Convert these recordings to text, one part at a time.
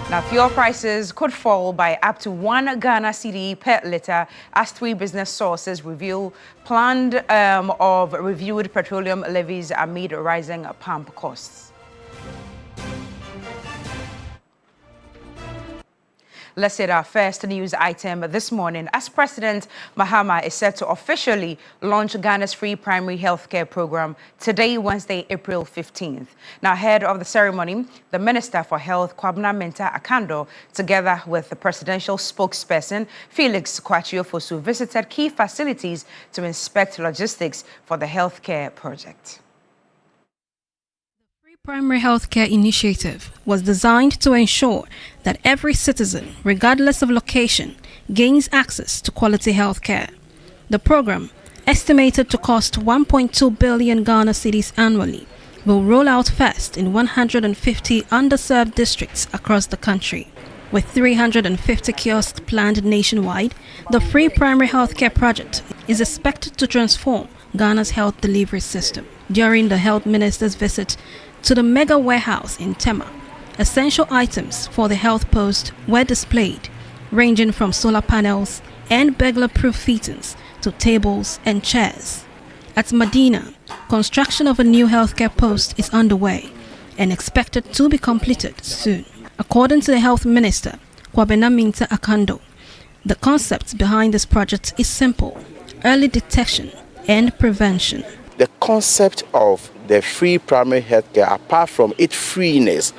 Now, fuel prices could fall by up to 1 Ghana cedi per litre as 3 business sources reveal planned of reviewed petroleum levies amid rising pump costs. Let's hit our first news item this morning as President Mahama is set to officially launch Ghana's free primary healthcare program today, Wednesday, April 15th. Now, ahead of the ceremony, the Minister for Health, Kwabena Mintah Akando, together with the presidential spokesperson, Felix Kwachiofosu, visited key facilities to inspect logistics for the healthcare project. Primary Healthcare Initiative was designed to ensure that every citizen, regardless of location, gains access to quality healthcare. The program, estimated to cost 1.2 billion Ghana cedis annually, will roll out first in 150 underserved districts across the country. With 350 kiosks planned nationwide, the Free Primary Healthcare Project is expected to transform Ghana's health delivery system. During the Health Minister's visit to the mega warehouse in Tema, essential items for the health post were displayed, ranging from solar panels and burglar-proof fittings to tables and chairs. At Medina, construction of a new healthcare post is underway and expected to be completed soon. According to the Health Minister, Kwabena Mintah Akando, the concept behind this project is simple: early detection and prevention. The concept of the free primary health care, apart from its freeness,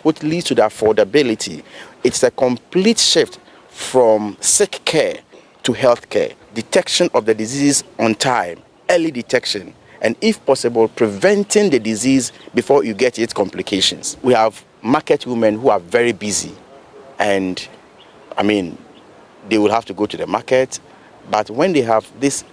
which leads to the affordability, it's a complete shift from sick care to health care. Detection of the disease on time, early detection, and if possible, preventing the disease before you get its complications. We have market women who are very busy, and they will have to go to the market, but when they have this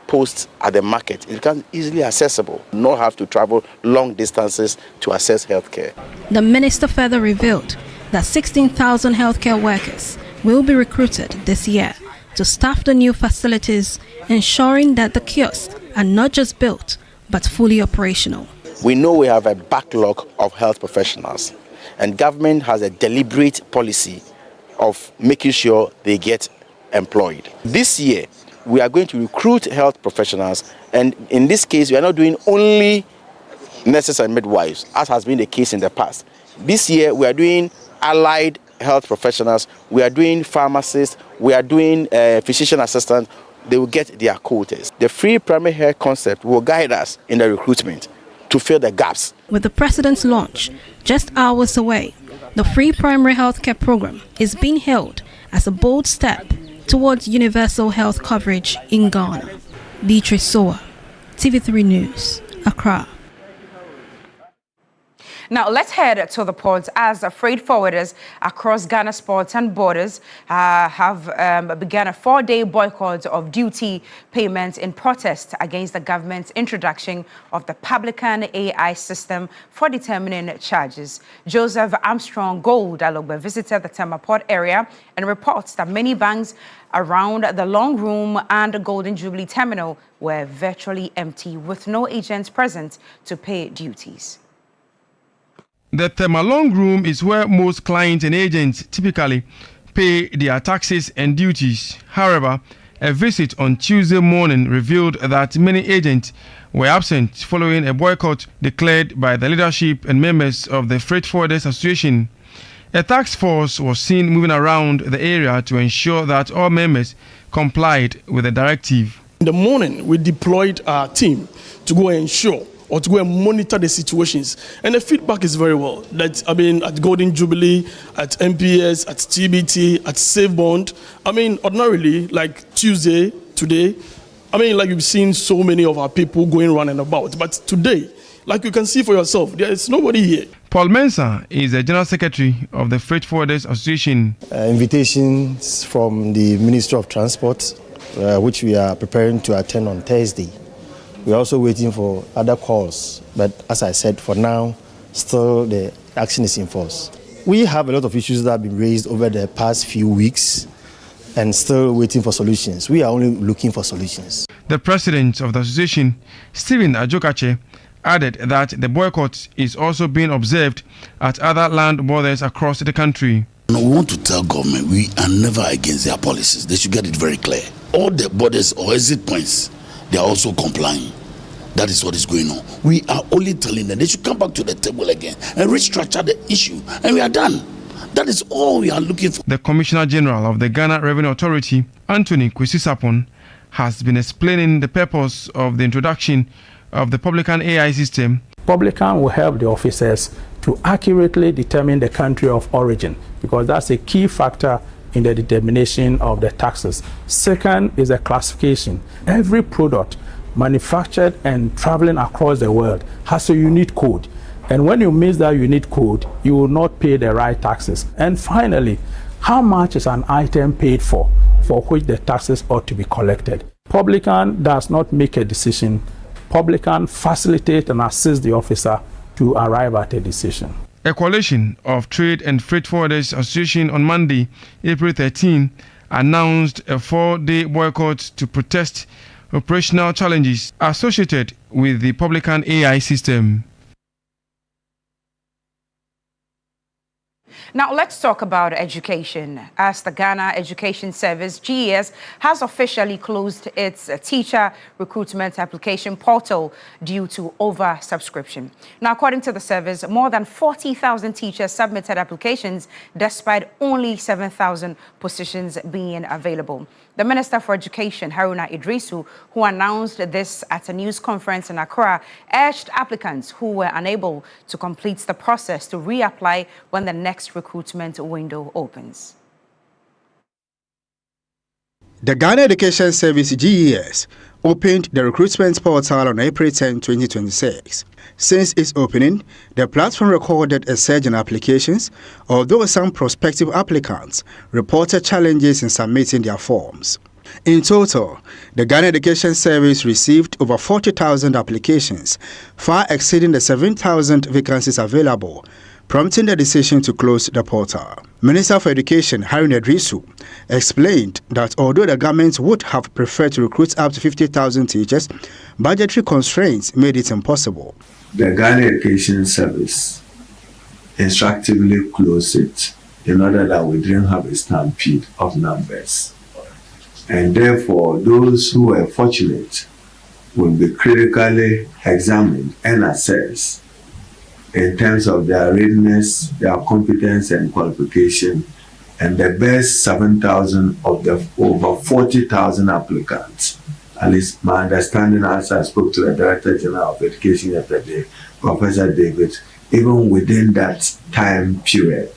posts at the market, it becomes easily accessible. Not have to travel long distances to access healthcare. The minister further revealed that 16,000 healthcare workers will be recruited this year to staff the new facilities, ensuring that the kiosks are not just built but fully operational. We know we have a backlog of health professionals, and government has a deliberate policy of making sure they get employed. This year, we are going to recruit health professionals, and in this case, we are not doing only nurses and midwives, as has been the case in the past. This year, we are doing allied health professionals, we are doing pharmacists, we are doing physician assistants. They will get their quotas. The free primary health concept will guide us in the recruitment to fill the gaps. With the president's launch just hours away, the free primary healthcare program is being hailed as a bold step towards universal health coverage in Ghana. Beatrice Soa, TV3 News, Accra. Now, let's head to the ports as freight forwarders across Ghana's ports and borders have begun a 4-day boycott of duty payments in protest against the government's introduction of the Publican AI system for determining charges. Joseph Armstrong Gold-Alogbe visited the Tema Port area and reports that many banks around the Long Room and Golden Jubilee Terminal were virtually empty, with no agents present to pay duties. The Tema Long Room is where most clients and agents typically pay their taxes and duties. However, a visit on Tuesday morning revealed that many agents were absent following a boycott declared by the leadership and members of the Freight Forwarders Association. A task force was seen moving around the area to ensure that all members complied with the directive. In the morning, we deployed our team to go and ensure or to go and monitor the situations. And the feedback is very well. At Golden Jubilee, at MPS, at TBT, at SafeBond. Ordinarily, like Tuesday, today, you've seen so many of our people going around and about. But today, like you can see for yourself, there is nobody here. Paul Mensah is the General Secretary of the Freight Forwarders Association. Invitations from the Ministry of Transport, which we are preparing to attend on Thursday. We are also waiting for other calls, but as I said, for now, still the action is in force. We have a lot of issues that have been raised over the past few weeks and still waiting for solutions. We are only looking for solutions. The president of the association, Stephen Ajokache, added that the boycott is also being observed at other land borders across the country. No, we want to tell government we are never against their policies. They should get it very clear. All the borders or exit points, they are also complying. That is what is going on. We are only telling them they should come back to the table again and restructure the issue, and we are done. That is all we are looking for. The Commissioner General of the Ghana Revenue Authority, Anthony Kwesi-Sapon, has been explaining the purpose of the introduction of the Publican AI system. Publican will help the officers to accurately determine the country of origin, because that's a key factor in the determination of the taxes. Second is a classification. Every product manufactured and traveling across the world has a unique code. And when you miss that unique code, you will not pay the right taxes. And finally, how much is an item paid for which the taxes ought to be collected? Publican does not make a decision. Publican facilitate and assist the officer to arrive at a decision. A coalition of Trade and Freight Forwarders Association on Monday, April 13, announced a 4-day boycott to protest operational challenges associated with the Publican AI system. Now let's talk about education, as the Ghana Education Service, GES, has officially closed its teacher recruitment application portal due to oversubscription. Now, according to the service, more than 40,000 teachers submitted applications despite only 7,000 positions being available. The Minister for Education, Haruna Idrisu, who announced this at a news conference in Accra, urged applicants who were unable to complete the process to reapply when the next recruitment window opens. The Ghana Education Service, GES, opened the recruitment portal on April 10, 2026. Since its opening, the platform recorded a surge in applications, although some prospective applicants reported challenges in submitting their forms. In total, the Ghana Education Service received over 40,000 applications, far exceeding the 7,000 vacancies available, prompting the decision to close the portal. Minister for Education, Haruna Idrisu, explained that although the government would have preferred to recruit up to 50,000 teachers, budgetary constraints made it impossible. The Ghana Education Service instructively closed it in order that we didn't have a stampede of numbers. And therefore, those who were fortunate will be critically examined and assessed in terms of their readiness, their competence and qualification, and the best 7,000 of the over 40,000 applicants. At least my understanding, as I spoke to the Director General of Education yesterday, Professor David, even within that time period,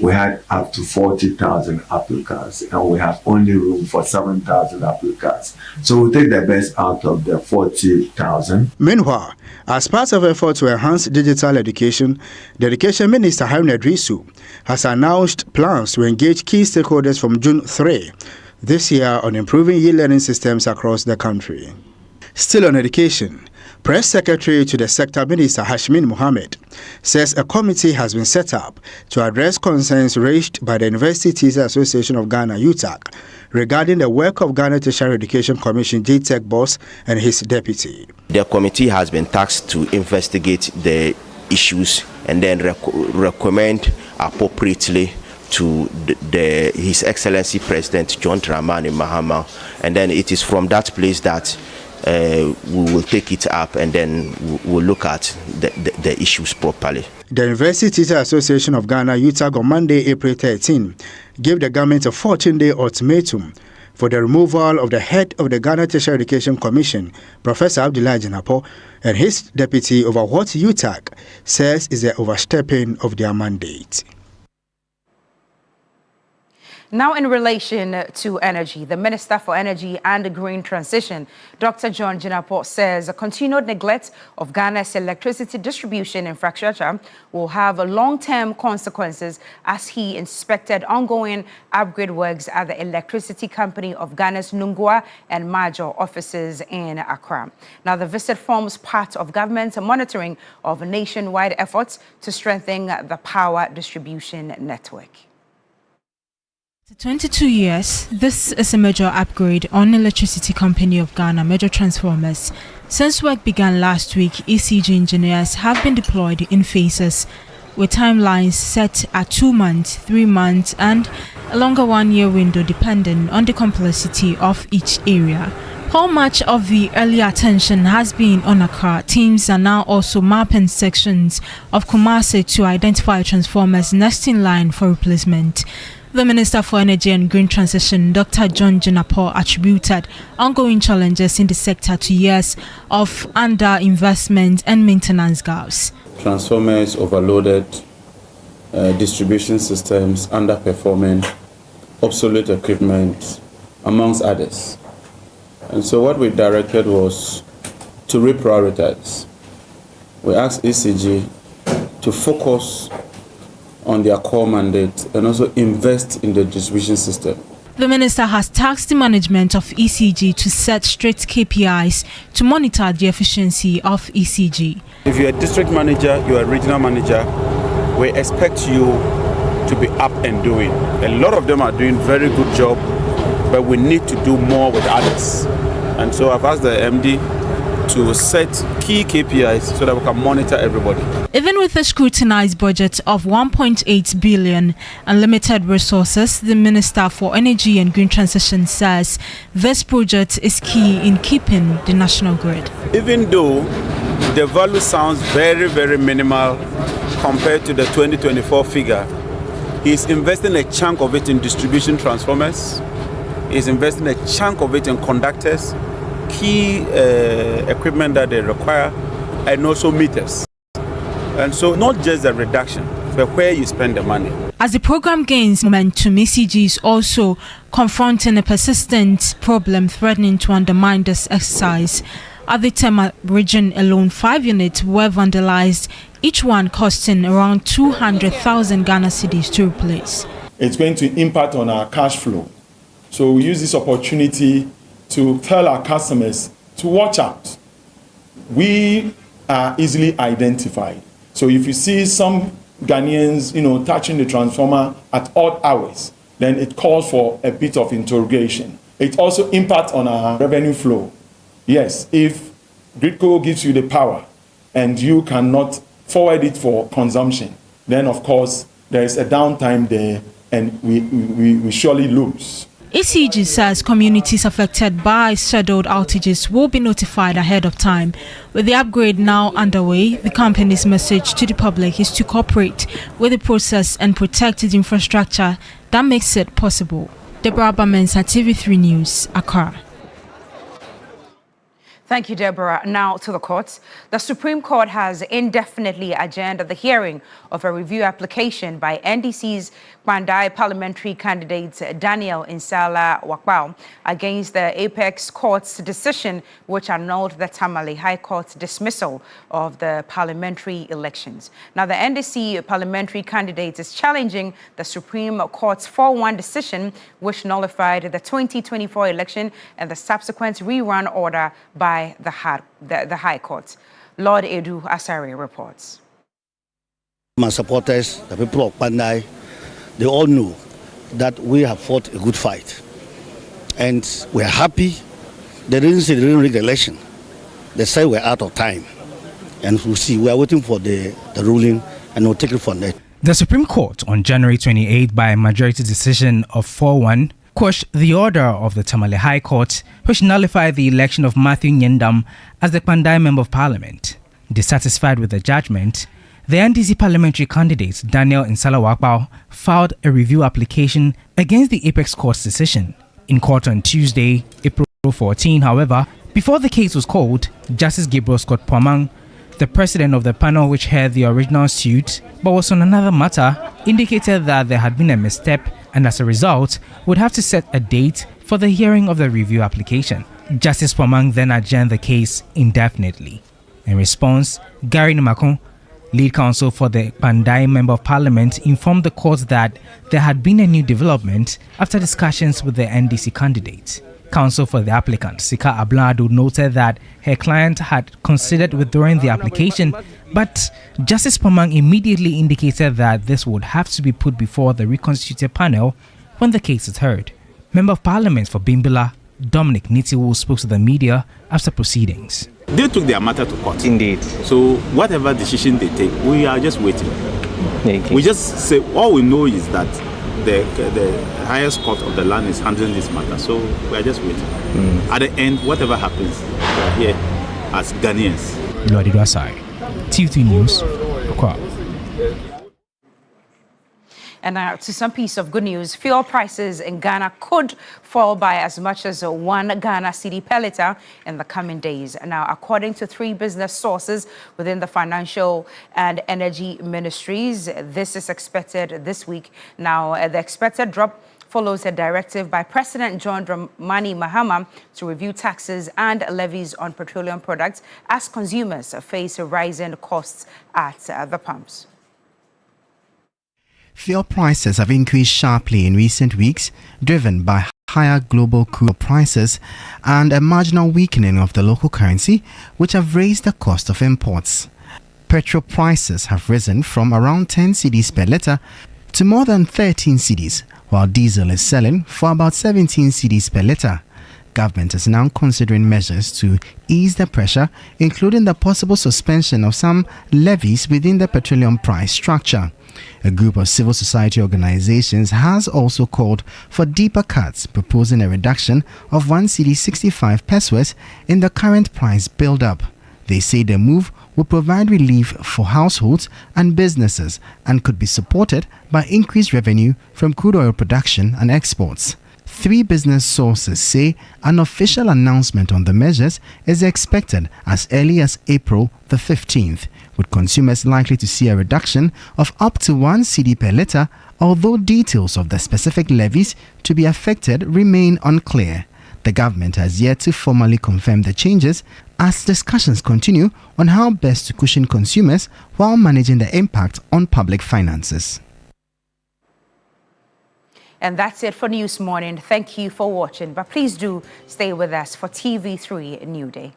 we had up to 40,000 applicants, and we have only room for 7,000 applicants. So we'll take the best out of the 40,000. Meanwhile, as part of efforts to enhance digital education, the Education Minister, Haruna Idrisu, has announced plans to engage key stakeholders from June 3 this year on improving e-learning systems across the country. Still on education, Press Secretary to the Sector Minister Hashmin Mohammed says a committee has been set up to address concerns raised by the University Teachers Association of Ghana, UTAG, regarding the work of Ghana Tertiary Education Commission GTEC boss and his deputy. The committee has been tasked to investigate the issues and then recommend appropriately to His Excellency President John Dramani Mahama, and then it is from that place that we will take it up and then we'll look at the issues properly. The University Teachers Association of Ghana, UTAG, on Monday, April 13, gave the government a 14-day ultimatum for the removal of the head of the Ghana Tertiary Education Commission, Professor Abdullahi Janapo, and his deputy over what UTAG says is the overstepping of their mandate. Now, in relation to energy, the Minister for Energy and Green Transition, Dr. John Jinapo, says a continued neglect of Ghana's electricity distribution infrastructure will have long-term consequences, as he inspected ongoing upgrade works at the Electricity Company of Ghana's Nungua and Major offices in Accra. Now, the visit forms part of government's monitoring of nationwide efforts to strengthen the power distribution network. For 22 years, this is a major upgrade on Electricity Company of Ghana major transformers Since work began last week, ECG engineers have been deployed in phases, with timelines set at 2 months, 3 months, and a longer 1-year window depending on the complexity of each area. While much of the early attention has been on Accra, teams are now also mapping sections of Kumasi to identify transformers next in line for replacement. The Minister for Energy and Green Transition, Dr. John Jinapor, attributed ongoing challenges in the sector to years of underinvestment and maintenance gaps. Transformers overloaded, distribution systems underperforming, obsolete equipment, amongst others. And so what we directed was to reprioritize. We asked ECG to focus on their core mandate and also invest in the distribution system. The minister has tasked the management of ECG to set strict KPIs to monitor the efficiency of ECG. If you're a district manager, you're a regional manager, we expect you to be up and doing. A lot of them are doing very good job, but we need to do more with others. And so I've asked the MD to set key KPIs so that we can monitor everybody. Even with a scrutinized budget of 1.8 billion and limited resources, the Minister for Energy and Green Transition says this project is key in keeping the national grid. Even though the value sounds very, very minimal compared to the 2024 figure, he's investing a chunk of it in distribution transformers, he's investing a chunk of it in conductors, key equipment that they require, and also meters. And so not just the reduction, but where you spend the money. As the program gains momentum, ECG is also confronting a persistent problem threatening to undermine this exercise. At the Tema region alone, 5 units were vandalized, each one costing around 200,000 Ghana cedis to replace. It's going to impact on our cash flow. So we use this opportunity to tell our customers to watch out. We are easily identified. So if you see some Ghanaians, touching the transformer at odd hours, then it calls for a bit of interrogation. It also impacts on our revenue flow. Yes, if Gridco gives you the power and you cannot forward it for consumption, then of course there is a downtime there and we surely lose. ECG says communities affected by scheduled outages will be notified ahead of time. With the upgrade now underway, the company's message to the public is to cooperate with the process and protect its infrastructure that makes it possible. Deborah Bamensa, TV3 News, Accra. Thank you, Deborah. Now to the courts. The Supreme Court has indefinitely adjourned the hearing of a review application by NDC's Kwandai parliamentary candidate Daniel Insala Wakbao against the Apex Court's decision which annulled the Tamale High Court's dismissal of the parliamentary elections. Now, the NDC parliamentary candidate is challenging the Supreme Court's 4-1 decision which nullified the 2024 election and the subsequent rerun order by the High Court. Lord Edu Asari reports. My supporters, the people of Kwandai, they all know that we have fought a good fight. And we're happy. They didn't say they didn't rig the election. They say we're out of time. And we'll see. We're waiting for the ruling and we'll take it from there. The Supreme Court on January 28 by a majority decision of 4-1 quashed the order of the Tamale High Court, which nullified the election of Matthew Nyendam as the Kwandai Member of Parliament. Dissatisfied with the judgment, the NDC parliamentary candidate Daniel Insala Wakbao filed a review application against the Apex Court's decision. In court on Tuesday, April 14, however, before the case was called, Justice Gabriel Scott Pomang, the president of the panel which heard the original suit but was on another matter, indicated that there had been a misstep and as a result would have to set a date for the hearing of the review application. Justice Pomang then adjourned the case indefinitely. In response, Gary Nimakon, lead counsel for the Kwandai Member of Parliament, informed the court that there had been a new development after discussions with the NDC candidate. Counsel for the applicant, Sika Abladu, noted that her client had considered withdrawing the application, but Justice Pomang immediately indicated that this would have to be put before the reconstituted panel when the case is heard. Member of Parliament for Bimbilla, Dominic Nitiwu, spoke to the media after proceedings. They took their matter to court. Indeed. So whatever decision they take, we are just waiting. We just say, all we know is that the highest court of the land is handling this matter. So we are just waiting. At the end, whatever happens, we are here as Ghanaians. Lord Idwasai, TV3 News, Accra. And now to some piece of good news. Fuel prices in Ghana could fall by as much as 1 Ghana cedi per litre in the coming days. Now, according to 3 business sources within the financial and energy ministries, this is expected this week. Now, the expected drop follows a directive by President John Dramani Mahama to review taxes and levies on petroleum products as consumers face rising costs at the pumps. Fuel prices have increased sharply in recent weeks, driven by higher global crude prices and a marginal weakening of the local currency, which have raised the cost of imports. Petrol prices have risen from around 10 cedis per litre to more than 13 cedis, while diesel is selling for about 17 cedis per litre. Government is now considering measures to ease the pressure, including the possible suspension of some levies within the petroleum price structure. A group of civil society organizations has also called for deeper cuts, proposing a reduction of 1 cedi 65 pesos in the current price build-up. They say the move will provide relief for households and businesses and could be supported by increased revenue from crude oil production and exports. 3 business sources say an official announcement on the measures is expected as early as April the 15th, with consumers likely to see a reduction of up to 1 cedi per litre, although details of the specific levies to be affected remain unclear. The government has yet to formally confirm the changes as discussions continue on how best to cushion consumers while managing the impact on public finances. And that's it for News Morning. Thank you for watching, but please do stay with us for TV3 Newday.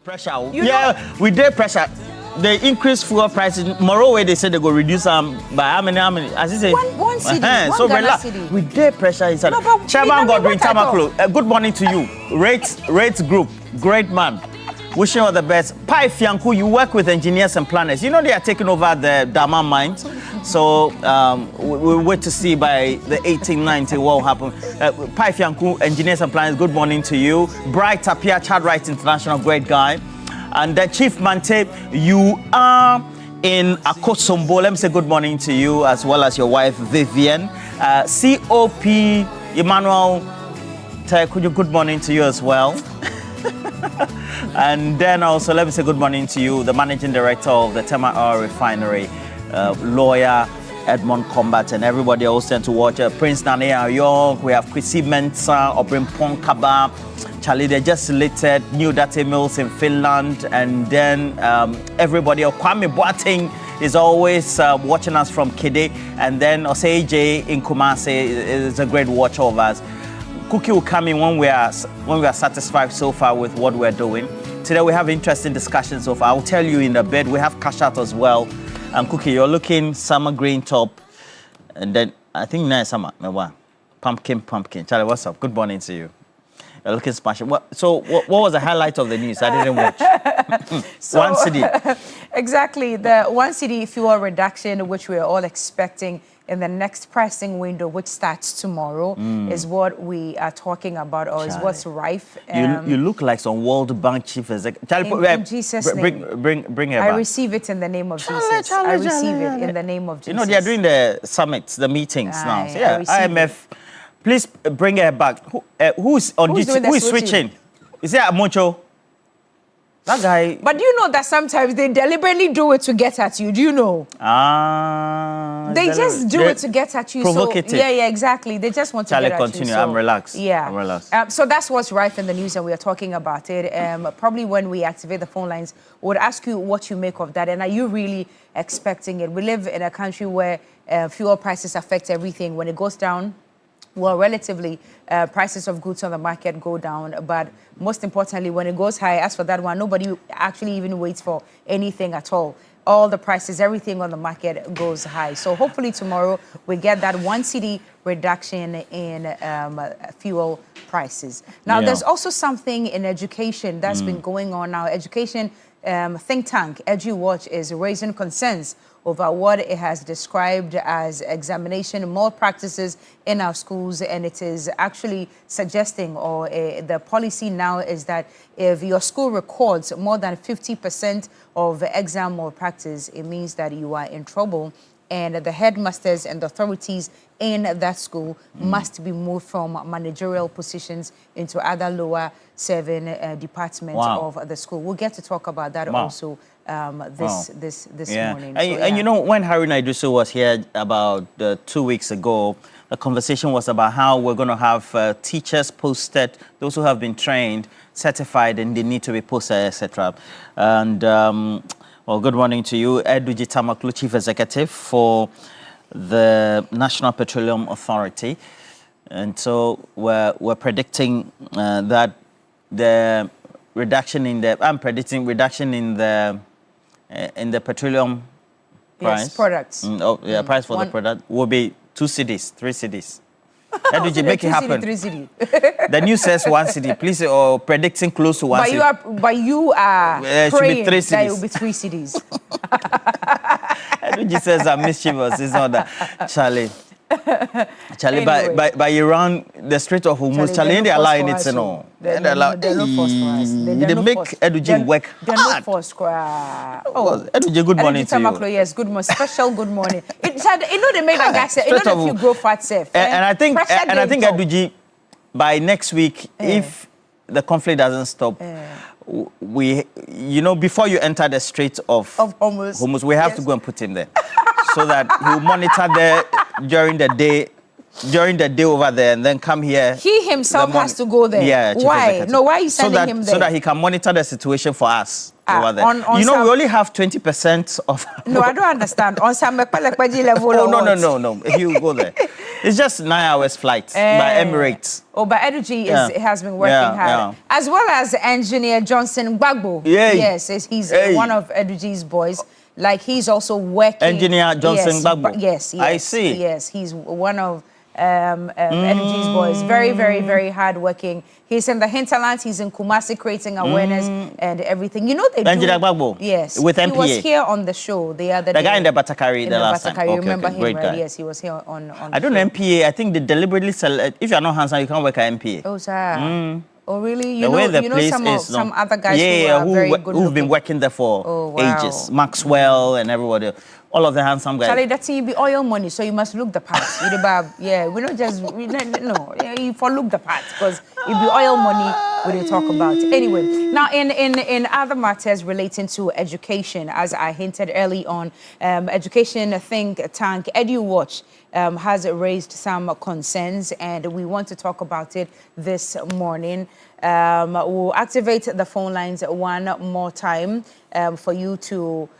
Pressure. We did pressure. They increase fuel prices. Moreover, they said they go reduce them by how many? As you say, one city. So we did pressure inside. No, Chairman Godwin Tamaklo, good morning to you. Rates Group, great man. Wishing you all the best. Pai Fianku, you work with engineers and planners. You know they are taking over the Dama mine. So we'll wait to see by the 1890 what will happen. Pai Fianku, engineers and planners, good morning to you. Bright Tapia, Child Rights International, great guy. And then Chief Mante, you are in Akosombo. Let me say good morning to you as well as your wife Vivian. COP Emmanuel, good morning to you as well. And then also let me say good morning to you, the managing director of the Tema Oil Refinery, lawyer Edmond Combat, and everybody else sent to watch. Prince Nane Ayong, we have Kwesi Mensah, Obrim Ponkaba, Charlie, they just selected new data mills in Finland, and then everybody, Kwame Boateng is always watching us from Kede, and then Oseje in Kumasi is a great watch of us. Cookie will come in when we are satisfied so far with what we're doing. Today we have interesting discussions so far. I'll tell you in a bit. We have cash out as well. And Cookie, you're looking summer green top, and then I think nice summer. Pumpkin. Charlie, what's up? Good morning to you. You're looking smashing. What was the highlight of the news? I didn't watch. One city. Exactly. The 1 city fuel reduction, which we're all expecting in the next pricing window, which starts tomorrow, is what we are talking about, or is what's rife. You look like some World Bank chief executive. In Jesus' name. Bring her back. I receive it in the name of Jesus. I receive it in the name of Jesus. You know, they are doing the summits, the meetings now. So yeah, IMF. Please bring her back. Who's on duty? Who is switching? Is it Amoncho? That guy. But do you know that sometimes they deliberately do it to get at you? Do you know? They just do it to get at you. Provocative. So, yeah, exactly. They just want to get at continue. you. So, I'm relaxed. Yeah. I'm relaxed. So that's what's rife in the news, and we are talking about it. Probably when we activate the phone lines, we would ask you what you make of that, and are you really expecting it? We live in a country where fuel prices affect everything. When it goes down, well, relatively, prices of goods on the market go down. But most importantly, when it goes high, as for that one, nobody actually even waits for anything at all. All the prices, everything on the market goes high. So hopefully tomorrow we get that 1 city reduction in fuel prices. Now, there's also something in education that's been going on now. Education think tank, EduWatch, is raising concerns over what it has described as examination malpractices in our schools, and it is actually suggesting, or the policy now is that if your school records more than 50% of exam malpractice, it means that you are in trouble, and the headmasters and the authorities in that school must be moved from managerial positions into other lower serving departments of the school. We'll get to talk about that also this morning. And you know, when Harry Naiduso was here about 2 weeks ago, the conversation was about how we're going to have teachers posted, those who have been trained, certified, and they need to be posted, etc. And well, good morning to you, Eduji Tamaklu, Chief Executive for the National Petroleum Authority. And so we're predicting that the reduction in the, I'm predicting reduction in the petroleum price. Yes, products. Price for the product will be 2 cities, 3 cities. Eduji, make it happen. 3 city. The news says 1 city, please, or predicting close to 1 city. But you are praying be 3 cities. that it will be 3 cities. Eduji says I'm mischievous. It's not that. Charlie, anyway. by Iran, the Strait of Hormuz, Charlie, they're allowing it to know. They're not forced for us. They make Eduji work hard. They're not forced. Eduji, good morning to you. Yes, good morning. Special good morning. You know they make a guy say, you know if you grow fat safe. And I think Eduji, by next week, if the conflict doesn't stop, before you enter the Strait of Hormuz, we have to go and put him there. So that he'll monitor there during the day during the day over there and then come here. He himself has to go there. Yeah. Why? No, why are you sending him there? So that he can monitor the situation for us over there. On we only have 20% of... No, I don't understand. On some level. Oh, no. If you go there. It's just 9 hours flight by Emirates. But Energy has been working hard. Yeah. As well as engineer Johnson Gbagbo. Yeah. Yes, he's one of Energy's boys. Like, he's also working... Engineer Johnson Gbagbo. Yes. I see. Yes, he's one of Energy's boys. Very, very, very hard-working. He's in the hinterlands. He's in Kumasi creating awareness and everything. You know they Engineer Gbagbo? Yes. With MPA? He was here on the show the other day. The guy in the Batakari the last time. You remember him, great right? guy. Yes, he was here on I don't know MPA. I think they deliberately sell... If you're not handsome, you can't work at MPA. Oh, sir. Oh, really? You know some other guys who are very good who've been working there for ages. Maxwell and everybody. All of the handsome guys. Charlie, that's be oil money, so you must look the part. Yeah, we don't just... you for look the part, because it be oil money we didn't talk about. Anyway, now in other matters relating to education, as I hinted early on, education think tank EduWatch has raised some concerns, and we want to talk about it this morning. We'll activate the phone lines one more time for you to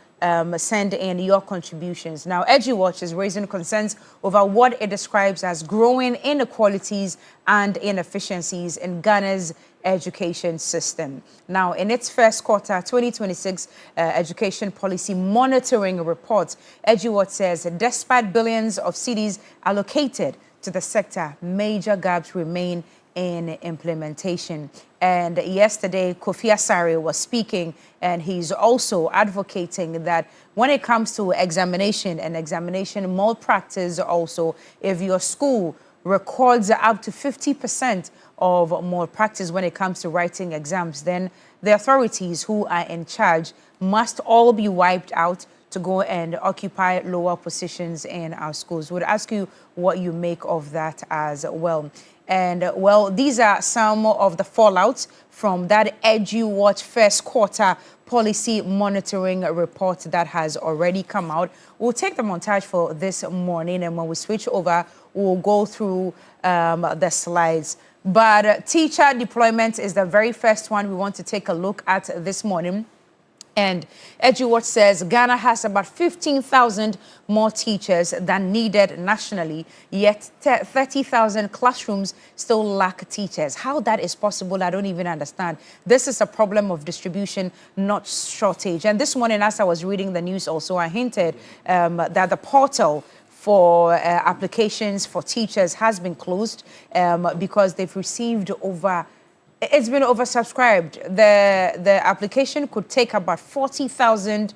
send in your contributions. Now, EduWatch is raising concerns over what it describes as growing inequalities and inefficiencies in Ghana's education system. Now, in its first quarter 2026 education policy monitoring report, EduWatch says despite billions of cedis allocated to the sector, major gaps remain in implementation. And yesterday, Kofi Asare was speaking, and he's also advocating that when it comes to examination and examination malpractice also, if your school records up to 50% of malpractice when it comes to writing exams, then the authorities who are in charge must all be wiped out to go and occupy lower positions in our schools. Would ask you what you make of that as well. And, well, these are some of the fallouts from that EduWatch first quarter policy monitoring report that has already come out. We'll take the montage for this morning, and when we switch over, we'll go through the slides. But teacher deployment is the very first one we want to take a look at this morning. And EduWatch says Ghana has about 15,000 more teachers than needed nationally, yet 30,000 classrooms still lack teachers. How that is possible, I don't even understand. This is a problem of distribution, not shortage. And this morning, as I was reading the news also, I hinted that the portal for applications for teachers has been closed because they've received it's been oversubscribed. The application could take about 40,000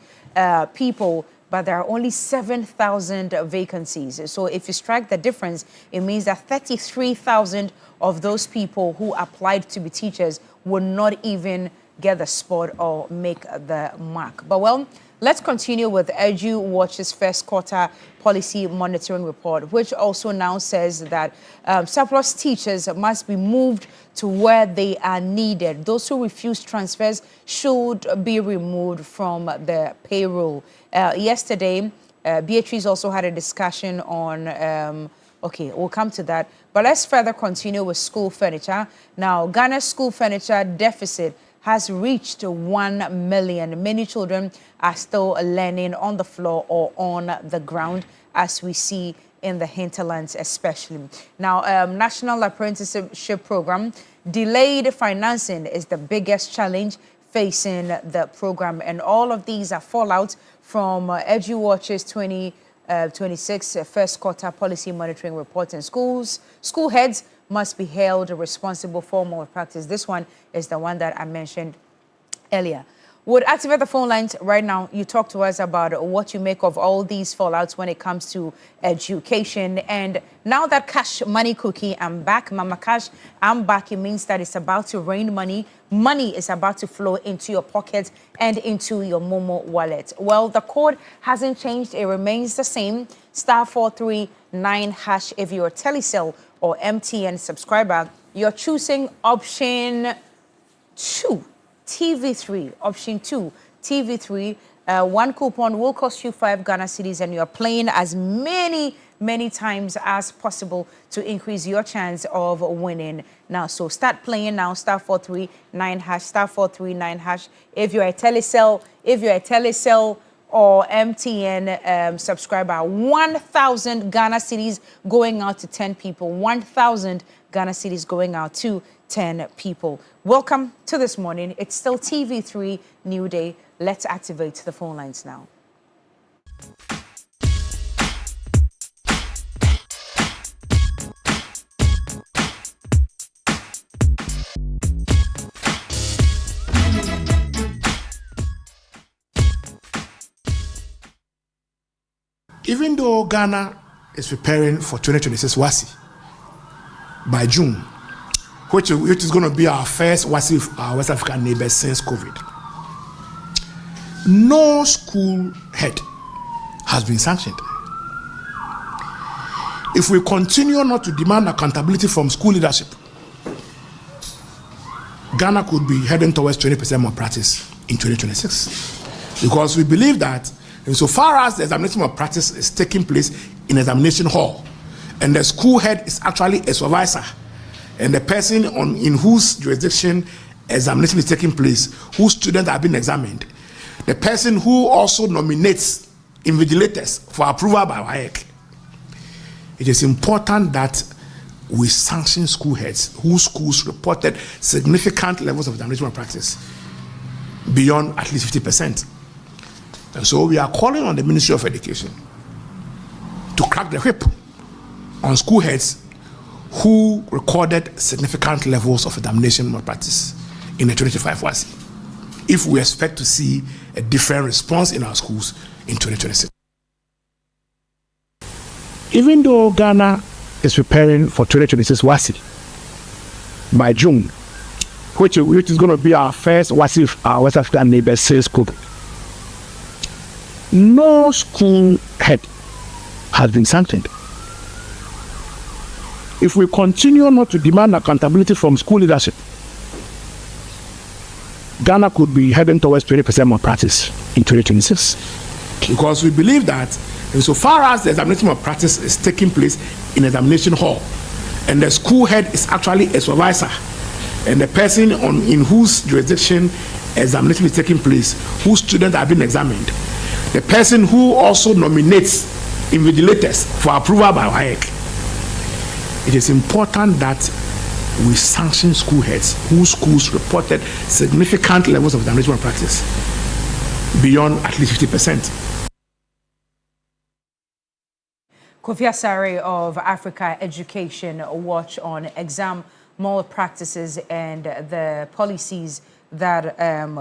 people, but there are only 7,000 vacancies. So if you strike the difference, it means that 33,000 of those people who applied to be teachers will not even get the spot or make the mark. But well, let's continue with EduWatch's first quarter policy monitoring report, which also now says that surplus teachers must be moved to where they are needed. Those who refuse transfers should be removed from the payroll. Yesterday, Beatrice also had a discussion on, okay, we'll come to that. But let's further continue with school furniture. Now, Ghana's school furniture deficit has reached 1 million. Many children are still learning on the floor or on the ground, as we see in the hinterlands especially. Now, National Apprenticeship Program, delayed financing is the biggest challenge facing the program. And all of these are fallout from EduWatch's 2026 first quarter policy monitoring report. And school heads must be held responsible for malpractice. This one is the one that I mentioned earlier. Would activate the phone lines right now. You talk to us about what you make of all these fallouts when it comes to education. And now that Cash Money Cookie, I'm back. Mama Cash, I'm back. It means that it's about to rain money. Money is about to flow into your pocket and into your Momo wallet. Well, the code hasn't changed. It remains the same. *439# if you're a Telecel or MTN subscriber. You're choosing option 2. TV3, option 2, TV3. One coupon will cost you 5 Ghana cedis, and you're playing as many many times as possible to increase your chance of winning now. So start playing now, *439#, *439#. If you're a Telecel or MTN subscriber, 1,000 Ghana cedis going out to 10 people. 1,000 Ghana cedis going out to 10 people. Welcome to This Morning. It's still TV3 Newday. Let's activate the phone lines now. Even though Ghana is preparing for 2026 WASI by June, which is going to be our first WASI with our West African neighbors since COVID, no school head has been sanctioned. If we continue not to demand accountability from school leadership, Ghana could be heading towards 20% more practice in 2026. Because we believe that insofar as the examination of practice is taking place in examination hall, and the school head is actually a supervisor, and the person in whose jurisdiction examination is taking place, whose students are being examined, the person who also nominates invigilators for approval by WAEC, it is important that we sanction school heads whose schools reported significant levels of examination of practice beyond at least 50%. And so we are calling on the Ministry of Education to crack the whip on school heads who recorded significant levels of examination malpractice in the 2025 WASI, if we expect to see a different response in our schools in 2026. Even though Ghana is preparing for 2026 WASI by June, which is going to be our first WASI with our West African neighbors since COVID, no school head has been sanctioned. If we continue not to demand accountability from school leadership, Ghana could be heading towards 20% more practice in 2026. Because we believe that insofar as the examination of practice is taking place in examination hall, and the school head is actually a supervisor, and the person in whose jurisdiction examination is taking place, whose students are being examined, the person who also nominates invigilators for approval by WAEC, it is important that we sanction school heads whose schools reported significant levels of examination practice beyond at least 50%. Kofi Asare of Africa Education Watch on exam malpractices and the policies that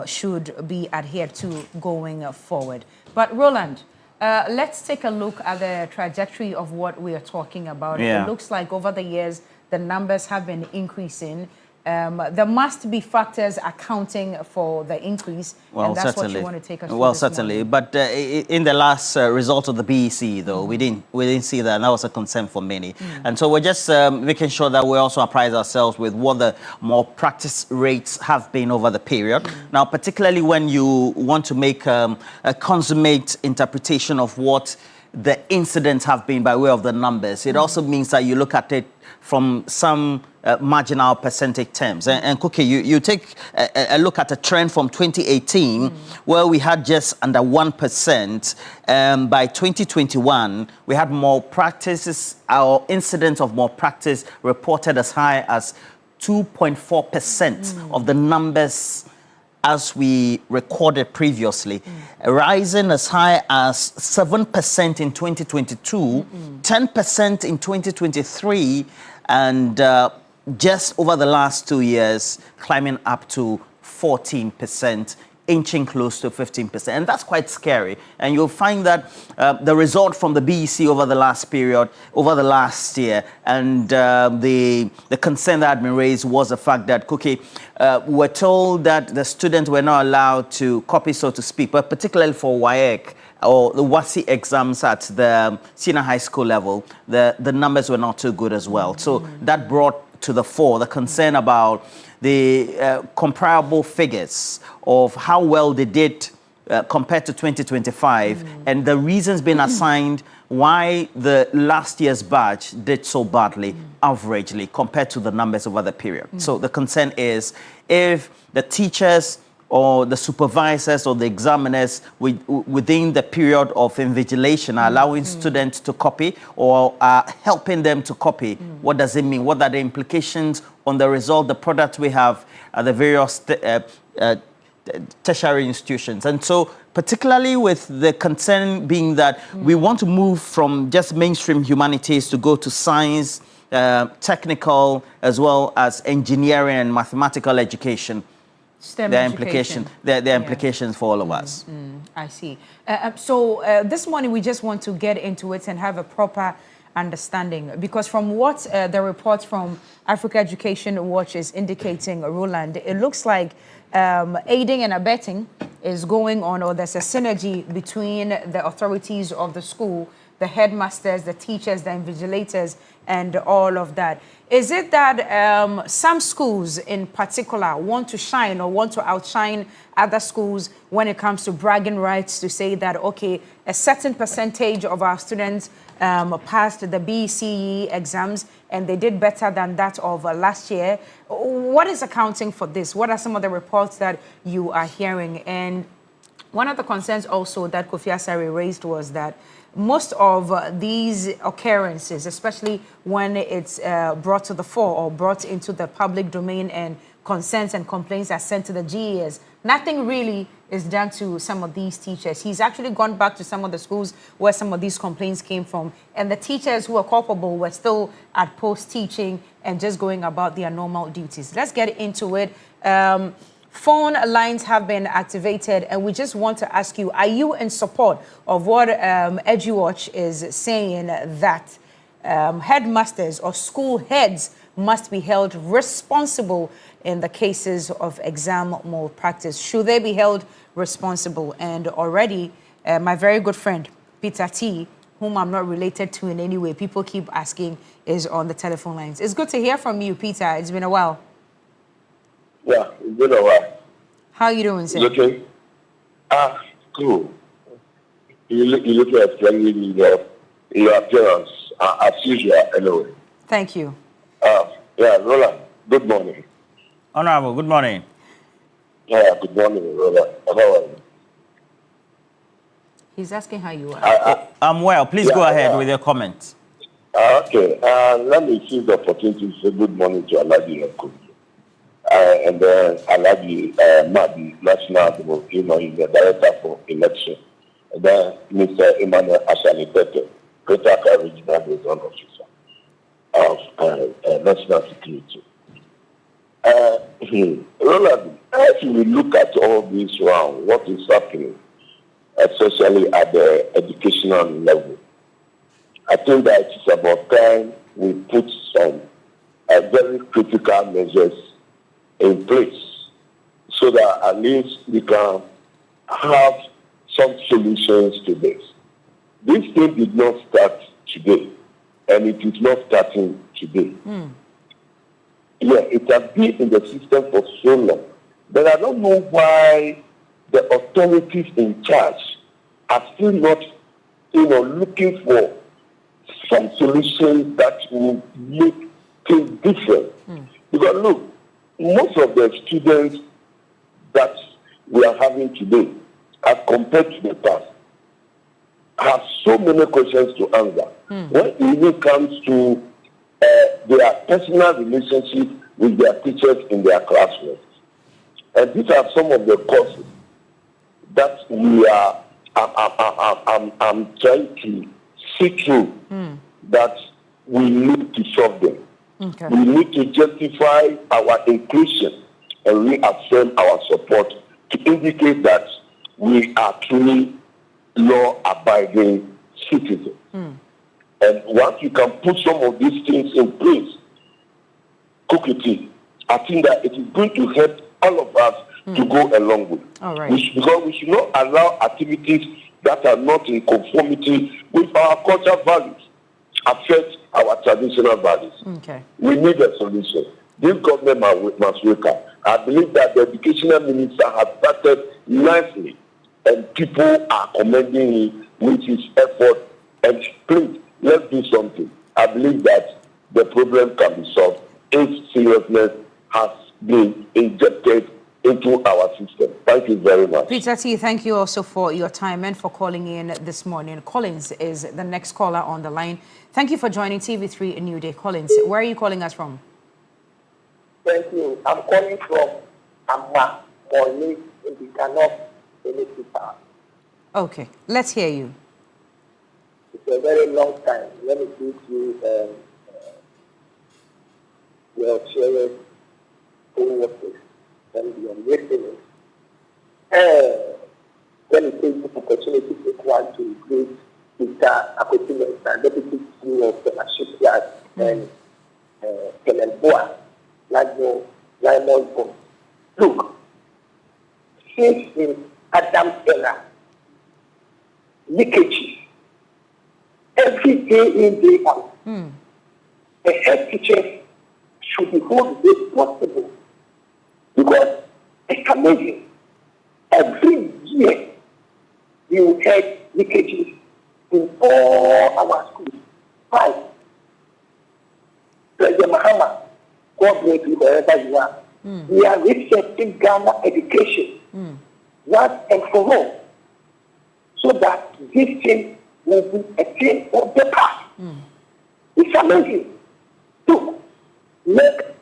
should be adhered to going forward. But Roland, let's take a look at the trajectory of what we are talking about. Yeah. It looks like over the years, the numbers have been increasing. There must be factors accounting for the increase, and that's what you want to take us through. Well, certainly. But in the last result of the BEC, though, we didn't see that, and that was a concern for many. And so we're just making sure that we also apprise ourselves with what the more practice rates have been over the period. Now, particularly when you want to make a consummate interpretation of what the incidents have been by way of the numbers, it also means that you look at it from some marginal percentage terms. And Cookie, you take a look at a trend from 2018 where we had just under 1%. By 2021, we had more practices, our incidence of more practice reported as high as 2.4% of the numbers as we recorded previously, rising as high as 7% in 2022, 10% in 2023, and just over the last 2 years, climbing up to 14%, inching close to 15%. And that's quite scary. And you'll find that the result from the BEC over the last period, over the last year, and the concern that had been raised was the fact that, Cookie, we're told that the students were not allowed to copy, so to speak, but particularly for WAEC, or the WASI exams at the senior high school level, the numbers were not too good as well. So that brought to the fore the concern about the comparable figures of how well they did compared to 2025, and the reasons being assigned why the last year's batch did so badly, averagely, compared to the numbers over the period. So the concern is if the teachers or the supervisors or the examiners within the period of invigilation are allowing students to copy or are helping them to copy, what does it mean? What are the implications on the result, the product we have at the various tertiary institutions? And so particularly with the concern being that we want to move from just mainstream humanities to go to science, technical, as well as engineering and mathematical education. STEM their education. implications for all of us. I see. So this morning we just want to get into it and have a proper understanding, because from what the report from Africa Education Watch is indicating, Roland, it looks like aiding and abetting is going on, or there's a synergy between the authorities of the school, the headmasters, the teachers, the invigilators, and all of that. Is it that some schools in particular want to shine or want to outshine other schools when it comes to bragging rights, to say that, okay, a certain percentage of our students passed the BCE exams and they did better than that of last year? What is accounting for this? What are some of the reports that you are hearing? And one of the concerns also that Kofi Asare raised was that most of these occurrences, especially when it's brought to the fore or brought into the public domain and concerns and complaints are sent to the GES, nothing really is done to some of these teachers. He's actually gone back to some of the schools where some of these complaints came from, and the teachers who are culpable were still at post teaching and just going about their normal duties. Let's get into it. Phone lines have been activated, and we just want to ask you, are you in support of what EduWatch is saying, that headmasters or school heads must be held responsible in the cases of exam malpractice? Should they be held responsible? And already, my very good friend, Peter T., whom I'm not related to in any way, people keep asking, is on the telephone lines. It's good to hear from you, Peter. It's been a while. Yeah, it's been a while. How are you doing, sir? Okay. Cool. You look at splendid in your appearance, as usual, anyway. Thank you. Yeah, Roland, good morning. Honorable, good morning. Yeah, good morning, Roland. How are you? He's asking how you are. I'm well. Please go ahead with your comments. Okay. Let me seize the opportunity to say good morning to Alhaji Yakubu. And then Alhaji Madi, National, he's the Director for Election. And then Mr. Emmanuel Ashani Tete, Greater Regional Liaison Officer of National Security. Roland, as we look at all this round, what is happening, especially at the educational level, I think that it's about time we put some very critical measures in place so that at least we can have some solutions to this. This thing did not start today, and it is not starting today. Yeah, it has been in the system for so long, but I don't know why the authorities in charge are still not, looking for some solutions that will make things different. Because look, most of the students that we are having today, as compared to the past, have so many questions to answer. When it even comes to their personal relationship with their teachers in their classrooms. And these are some of the causes that we are, I'm trying to see through, that we need to solve them. Okay. We need to justify our inclusion and reaffirm our support to indicate that we are truly law-abiding citizens. And once you can put some of these things in place, I think that it is going to help all of us to go a long way. All right. Because we should not allow activities that are not in conformity with our cultural values affect our traditional values. Okay. We need a solution. This government must wake up. I believe that the educational minister has started nicely, and people are commending him with his effort And please, let's do something. I believe that the problem can be solved if seriousness has been injected into our system. Thank you very much. Peter T., thank you also for your time and for calling in this morning. Collins is the next caller on the line. Thank you for joining TV3 Newday. Collins, where are you calling us from? Thank you. I'm calling from Amma, Morley, in the Ghana Municipal. Okay, let's hear you. It's a very long time. Let me give you your chairs, co-workers, and your listeners. Let me take this opportunity to want to greet Peter Akotimen, and Deputy CEO of the Shipyard, and Kenneth Boa, Lagno, Raymond Bond. Look, since in Adam's era, leakages, every day in, day out, the head teachers should be held responsible because it's amazing. Every year, you have leakages in all our schools. Why? President Mahama, God bless you wherever you are. We are resetting Ghana education once and for all, so that this thing will be a thing of the past. It's amazing. Look, let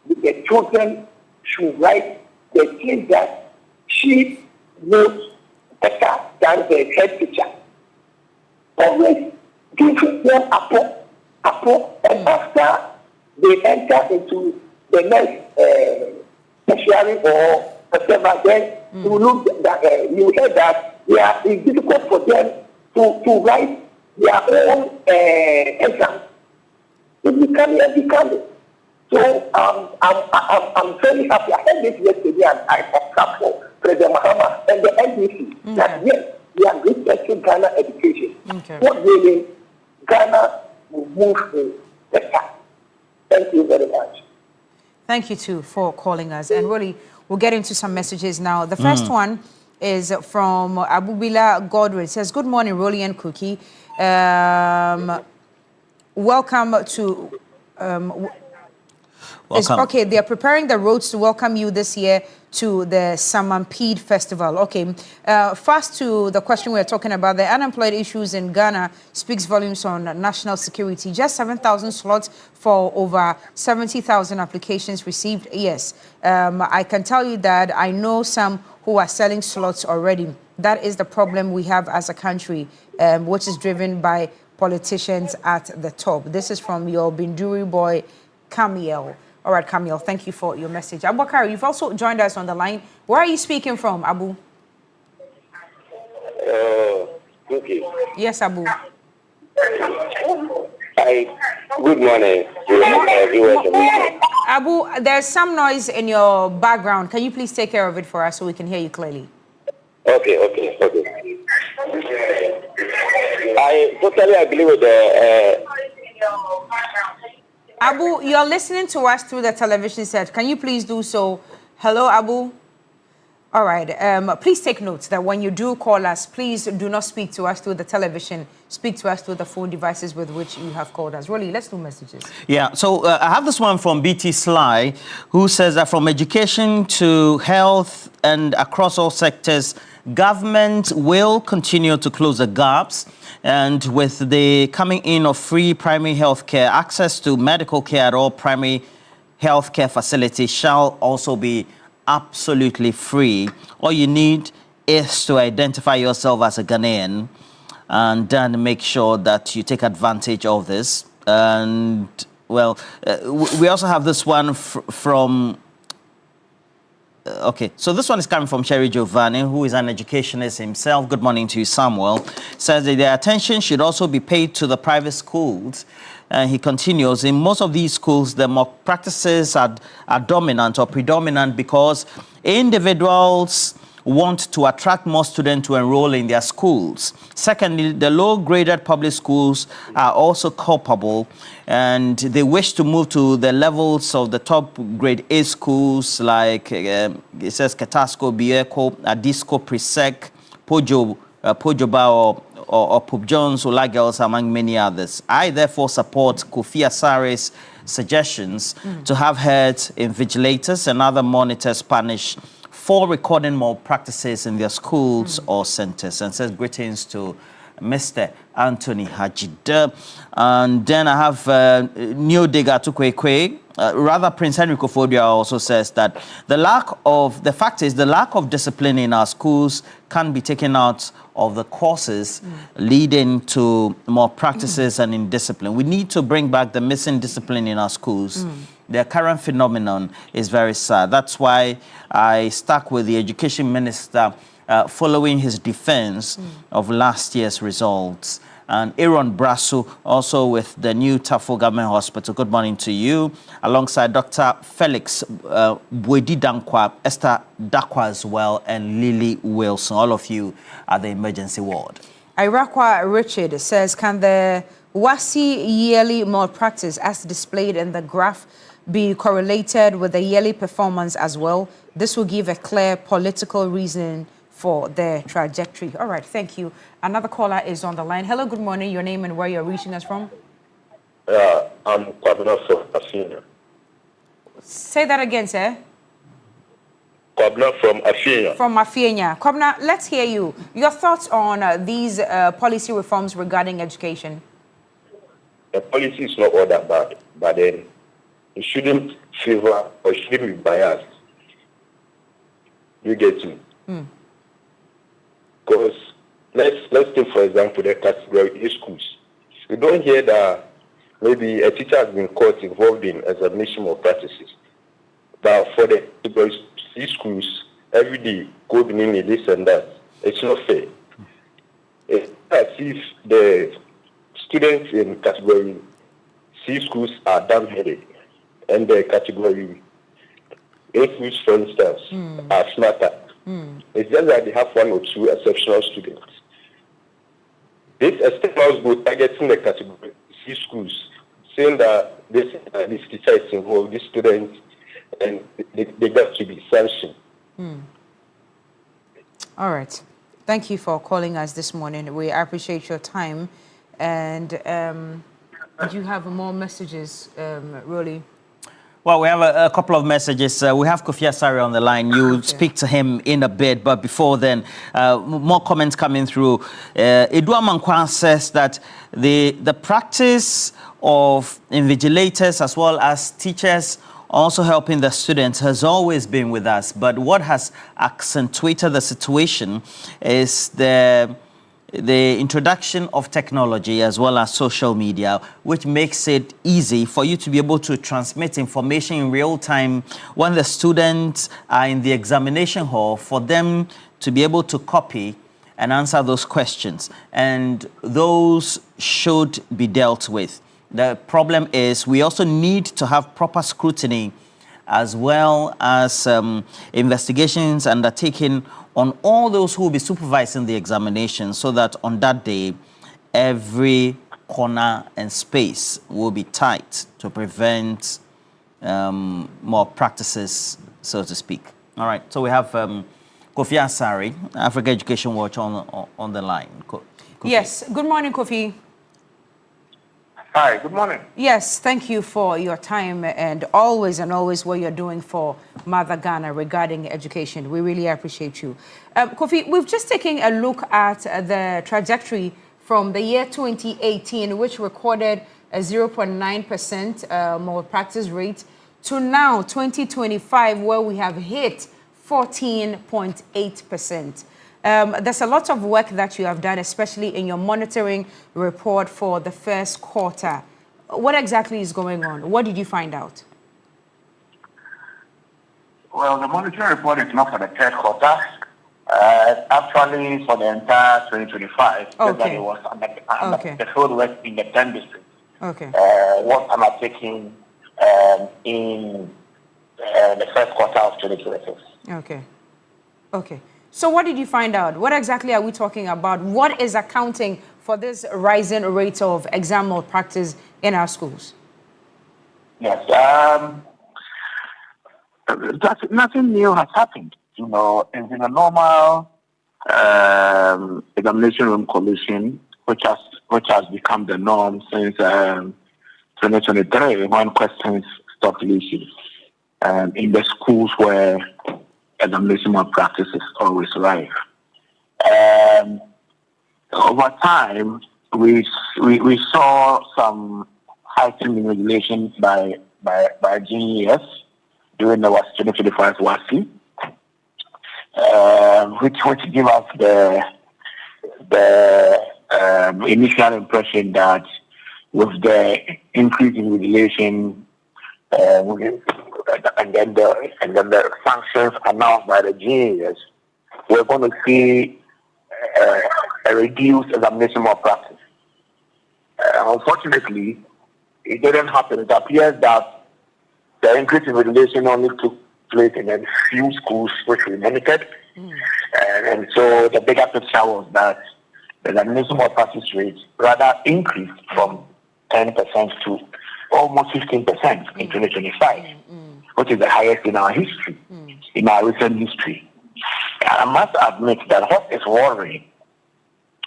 the children should write the thing that she knows better than the head teacher. Always give them apple, and after they enter into the next tertiary or whatever, then you look that you hear that it's difficult for them to write their own exam. It's becoming. So I'm very happy. I heard this yesterday, and I observed for President Mahama and the NDC that yes, we are researching Ghana education. What really Ghana will move in better. Thank you very much. Thank you too for calling us, and really we'll get into some messages now. The first one is from Abubila Godwin. It says, "Good morning, Rolly and Cookie. Welcome to." Welcome. Okay, they are preparing the roads to welcome you this year to the Samampede Festival. Okay, fast to the question we're talking about. The unemployed issues in Ghana speaks volumes on national security. Just 7,000 slots for over 70,000 applications received. Yes, I can tell you that I know some who are selling slots already. That is the problem we have as a country, which is driven by politicians at the top. This is from your Binduri boy, Camille. All right, Camille, thank you for your message. Abubakar, you've also joined us on the line. Where are you speaking from, Abu? Okay. Yes, Abu. Good morning. Abu, there's some noise in your background. Can you please take care of it for us so we can hear you clearly? Okay. I totally agree with the... Abu, you're listening to us through the television set. Can you please do so? Hello, Abu? All right. Please take note that when you do call us, please do not speak to us through the television. Speak to us through the phone devices with which you have called us. Really, let's do messages. Yeah, so I have this one from BT Sly, who says that from education to health and across all sectors, government will continue to close the gaps. And with the coming in of free primary health care, access to medical care at all primary health care facilities shall also be absolutely free. All you need is to identify yourself as a Ghanaian and then make sure that you take advantage of this. And, well, we also have this one from... Okay, so this one is coming from Sherry Giovanni, who is an educationist himself. Good morning to you, Samuel. Says that their attention should also be paid to the private schools. And he continues, in most of these schools, the mock practices are dominant or predominant because individuals want to attract more students to enroll in their schools. Secondly, the low-graded public schools are also culpable, and they wish to move to the levels of the top grade A schools like, it says, Ketasco, Bieko, Adisco, Presec, Pojoba, or or Pope Jones, Ola Girls, among many others. I therefore support Kofi Asare's suggestions to have heads invigilators and other monitors punished for recording malpractices in their schools or centers, and says greetings to Mr. Anthony Hajida. And then I have Newday Gatukwekwe. Rather, Prince Henry Kofodia also says that the fact is the lack of discipline in our schools can be taken out of the courses, leading to more practices and indiscipline. We need to bring back the missing discipline in our schools. The current phenomenon is very sad. That's why I stuck with the education minister following his defense of last year's results. And Aaron Brasso, also with the new Tafo Government Hospital. Good morning to you. Alongside Dr. Felix Bwedi Dankwa, Esther Dakwa as well, and Lily Wilson. All of you at the emergency ward. Irakwa Richard says, can the WASI yearly malpractice as displayed in the graph be correlated with the yearly performance as well? This will give a clear political reason for their trajectory. All right, thank you. Another caller is on the line. Hello, good morning. Your name and where you're reaching us from? I'm Kwabena from Afina. Say that again, sir. Kwabena from Afina. From Afina. Kwabena, let's hear you. Your thoughts on these policy reforms regarding education? The policy is not all that bad, but then it shouldn't favor or shouldn't be biased. You get me? Because let's take, for example, the category A schools. We don't hear that maybe a teacher has been caught involved in examination malpractices. But for the category C schools, every day, code in this and that. It's not fair. It's as if the students in category C schools are dumb-headed, and the category A schools, for instance, are smarter. It's just that they have one or two exceptional students. This exceptional school targeting the category C schools, saying that this teacher is involved, this student, and they got to be sanctioned. All right. Thank you for calling us this morning. We appreciate your time. And do you have more messages, Rolly? Well, we have a couple of messages. We have Kofi Asare on the line. You speak to him in a bit, but before then, more comments coming through. Edouard Mankwan says that the practice of invigilators as well as teachers also helping the students has always been with us. But what has accentuated the situation is the introduction of technology as well as social media, which makes it easy for you to be able to transmit information in real time when the students are in the examination hall, for them to be able to copy and answer those questions. And those should be dealt with. The problem is we also need to have proper scrutiny as well as investigations undertaken on all those who will be supervising the examination, so that on that day, every corner and space will be tight to prevent more practices, so to speak. All right, so we have Kofi Asare, Africa Education Watch, on the line. Kofi. Yes, good morning, Kofi. Hi, good morning. Yes, thank you for your time and always what you're doing for Mother Ghana regarding education. We really appreciate you. Kofi, we've just taken a look at the trajectory from the year 2018, which recorded a 0.9% malpractice rate, to now 2025, where we have hit 14.8%. There's a lot of work that you have done, especially in your monitoring report for the first quarter. What exactly is going on? What did you find out? Well, the monitoring report is not for the third quarter. Actually, for the entire 2025, okay. It was under the field work in the 10 districts. Okay. Was undertaken in the first quarter of 2026. Okay. Okay. So what did you find out? What exactly are we talking about? What is accounting for this rising rate of exam malpractice in our schools? Yes. Nothing new has happened. You know, it's been a normal examination room collusion, which has become the norm since 2023, when questions stopped issues in the schools where examination malpractice is always rife. Over time, we saw some heightened regulation by GES during the 2025 WASI, which give us the initial impression that with the increase in regulation and then the sanctions announced by the GES, we're going to see a reduced examination malpractice. Unfortunately, it didn't happen. It appears that the increase in regulation only took place in a few schools which we monitored. And so the bigger picture was that the examination malpractice rate rather increased from 10% to almost 15% in 2025, which is the highest in our history, in our recent history. And I must admit that what is worrying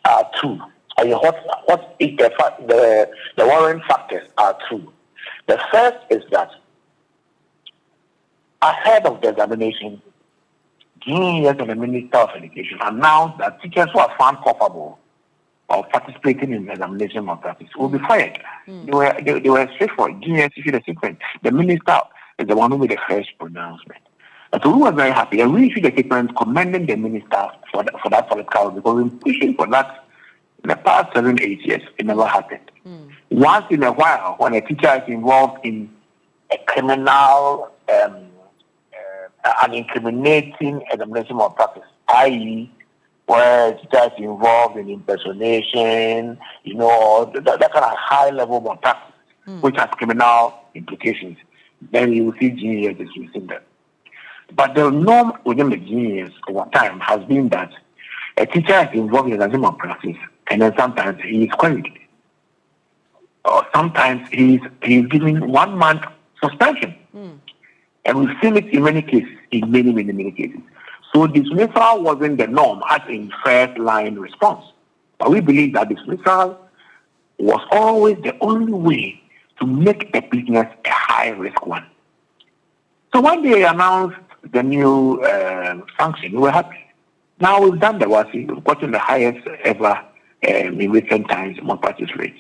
are two. What is the worrying factors are two. The first is that ahead of the examination, GES and the Minister of Education announced that teachers who are found culpable of participating in the examination malpractice will be fired. They were straightforward. GES issued a statement. The minister is the one who made the first pronouncement. And so we were very happy, and we issued a statement commending the minister for that political, because we've been pushing for that in the past 7-8 years. It never happened. Once in a while, when a teacher is involved in a criminal, an incriminating examination malpractice, i.e., where a teacher is involved in impersonation, that kind of high-level malpractice, which has criminal implications, then you will see GES dismissing that. But the norm within the GES over time has been that a teacher is involved in examination malpractice, and then sometimes he is queried. Or sometimes he is given 1 month suspension. And we've seen it in many cases, in many cases. So dismissal wasn't the norm as in first line response. But we believe that dismissal was always the only way to make a business a high risk one. So when they announced the new sanction, we were happy. Now we've done the WASI, we've gotten the highest ever in recent times malpractice rate.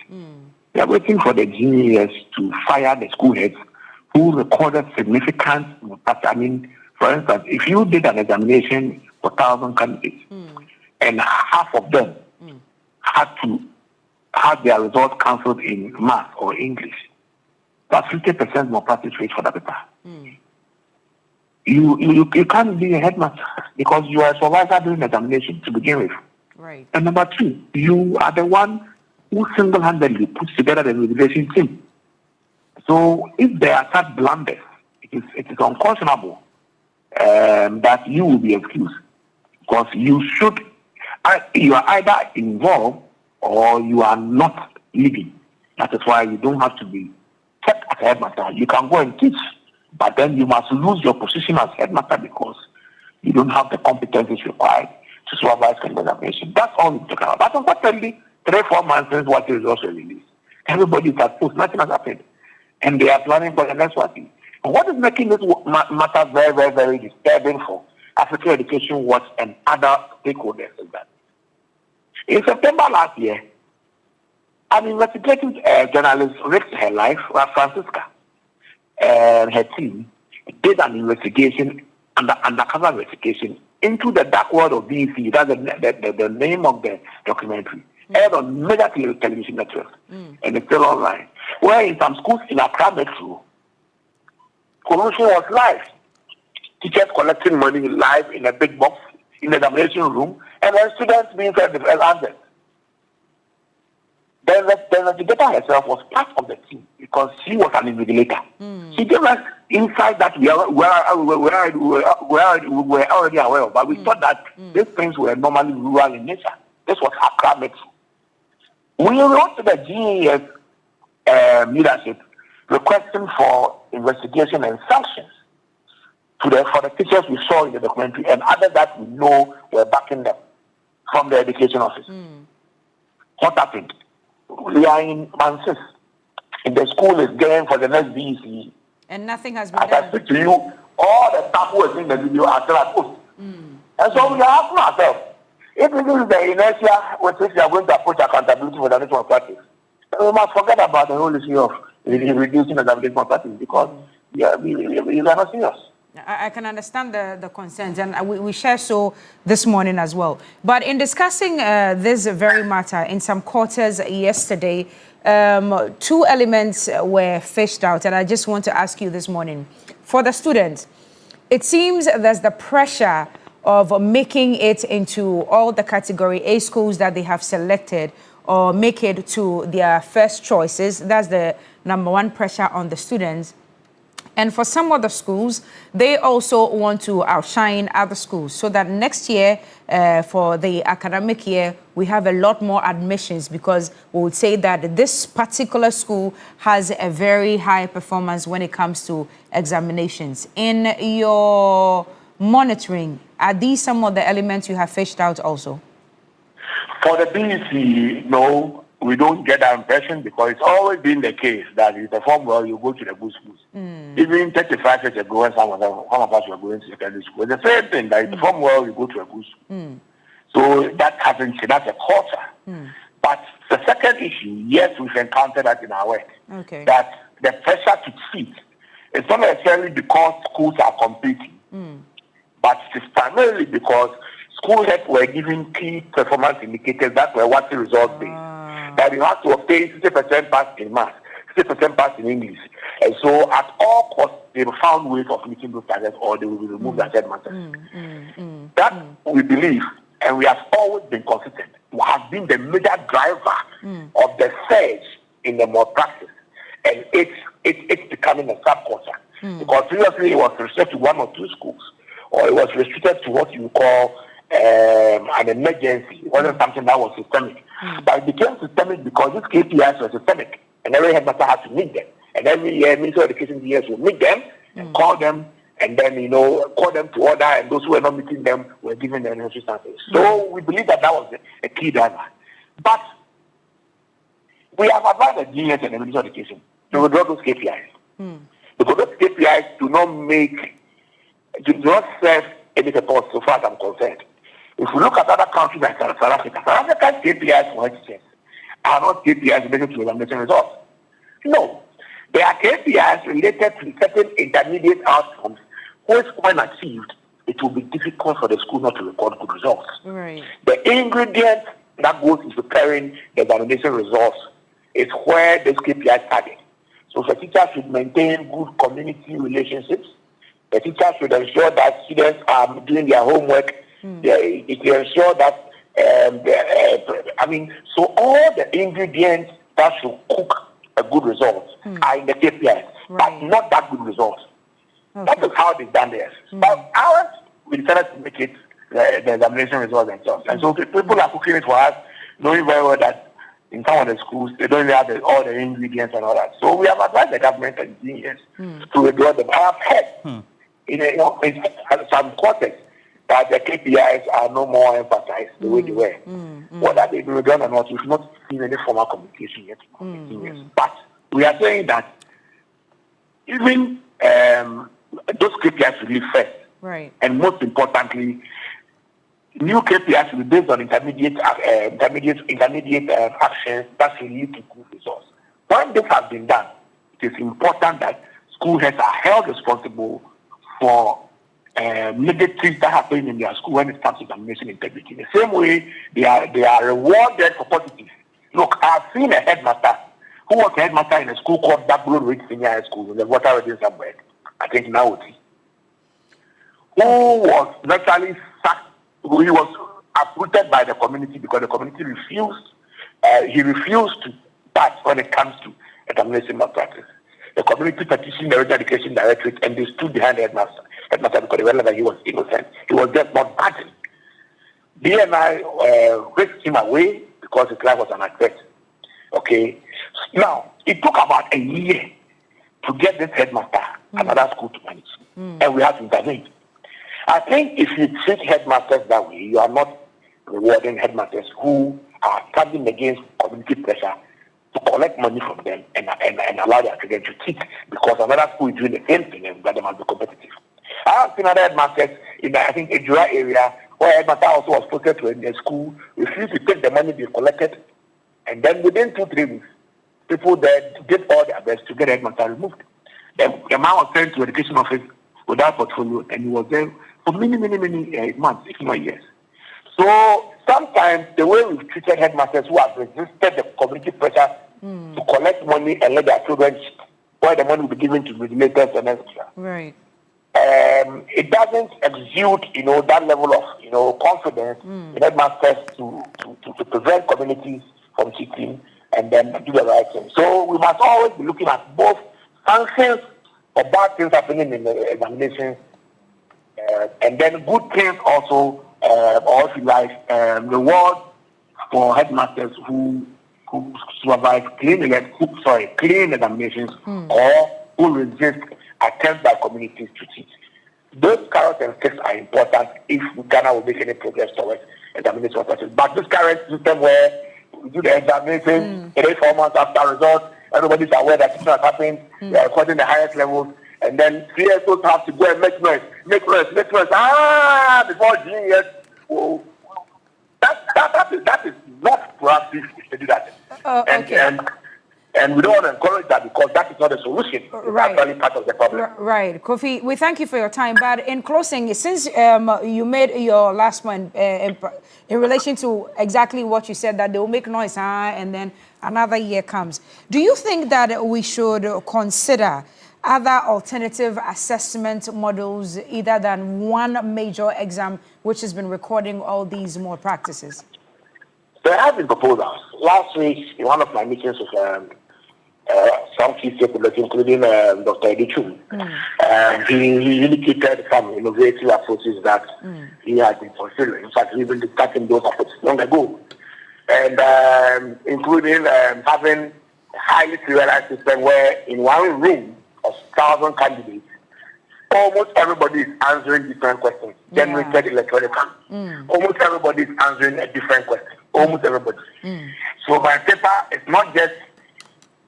We are waiting for the GES to fire the school heads who recorded significant malpractice. I mean, for instance, if you did an examination for 1,000 candidates and half of them had to have their results cancelled in math or English, that's 50% malpractice rate for that paper. You can't be a headmaster because you are a supervisor during the examination to begin with. Right. And number two, you are the one who single-handedly puts together the regulation team. So if there are such blunders, it is unconscionable that you will be excused, because you are either involved or you are not leading. That is why you don't have to be kept as a headmaster. You can go and teach, but then you must lose your position as headmaster because you don't have the competencies required to supervise examination. That's all we talk about. But unfortunately, 3-4 months since what is also released, everybody is at post, nothing has happened. And they are planning for the next one. And what is making this matter very, very, very disturbing for African Education Watch and other stakeholders is that in September last year, an investigative journalist risked her life, Francisca, and her team did an investigation, undercover investigation, into the dark world of BEC. That's the name of the documentary. Aired on major television networks, and it's still online. Where in some schools in Accra Metro, collusion was live. Teachers collecting money live in a big box in the examination room, and then students being fed the answers. The investigator herself was part of the team because she was an invigilator. She gave us insight that we were already aware of, but we thought that these things were normally rural in nature. This was Accra Metro. We wrote to the GES leadership requesting for investigation and sanctions for the teachers we saw in the documentary and others that we know were backing them. from the education office. What happened? We are in month 6. And the school is going for the next BEC. And nothing has been done. done. As I speak to you, all the staff who is in the video are still at post. And so we are asking ourselves, if this is the inertia with which we are going to approach accountability for the national practice, we must forget about the whole issue of reducing examination practice because we are not serious. I can understand the concerns, and we share so this morning as well. But in discussing this very matter in some quarters yesterday, 2 elements were fished out, and I just want to ask you this morning. For the students, it seems there's the pressure of making it into all the Category A schools that they have selected or make it to their first choices. That's the number 1 pressure on the students. And for some other schools, they also want to outshine other schools so that next year, for the academic year, we have a lot more admissions because we would say that this particular school has a very high performance when it comes to examinations. In your monitoring, are these some of the elements you have fished out also? For the BEC, no. We don't get that impression because it's always been the case that if you perform well, you go to the good schools. Even 35 years ago, when some of us were going to secondary school, it's the same thing. That if you perform well, you go to a good school. So that hasn't changed. That's a culture. But the second issue, yes, we've encountered that in our work. Okay. That the pressure to cheat, it's not necessarily because schools are competing, but it's primarily because school heads were giving key performance indicators that were what the result based. That you have to obtain 60% pass in math, 60% pass in English. And so at all costs, they found ways of meeting those targets or they will remove the headmaster. That we believe, and we have always been consistent, has been the major driver of the surge in the malpractice. And it's becoming a subculture. Because previously it was restricted to 1 or 2 schools, or it was restricted to what you call an emergency. It wasn't something that was systemic. But it became systemic because these KPIs were systemic, and every headmaster had to meet them. And every year, Ministry of Education years will meet them and call them, and then call them to order. And those who were not meeting them were given the necessary stances. So we believe that was a key driver. But we have advised the GS and the Ministry of Education to withdraw those KPIs because those KPIs do not serve any purpose so far as I'm concerned. If we look at other countries like South Africa's KPIs for HTS are not KPIs related to examination results. No. They are KPIs related to certain intermediate outcomes, which when achieved, it will be difficult for the school not to record good results. Right. The ingredient that goes into preparing the examination results is where this KPI target. So the teachers should maintain good community relationships. The teachers should ensure that students are doing their homework. It will ensure that, so all the ingredients that should cook a good result are in the KPIs, but not that good result. That is how they've done theirs. But ours, we decided to make it the examination results themselves. And so people are cooking it for us, knowing very well that in some of the schools, they don't have all the ingredients and all that. So we have advised the government and engineers to withdraw them. I have heard in some quarters that the KPIs are no more emphasized the way they were. Whether they be withdrawn or not, we've not seen any formal communication yet. But we are saying that even those KPIs should be first. Right. And most importantly, new KPIs will be based on intermediate actions that will lead to good results. When this has been done, it is important that school heads are held responsible for negatives that happen in their school when it comes to examination integrity. The same way they are rewarded for positives. Look, I've seen a headmaster who was a headmaster in a school called Backroad Ridge Senior High School in the Water Region somewhere, I think now, who was naturally sacked. He was uprooted by the community because the community refused. He refused to pass when it comes to examination malpractice. The community petitioned the Regional Education Directorate and they stood behind the headmaster because they realized that he was innocent. He was just not badly. DNI whisked him away because his life was an threat. Okay. Now, it took about a year to get this headmaster another school to manage. And we have to intervene. I think if you treat headmasters that way, you are not rewarding headmasters who are standing against community pressure to collect money from them and allow their children to teach, because another school is doing the same thing and that they must be competitive. I have seen other headmasters in the, I think, Ejura area, where headmaster also was posted to a school, refused to take the money they collected, and then within 2-3 weeks, people there did all their best to get the headmaster removed. The man was sent to education office without portfolio, and he was there for many months, if not years. So sometimes the way we've treated headmasters who have resisted the community pressure to collect money and let their children, where the money will be given to regulators and etc. Right. It doesn't exude, that level of, confidence in headmasters to prevent communities from cheating and then do the right thing. So we must always be looking at both sanctions for bad things happening in the examinations and then good things also, or if you like, reward for headmasters who survive clean examinations or who resist attempts by communities to teach. Those carrots and sticks are important if Ghana will make any progress towards examination process. But this current system where we do the examination 3-4 months after results, everybody's aware that something has happened, they are recording the highest levels, and then CSOs have to go and make noise. Before GES. Oh, that is not proactive to do that. And we don't want to encourage that because that is not a solution. It's actually part of the problem. Right. Kofi, we thank you for your time. But in closing, since you made your last point in relation to exactly what you said, that they will make noise and then another year comes. Do you think that we should consider other alternative assessment models either than one major exam which has been recording all these more practices? There have been proposals. Last week, in one of my meetings with some key stakeholders, including Dr. Edichum, he indicated some innovative approaches that he had been considering. In fact, he even discussing those approaches long ago. And including having a highly serialized system where in one room of 1,000 candidates, almost everybody is answering different questions, generated electronically. Almost everybody is answering a different question. Almost everybody. So my paper is not just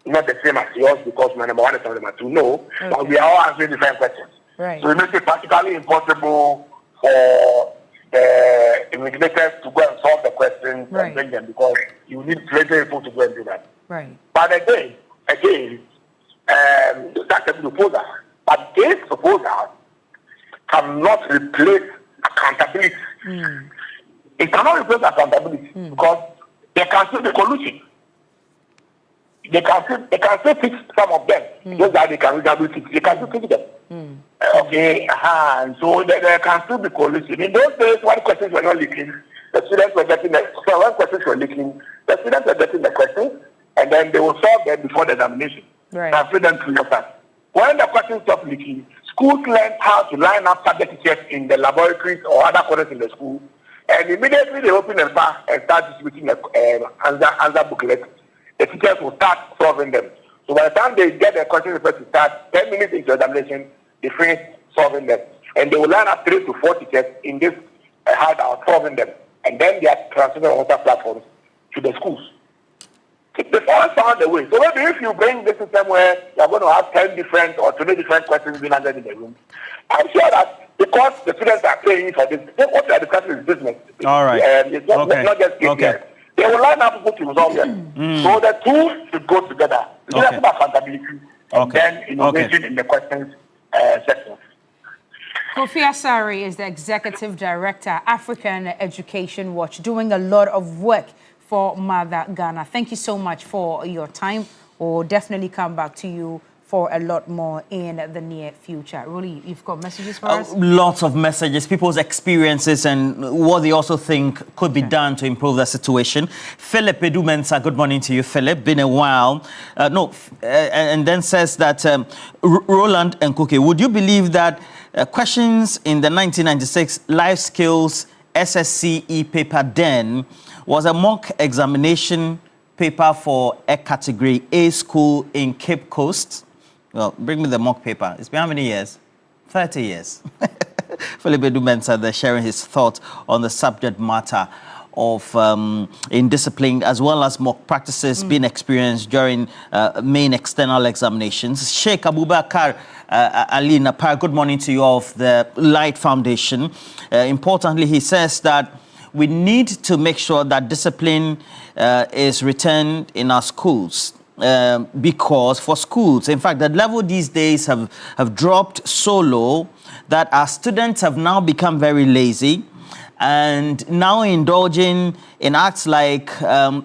not the same as yours because my number one is my number two. No, but we are all answering different questions. Right. So it makes it practically impossible for the investigators to go and solve the questions and bring them because you need plenty people to go and do that. Right. But again, that's a proposal. But this proposal cannot replace accountability. It cannot replace accountability because there can still be collusion. They can still fix some of them. Those that they can fix, they can still fix them. And so there can still be collusion. In those days, when questions were not leaking, the students were getting when questions were leaking, the students were getting the questions, and then they will solve them before the examination. Right. And feed them to your class. When the questions stop leaking, schools learn how to line up subject teachers in the laboratories or other corners in the school, and immediately they open the bar and start distributing the answer booklet. The teachers will start solving them. So by the time they get the question paper to start, 10 minutes into examination, they finish solving them. And they will line up 3 to 4 teachers in this handout solving them. And then they are transferring on other platforms to the schools. They've always found a way. So maybe if you bring this system where you're going to have 10 different or 20 different questions being answered in the room, I'm sure that because the students are paying for this, what they are discussing is business. All right. It's not just KPIs. They will line up people to resolve them. So the two should go together. Leadership accountability and then innovation in the questions section. Kofi Asari is the Executive Director, African Education Watch, doing a lot of work for Mother Ghana. Thank you so much for your time. We'll definitely come back to you for a lot more in the near future. Really, you've got messages for us? Lots of messages, people's experiences and what they also think could be done to improve the situation. Philip Edumensa, good morning to you, Philip. Been a while. And then says that Roland and Cookie, would you believe that questions in the 1996 Life Skills SSCE paper then was a mock examination paper for a category A school in Cape Coast? Well, bring me the mock paper. It's been how many years? 30 years. Philip Edumensa there sharing his thoughts on the subject matter. of indiscipline, as well as mock practices being experienced during main external examinations. Sheikh Abubakar Ali Napar, good morning to you of the Light Foundation. Importantly, he says that we need to make sure that discipline is retained in our schools. Because for schools, in fact, the level these days have dropped so low that our students have now become very lazy and now indulging in acts like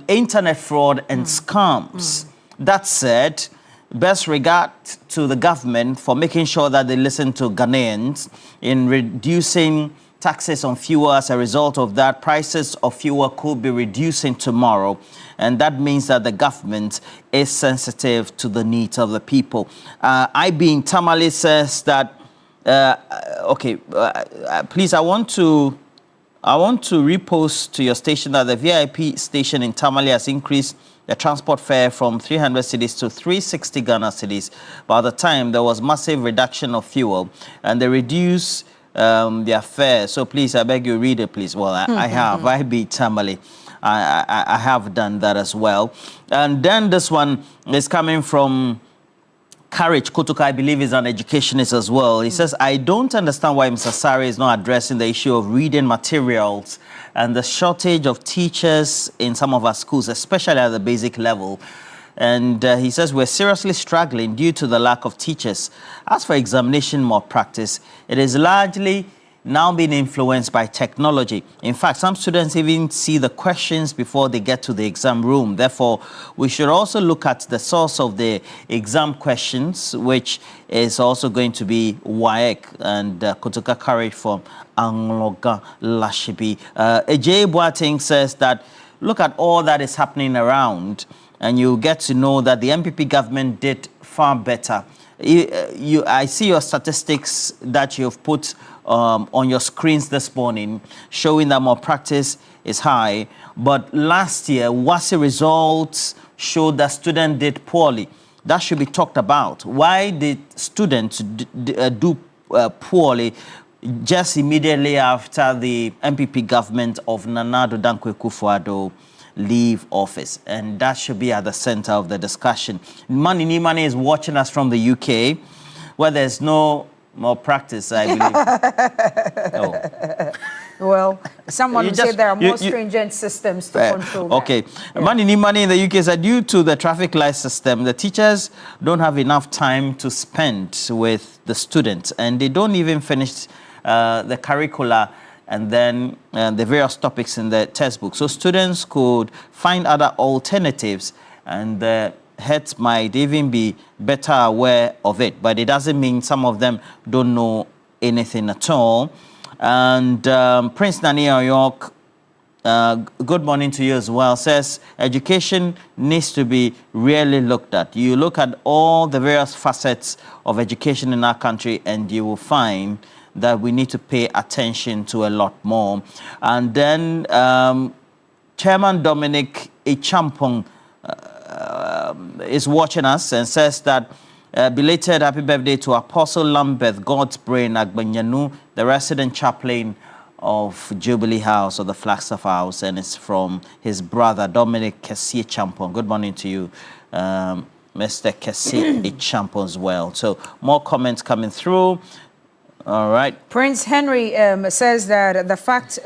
internet fraud and scams. That said, best regard to the government for making sure that they listen to Ghanaians in reducing taxes on fuel. As a result of that, prices of fuel could be reducing tomorrow. And that means that the government is sensitive to the needs of the people. IB in Tamale says that, please, I want to repost to your station that the VIP station in Tamale has increased the transport fare from 300 cedis to 360 Ghana cedis. By the time there was massive reduction of fuel and they reduced their fare. So please, I beg you, read it, please. Well, I have. IB Tamale. I have done that as well. And then this one is coming from Courage Kotuka, I believe is an educationist as well. He says, I don't understand why Mr. Sari is not addressing the issue of reading materials and the shortage of teachers in some of our schools, especially at the basic level. And he says, we're seriously struggling due to the lack of teachers. As for examination malpractice, it is largely now being influenced by technology. In fact, some students even see the questions before they get to the exam room. Therefore, we should also look at the source of the exam questions, which is also going to be WAEC and Kotuka Courage from Angloga Lashibi. Ajay Boateng says that, look at all that is happening around, and you get to know that the MPP government did far better. I see your statistics that you've put on your screens this morning, showing that malpractice is high. But last year, WASI results showed that students did poorly. That should be talked about. Why did students do poorly just immediately after the MPP government of Nana Addo Dankwa Akufo-Addo leave office? And that should be at the center of the discussion. Mani Nimani is watching us from the UK, where there's no more practice, I believe. Oh. Well, someone would say there are more stringent systems to control okay. Yeah. Mani Nimani in the UK said, due to the traffic light system, the teachers don't have enough time to spend with the students, and they don't even finish the curricula and then the various topics in the textbook. So students could find other alternatives, and the heads might even be better aware of it. But it doesn't mean some of them don't know anything at all. And Prince Nania York, good morning to you as well, says education needs to be really looked at. You look at all the various facets of education in our country, and you will find that we need to pay attention to a lot more. And then Chairman Dominic Echampong is watching us and says that belated happy birthday to Apostle Lambeth God's Brain Agbanyanu, the resident chaplain of Jubilee House or the Flagstaff House, and it's from his brother Dominic Kessie Champong. Good morning to you, Mr. Kessie Champong as well. So more comments coming through. All right. Prince Henry says that the fact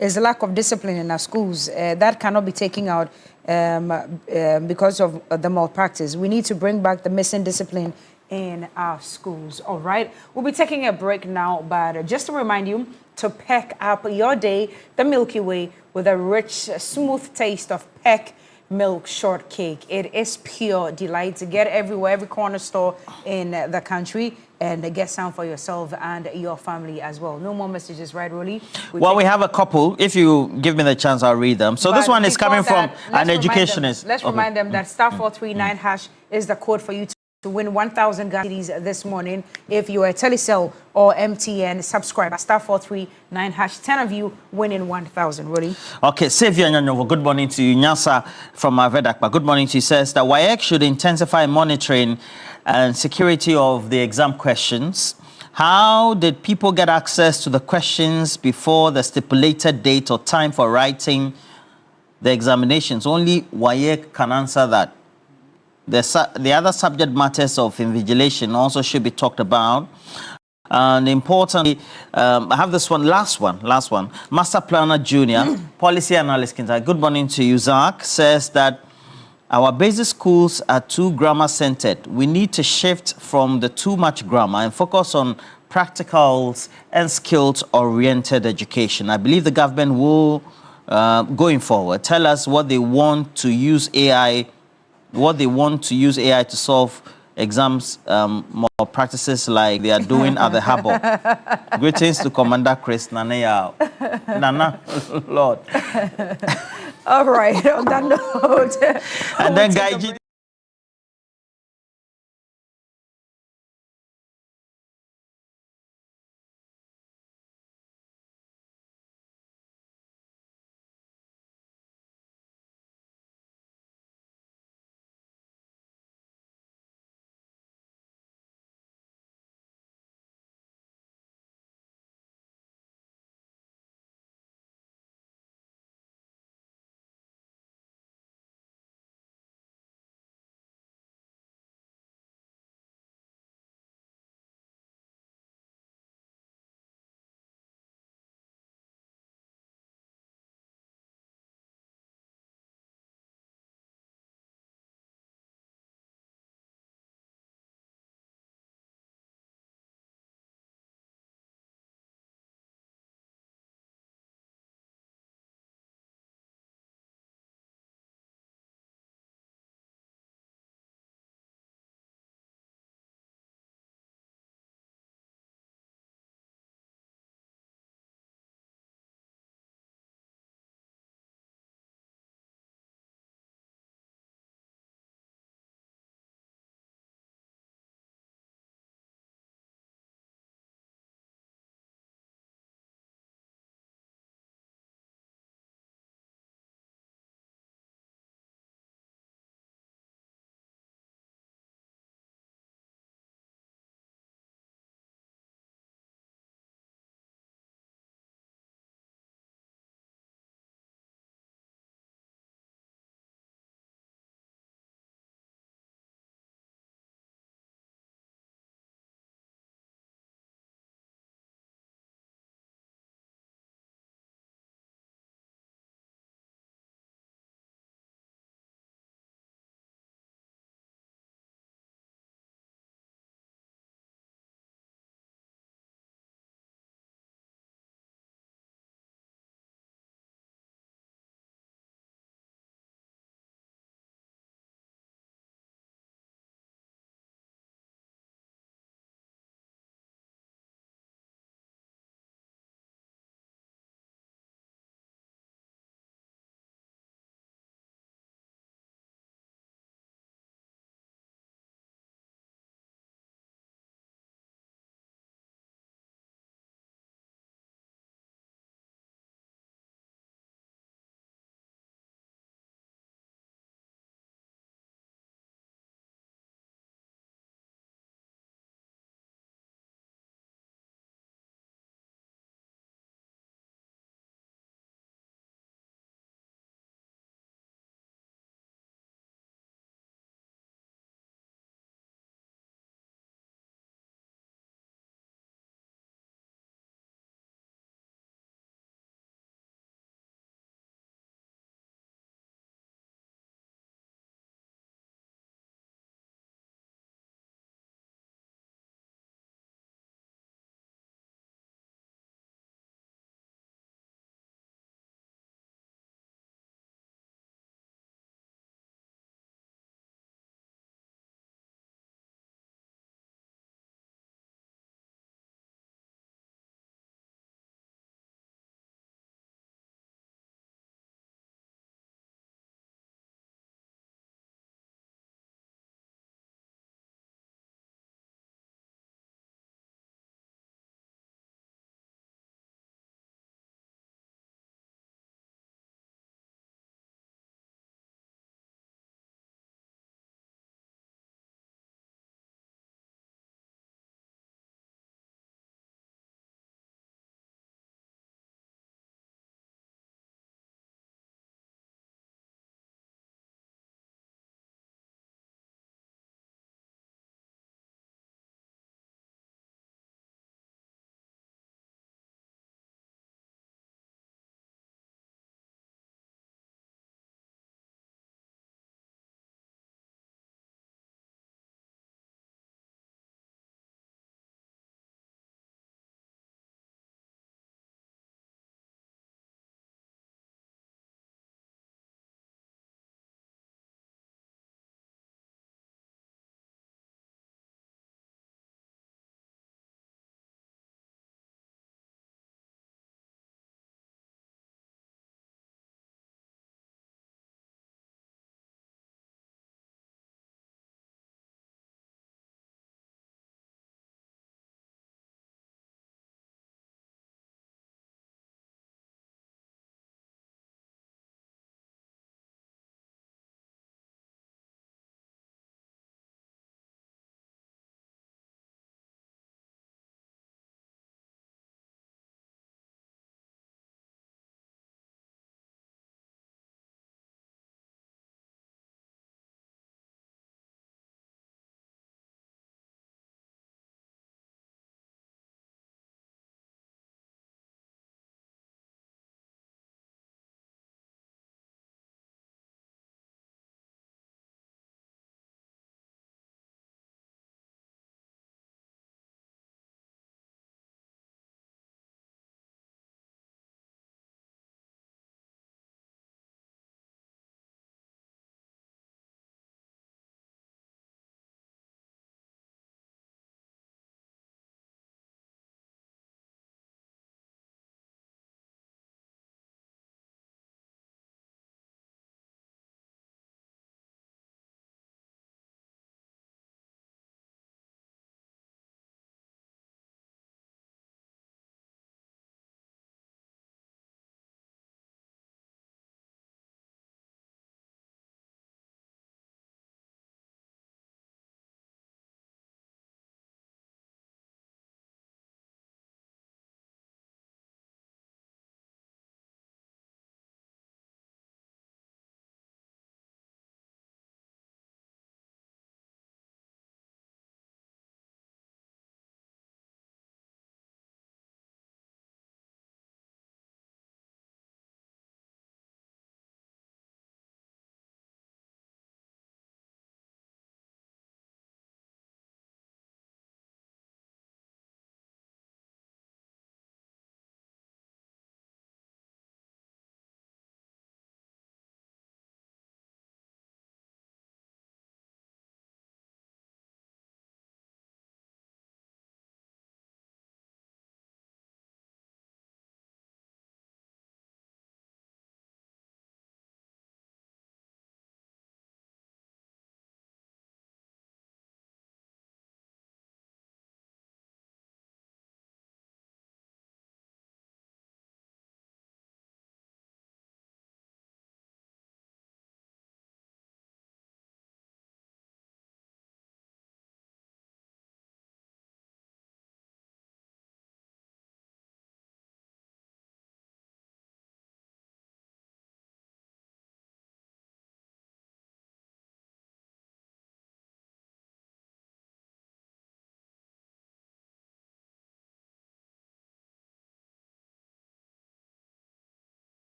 is the lack of discipline in our schools. That cannot be taken out because of the malpractice. We need to bring back the missing discipline in our schools. All right. We'll be taking a break now, but just to remind you to pack up your day the Milky Way with a rich, smooth taste of Peck milk shortcake. It is pure delight to get everywhere, every corner store in the country, and get some for yourself and your family as well. No more messages, right, Rolly? Well, we have a couple. If you give me the chance, I'll read them. So this one is coming from an educationist. Let's remind them that *439# is the code for you to win 1,000 Ghana cedis this morning. If you are a Telecel or MTN subscriber, *439#. 10 of you winning 1,000. Rolly? Okay, Savia Nyanyovo, good morning to you. Nyasa from Vedakpa, good morning to you. Says that WAEC should intensify monitoring and security of the exam questions. How did people get access to the questions before the stipulated date or time for writing the examinations? Only WAEC can answer that. The other subject matters of invigilation also should be talked about. And importantly, I have this one, last one. Master Planner Junior, Policy Analyst, good morning to you, Zach, says that our basic schools are too grammar-centered. We need to shift from the too much grammar and focus on practicals and skills-oriented education. I believe the government will, going forward, tell us what they want to use AI, to solve exams, more practices like they are doing at the Harbor. Greetings to Commander Chris Nanea. Nana, Lord. All right, on that note. And then Gaiji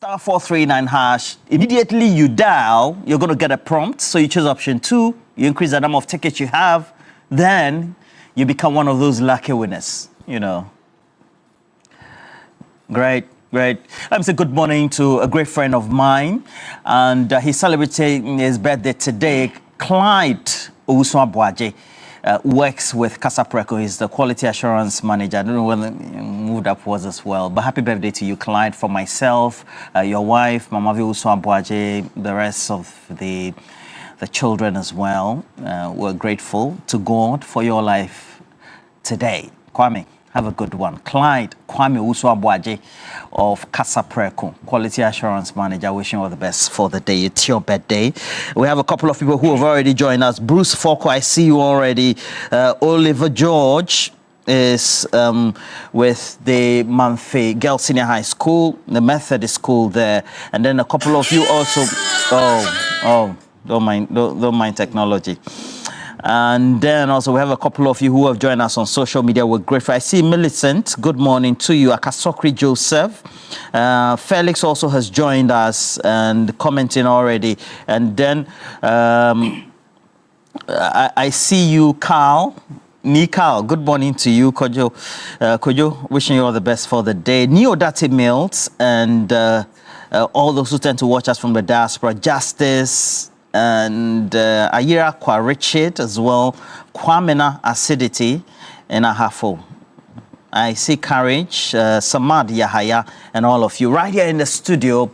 *439#. Immediately you dial, you're going to get a prompt. So you choose option 2. You increase the number of tickets you have. Then you become one of those lucky winners, you know. Great. Let me say good morning to a great friend of mine. And he's celebrating his birthday today. Clyde Owusu-Abuaje works with Casapreco. He's the quality assurance manager. I don't know whether he moved upwards as well. But happy birthday to you, Clyde, from myself, your wife, Mamavi Owusu-Abuaje, the rest of the children as well. We're grateful to God for your life today. Kwame, have a good one. Clyde Kwame Owusu-Abuaje of Casapreco, quality assurance manager, wishing you all the best for the day. It's your birthday. We have a couple of people who have already joined us. Bruce Foko, I see you already. Oliver George is with the Manfe Girls Senior High School, the Methodist school there. And then a couple of you also, don't mind technology. And then also we have a couple of you who have joined us on social media. We're grateful. I see Millicent. Good morning to you. Akasokri Joseph. Felix also has joined us and commenting already. And then I see you, Carl. Nikal, good morning to you. Kojo, wishing you all the best for the day. Neodati Mills and all those who tend to watch us from the diaspora. Justice and Ayira Kwa Richard as well, Kwamena Acidity and Ahafo. I see Courage, Samad Yahaya, and all of you right here in the studio.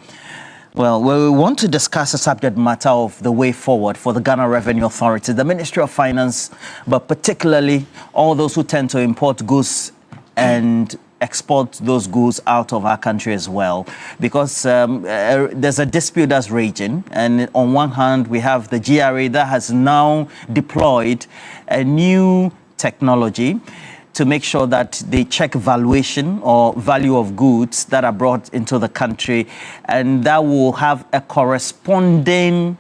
Well, we want to discuss a subject matter of the way forward for the Ghana Revenue Authority, the Ministry of Finance, but particularly all those who tend to import goods and export those goods out of our country as well, because there's a dispute that's raging. And on one hand, we have the GRA that has now deployed a new technology to make sure that they check valuation or value of goods that are brought into the country, and that will have a corresponding,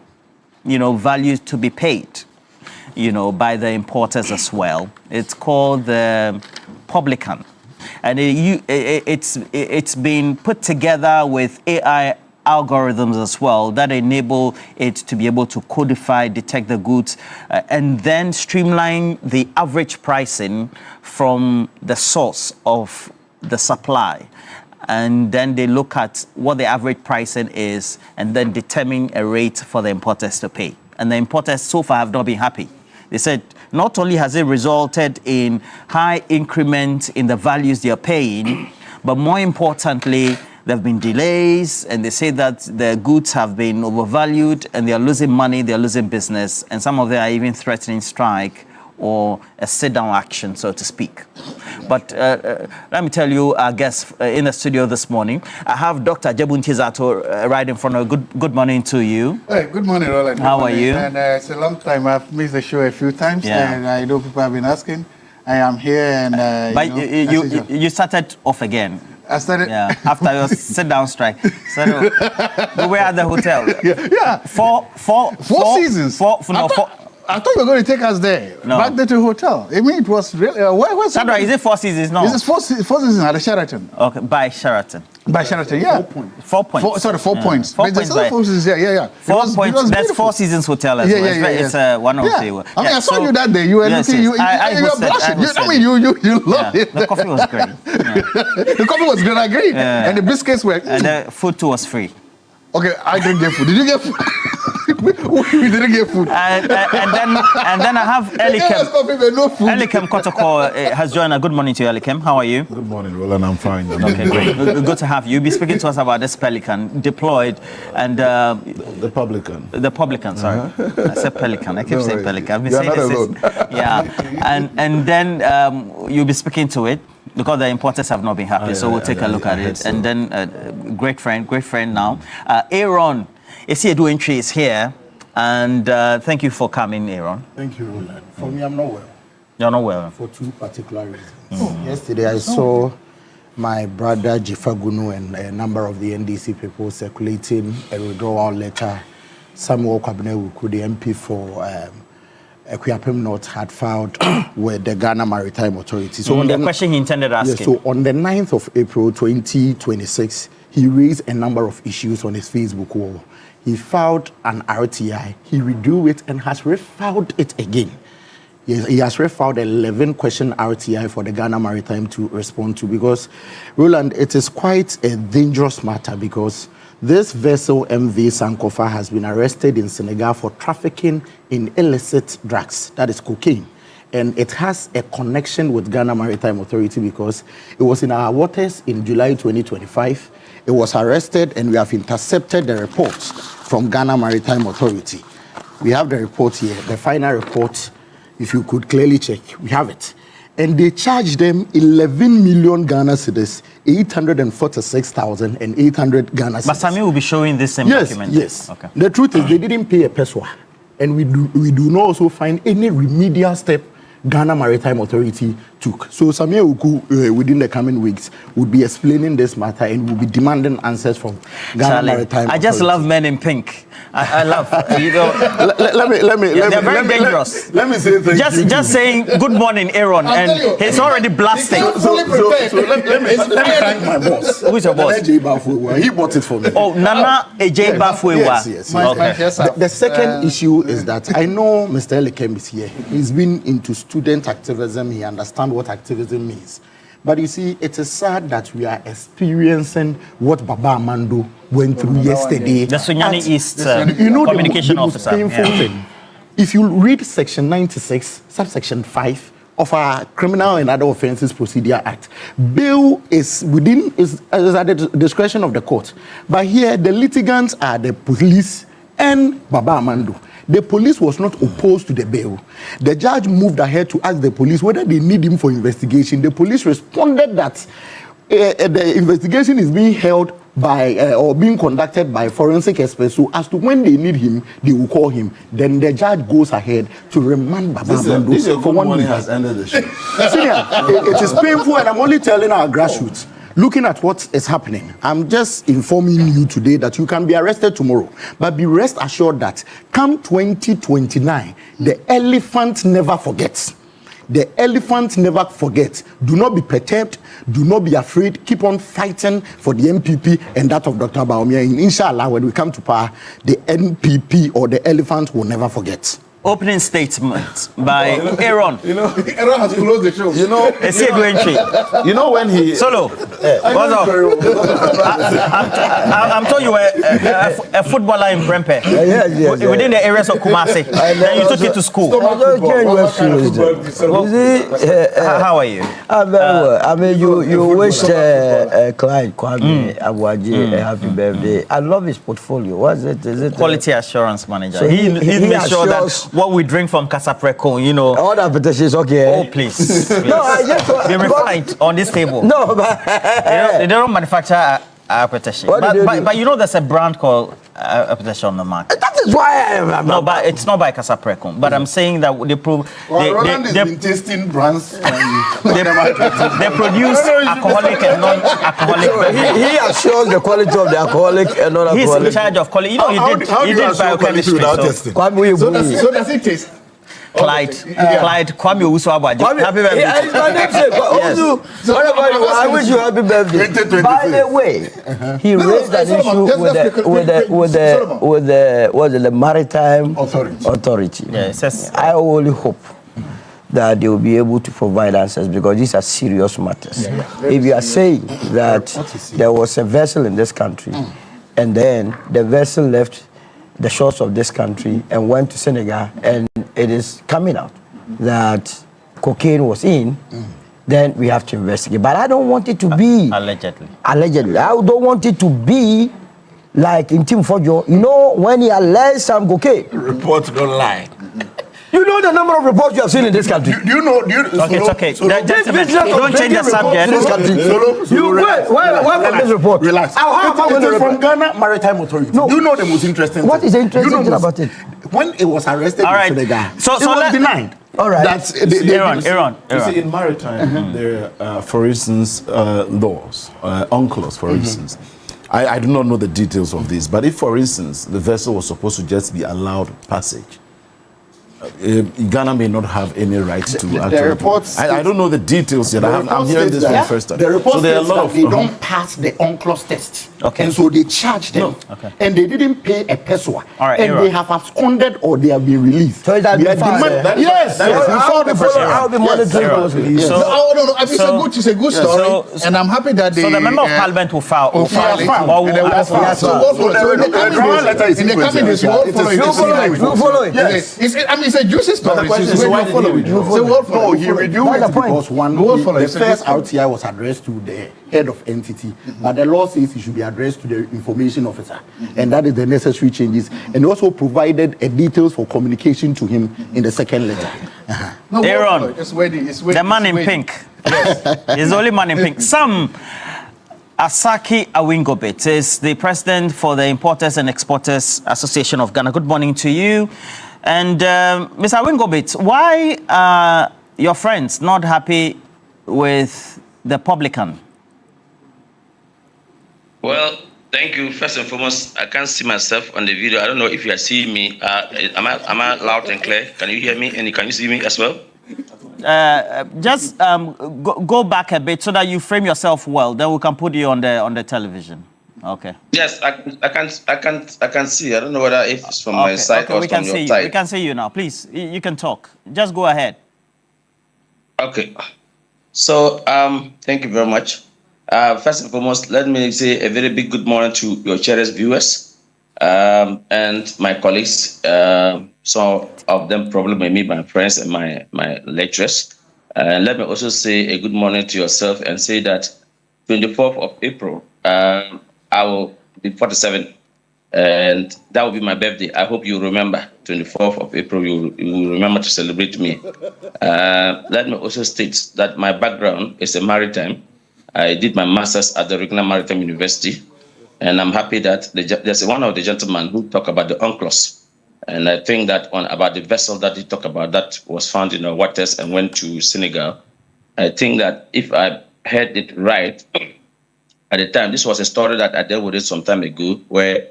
value to be paid, by the importers as well. It's called the publican. And it's been put together with AI algorithms as well that enable it to be able to codify, detect the goods, and then streamline the average pricing from the source of the supply. And then they look at what the average pricing is and then determine a rate for the importers to pay. And the importers so far have not been happy. They said not only has it resulted in high increment in the values they are paying, but more importantly, there have been delays, and they say that the goods have been overvalued and they are losing money, they are losing business, and some of them are even threatening strike or a sit-down action, so to speak. But let me tell you, our guest in the studio this morning, I have Dr. Jebunti Zato right in front of you. Good morning to you. Hey, good morning, Roland. How are you? And it's a long time. I've missed the show a few times, and I know people have been asking. I am here, and but you started off again. I started after your sit-down strike. So we were at the hotel. Yeah. Four seasons. I thought you were going to take us there. No. Back there to the hotel. I mean, it was really... Sandra, is it 4 seasons? No. This is four seasons at the Sheraton. Okay, by Sheraton. By Sheraton, yeah. 4 points. 4 points. 4 points. 4 seasons, yeah. 4 points. That's Four Seasons Hotel as well. It's one of the... I mean, I saw you that day. You were looking... You were blushing. You loved it. The coffee was great. The coffee was great, I agree. And the biscuits were... And the food too was free. Okay, I didn't get food. Did you get food? We didn't get food. And then I have Elikem. Elikem Kotoko has joined us. Good morning to you, Elikem. How are you? Good morning, Roland. I'm fine. Okay, great. Good to have you. You'll be speaking to us about this pelican deployed and... the publican. The publican, sorry. I said pelican. I keep saying pelican. I've been saying not alone. And then you'll be speaking to it, because the importers have not been happy, so we'll take a look at it. So. And then great friend now. Aaron Esiedu Entry is here, and thank you for coming, Aaron. Thank you, Roland. For me, I'm not well. You're not well? For two particular reasons. Yesterday, I saw my brother Jifagunu and a number of the NDC people circulating a withdrawal letter. Samuel Kwabenewu, the MP for Equiapem North, had filed with the Ghana Maritime Authority. So the question he intended asking. Yes, so on the 9th of April 2026, he raised a number of issues on his Facebook wall. He filed an RTI, he redrew it and has refiled it again. He has refiled 11-question RTI for the Ghana Maritime to respond to, because, Roland, it is quite a dangerous matter, because this vessel MV Sankofa has been arrested in Senegal for trafficking in illicit drugs, that is cocaine. And it has a connection with Ghana Maritime Authority because it was in our waters in July 2025. It was arrested and we have intercepted the reports from Ghana Maritime Authority. We have the report here, the final report. If you could clearly check, we have it. And they charged them 11 million Ghana cedis, 846,800 Ghana cedis. But Sami will be showing this same document. Yes. Okay. The truth is they didn't pay a peso. And we do not also find any remedial step Ghana Maritime Authority took. So Samia Uku, within the coming weeks, would be explaining this matter and will be demanding answers from Ghana Maritime Authority. I just love men in pink. I love, you know. They're very dangerous. Let me say thank you. Just saying good morning, Aaron, and he's already blasting. So let me thank my boss. Who's your boss? He bought it for me. Oh, Nana Ej Bafuewa. Yes. Okay. The second issue is that I know Mr. Elekem is here. He's been into student activism. He understands what activism means. But you see, it is sad that we are experiencing what Baba Amando went through yesterday. The Sunyani East communication officer. Painful thing. If you read Section 96, subsection 5 of our Criminal and Other Offences Procedure Act, bail is at the discretion of the court. But here, the litigants are the police and Baba Amando. The police was not opposed to the bail. The judge moved ahead to ask the police whether they need him for investigation. The police responded that the investigation is being held by or being conducted by forensic experts. So as to when they need him, they will call him. Then the judge goes ahead to remand Baba Amando for 1 week. Has ended the show. Senior, it is painful, and I'm only telling our grassroots. Looking at what is happening, I'm just informing you today that you can be arrested tomorrow. But be rest assured that come 2029, the elephant never forgets. The elephant never forgets. Do not be perturbed. Do not be afraid. Keep on fighting for the NPP and that of Dr. Baumia. And inshallah, when we come to power, the NPP or the elephant will never forget. Opening statement by Aaron. Aaron has closed the show. You know when he Solo. What's up? I'm told you were a footballer in Prempeh. Yes. Within the areas of Kumasi. Then you took it to school. How are you? I'm very well. I mean, you wished client Kwame Agwaji a happy birthday. I love his portfolio. What's it? Is it quality assurance manager? So he made sure that what we drink from Casapreco, you know. All the petitions, okay. Oh, please. No, I just be refined on this table. No, but they don't manufacture petition. But you know, there's a brand called petition on the market. That is why I am. No, but it's not by Casapreco. But I'm saying that they prove Roland has been tasting brands. they produce alcoholic and non-alcoholic. He assures the quality of the alcoholic and non-alcoholic. He's in charge of quality. You know, he did biochemistry. So does it taste? Clyde Kwame Owusu Agbaji. Happy birthday. Yes. I wish you happy birthday. By the way, he raised an issue with the Maritime Authority. Yes. I only hope that they will be able to provide answers because these are serious matters. If you are saying that there was a vessel in this country and then the vessel left the shores of this country and went to Senegal, and it is coming out that cocaine was in, then we have to investigate. But I don't want it to be allegedly. I don't want it to be like in Tim Fojo. You know, when he alleged some cocaine. Reports don't lie. You know the number of reports you have seen in this country. Do you know? It's okay. Don't change the subject. Why from this report? Relax. It is from Ghana Maritime Authority. No. Do you know the most interesting What thing? is the interesting thing about it? When it was arrested in Senegal, it was denied. All right. Aaron. You see, in maritime, there are, for instance, laws, UNCLOS, for instance. I do not know the details of this, but if, for instance, the vessel was supposed to just be allowed passage, Ghana may not have any right to the report I don't know the details yet. I'm hearing this for the first time. The report so there are a lot that they don't pass the UNCLOS test. Okay. And so they charge them. Okay. And they didn't pay a peso. All right, and they have absconded or they have been released. So that we are yes. I'll be monitoring those releases. It's a good story. And I'm happy that So the member of parliament will file. So they come in this world following. Yes. It's a juicy story. No, he reviewed it because the first RTI was addressed to the head of entity, but the law says it should be addressed to the information officer, and that is the necessary changes. And also provided details for communication to him in the second letter. Aaron, the man in pink. He's the only man in pink. Asaki Awingobit is the president for the Importers and Exporters Association of Ghana. Good morning to you. And Mr. Awingobit, why are your friends not happy with the publican? Well, thank you. First and foremost, I can't see myself on the video. I don't know if you are seeing me. Am I loud and clear? Can you hear me? And can you see me as well? Just go back a bit so that you frame yourself well. Then we can put you on the television. Okay. Yes, I can see. I don't know whether if it's from my side or from your side. We can see you now. Please, you can talk. Just go ahead. Okay. So, thank you very much. First and foremost, let me say a very big good morning to your cherished viewers and my colleagues. Some of them probably may be my friends and my lecturers. And let me also say a good morning to yourself and say that 24th of April, I will be 47, and that will be my birthday. I hope you remember 24th of April. You will remember to celebrate me. Let me also state that my background is a maritime. I did my master's at the Regional Maritime University, and I'm happy that there's one of the gentlemen who talked about the UNCLOS. And I think that about the vessel that he talked about that was found in the waters and went to Senegal. I think that if I heard it right, at the time, this was a story that I dealt with it some time ago, where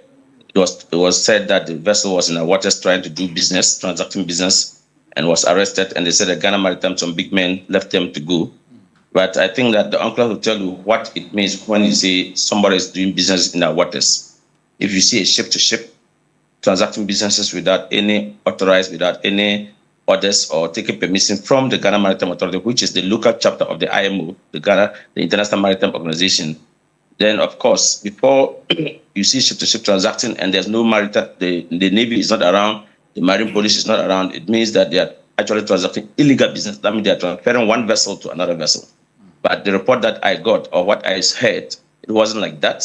it was said that the vessel was in the waters trying to do business, transacting business, and was arrested. And they said the Ghana Maritime, some big men left them to go. But I think that the uncle will tell you what it means when you say somebody is doing business in the waters. If you see a ship-to-ship transacting businesses without any authorized, without any orders or taking permission from the Ghana Maritime Authority, which is the local chapter of the IMO, the International Maritime Organization, then of course, before you see ship-to-ship transacting and there's no maritime, the Navy is not around, the Marine Police is not around, it means that they are actually transacting illegal business. That means they are transferring one vessel to another vessel. But the report that I got or what I heard, it wasn't like that.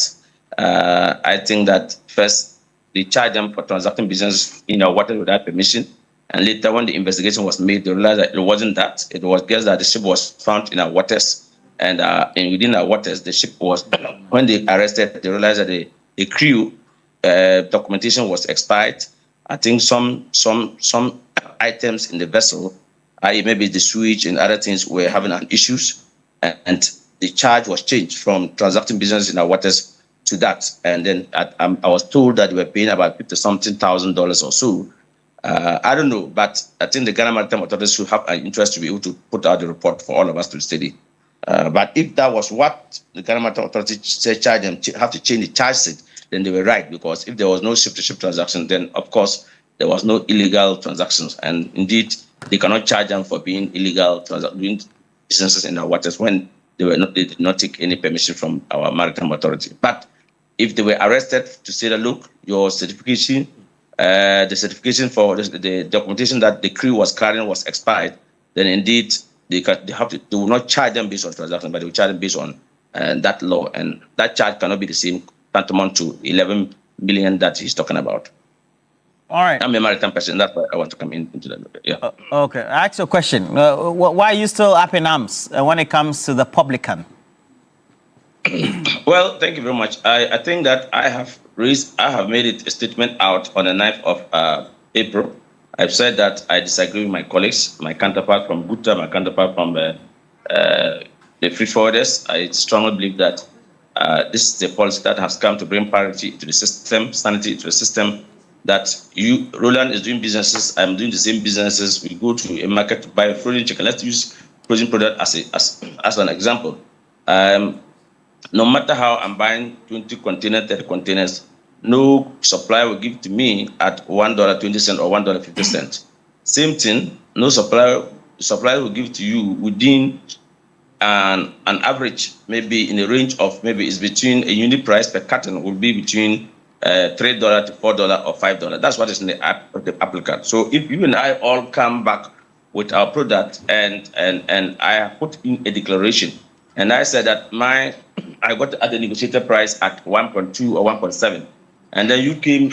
I think that first, they charged them for transacting business in our water without permission. And later, when the investigation was made, they realized that it wasn't that. It was just that the ship was found in our waters. And within our waters, the ship was, when they arrested, they realized that the crew documentation was expired. I think some items in the vessel, maybe the switch and other things were having issues. And the charge was changed from transacting business in our waters to that. And then I was told that they were paying about $50-something thousand or so. I don't know, but I think the Ghana Maritime Authorities should have an interest to be able to put out the report for all of us to study. But if that was what the Ghana Maritime Authority said, charge them, have to change the charge sheet, then they were right, because if there was no ship-to-ship transaction, then of course there was no illegal transactions. And indeed, they cannot charge them for being illegal, doing businesses in our waters when they did not take any permission from our Maritime Authority. But if they were arrested to say that, look, your certification, the certification for the documentation that the crew was carrying was expired, then indeed they will not charge them based on transaction, but they will charge them based on that law. And that charge cannot be the same tantamount to 11 million that he's talking about. All right. I'm a maritime person. That's why I want to come into that. Yeah. Okay. I ask you a question. Why are you still up in arms when it comes to the publican? Well, thank you very much. I think that I have made a statement out on the 9th of April. I've said that I disagree with my colleagues, my counterpart from Buta, my counterpart from the free forwarders. I strongly believe that this is a policy that has come to bring parity to the system, sanity to the system, that Roland is doing businesses, I'm doing the same businesses. We go to a market to buy frozen chicken. Let's use frozen product as an example. No matter how I'm buying 20 containers, 30 containers, no supplier will give to me at $1.20 or $1.50. Same thing, no supplier will give to you within an average, maybe in a range of, maybe it's between a unit price per carton will be between $3 to $4 or $5. That's what is in the applicant. So if you and I all come back with our product and I put in a declaration and I said that I got at the negotiated price at 1.2 or 1.7, and then you came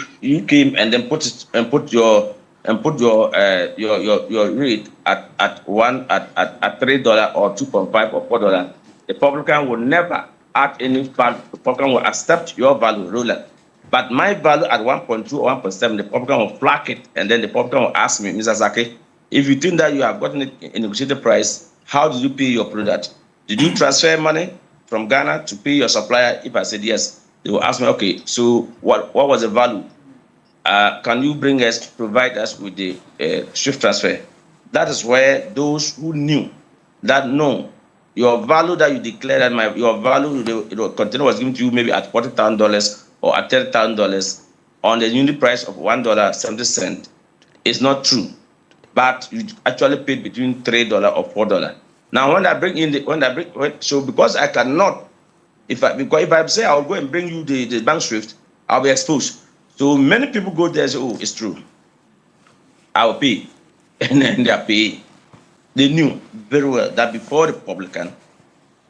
and then put your rate at $3 or 2.5 or $4, the publican will never add any value. The publican will accept your value, Roland. But my value at 1.2 or 1.7, the publican will flag it, and then the publican will ask me, Mr. Zaki, if you think that you have gotten it a negotiated price, how did you pay your product? Did you transfer money from Ghana to pay your supplier? If I said yes, they will ask me, okay, so what was the value? Can you provide us with the SWIFT transfer? That is where those who knew that no, your value that you declared that your value, the container was given to you maybe at $40,000 or at $30,000 on the unit price of $1.70 is not true, but you actually paid between $3 or $4. Now, when I bring in so because I cannot, if I say I'll go and bring you the bank SWIFT, I'll be exposed. So many people go there and say, oh, it's true, I'll pay, and then they are paying. They knew very well that before the publican,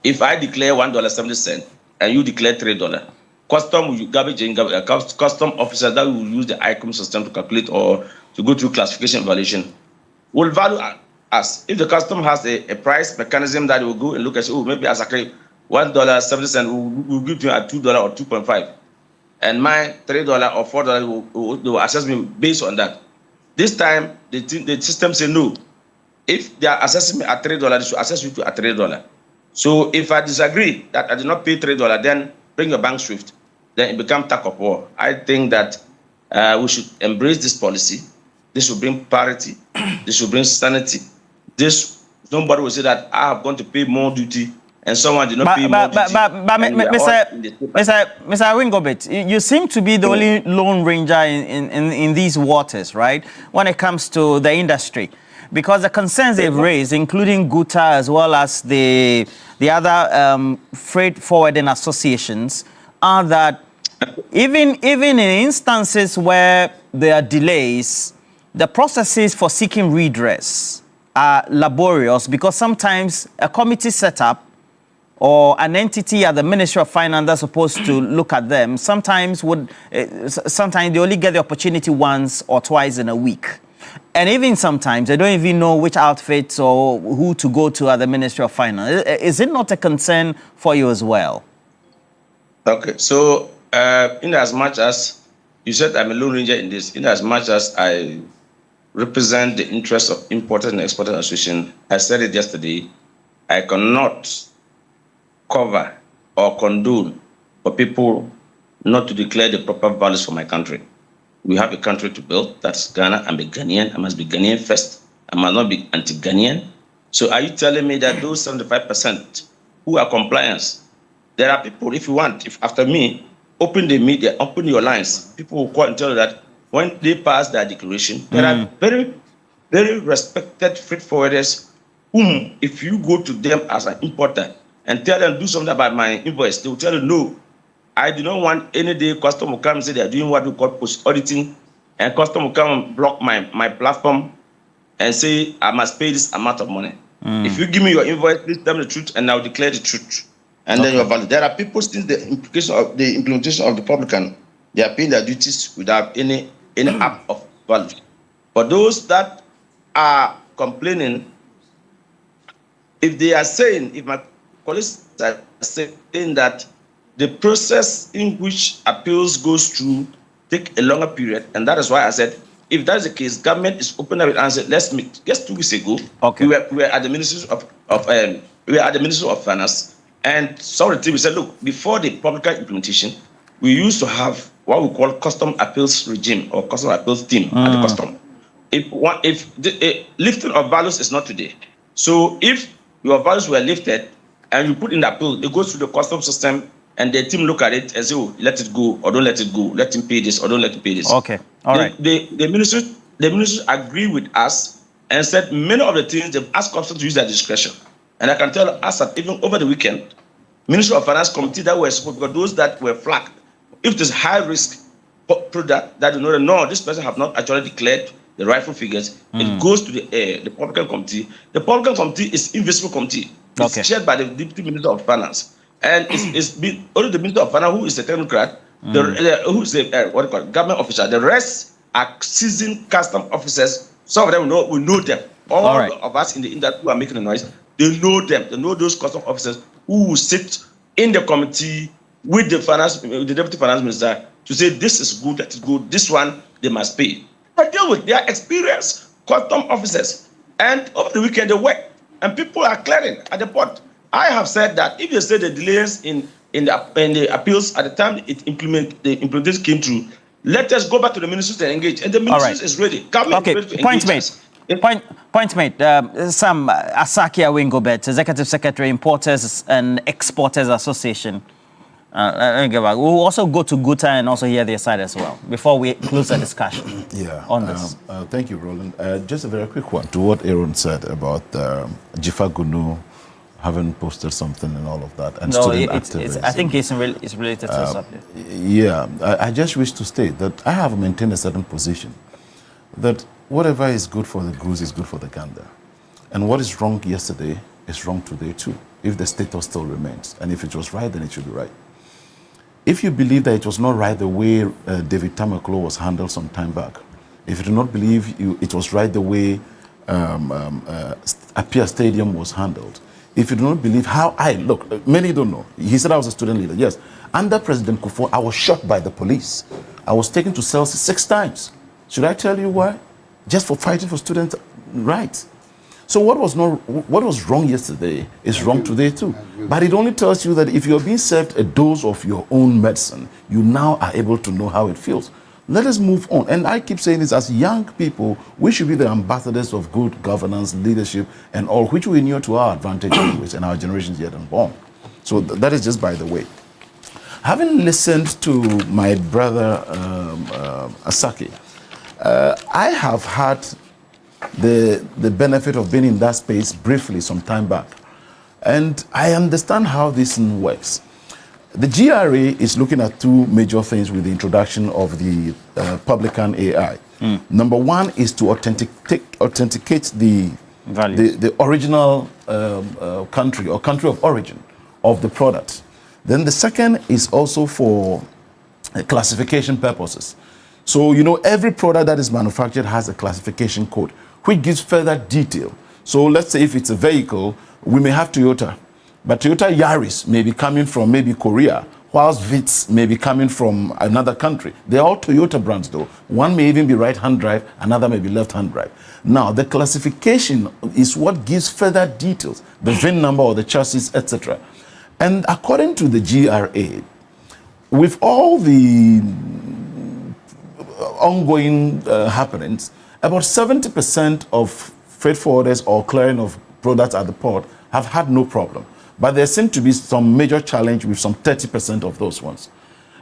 if I declare $1.70 and you declare $3, custom officers that will use the ICOM system to calculate or to go through classification evaluation will value us. If the custom has a price mechanism that will go and look and say, oh, maybe as a $1.70 will give you at $2 or 2.5. And my $3 or $4 will assess me based on that. This time, the system say no. If they are assessing me at $3, they should assess you to at $3. So if I disagree that I did not pay $3, then bring your bank SWIFT. Then it becomes tug of war. I think that we should embrace this policy. This will bring parity. This will bring sanity. Nobody will say that I have gone to pay more duty and someone did not pay more duty. But Mr. Wingobit, you seem to be the only lone ranger in these waters, right? When it comes to the industry, because the concerns they've raised, including GUTA as well as the other freight forwarding associations, are that even in instances where there are delays, the processes for seeking redress are laborious because sometimes a committee set up or an entity at the Ministry of Finance that's supposed to look at them, sometimes they only get the opportunity once or twice in a week. And even sometimes they don't even know which outfits or who to go to at the Ministry of Finance. Is it not a concern for you as well? Okay, so in as much as you said I'm a lone ranger in this, in as much as I represent the interests of Importers and Exporters Association, I said it yesterday, I cannot cover or condone for people not to declare the proper values for my country. We have a country to build. That's Ghana. I'm a Ghanaian. I must be Ghanaian first. I must not be anti-Ghanaian. So are you telling me that those 75% who are compliance, there are people, if you want, if after me, open the media, open your lines, people will call and tell you that when they pass their declaration, there are very, very respected freight forwarders whom, if you go to them as an importer and tell them do something about my invoice, they will tell you, no, I do not want any day custom will come and say they are doing what we call post auditing, and custom will come and block my platform and say I must pay this amount of money. If you give me your invoice, please tell me the truth and I'll declare the truth. And then you're valid. There are people since the implementation of the publican, they are paying their duties without any act of value. For those that are complaining, if they are saying, if my colleagues are saying that the process in which appeals goes through take a longer period, and that is why I said, if that is the case, government is open up and said, let's meet. Just 2 weeks ago, we were at the Ministry of Finance, and some of the team said, look, before the public implementation, we used to have what we call custom appeals regime or custom appeals team at the custom. If the lifting of values is not today, so if your values were lifted and you put in the appeal, it goes through the custom system, and the team look at it and say, oh, let it go or don't let it go. Let him pay this or don't let him pay this. Okay, all right. The ministers agree with us and said many of the things they've asked customs to use their discretion. And I can tell us that even over the weekend, Ministry of Finance committee that were supposed, because those that were flagged, if there's high risk product that you know that no, this person have not actually declared the rightful figures, it goes to the public committee. The public committee is invisible committee. It's chaired by the Deputy Minister of Finance. And it's only the Minister of Finance who is the technocrat, who is the government officer. The rest are seasoned custom officers. Some of them we know them. All of us in the industry who are making the noise, they know them. They know those custom officers who will sit in the committee with the Deputy Finance Minister to say this is good, that is good, this one they must pay. I deal with their experienced custom officers. And over the weekend they work. And people are clearing at the port. I have said that if they say the delays in the appeals at the time the implementation came through, let us go back to the ministers and engage. And the ministers is ready. Government is ready to engage. Point made. Sam Asakia Wingobet, Executive Secretary, Importers and Exporters Association. We'll also go to Guta and also hear their side as well before we close the discussion on this. Thank you, Roland. Just a very quick one to what Aaron said about Jifa Gunu having posted something and all of that. And no, student activism. I think it's related to the subject. Yeah, I just wish to state that I have maintained a certain position that whatever is good for the goose is good for the gander. And what is wrong yesterday is wrong today too, if the status still remains. And if it was right, then it should be right. If you believe that it was not right the way David Tamaklo was handled some time back, if you do not believe it was right the way Apia Stadium was handled, if you do not believe how look, many don't know. He said I was a student leader. Yes. Under President Kufuor, I was shot by the police. I was taken to cells 6 times. Should I tell you why? Just for fighting for students' rights. So what was wrong yesterday is wrong today too. But it only tells you that if you're being served a dose of your own medicine, you now are able to know how it feels. Let us move on. And I keep saying this, as young people, we should be the ambassadors of good governance, leadership, and all, which we knew to our advantage anyways, and our generations yet unborn. So that is just by the way. Having listened to my brother Asaki, I have had the benefit of being in that space briefly some time back. And I understand how this works. The GRA is looking at 2 major things with the introduction of the publican AI. Number 1 is to authenticate the original country or country of origin of the product. Then the second is also for classification purposes. So, you know, every product that is manufactured has a classification code, which gives further detail. So let's say if it's a vehicle, we may have Toyota, but Toyota Yaris may be coming from maybe Korea, whilst Vitz may be coming from another country. They're all Toyota brands though. One may even be right-hand drive, another may be left-hand drive. Now, the classification is what gives further details, the VIN number or the chassis, etc. And according to the GRA, with all the ongoing happenings, about 70% of freight forwarders or clearing of products at the port have had no problem. But there seems to be some major challenge with some 30% of those ones.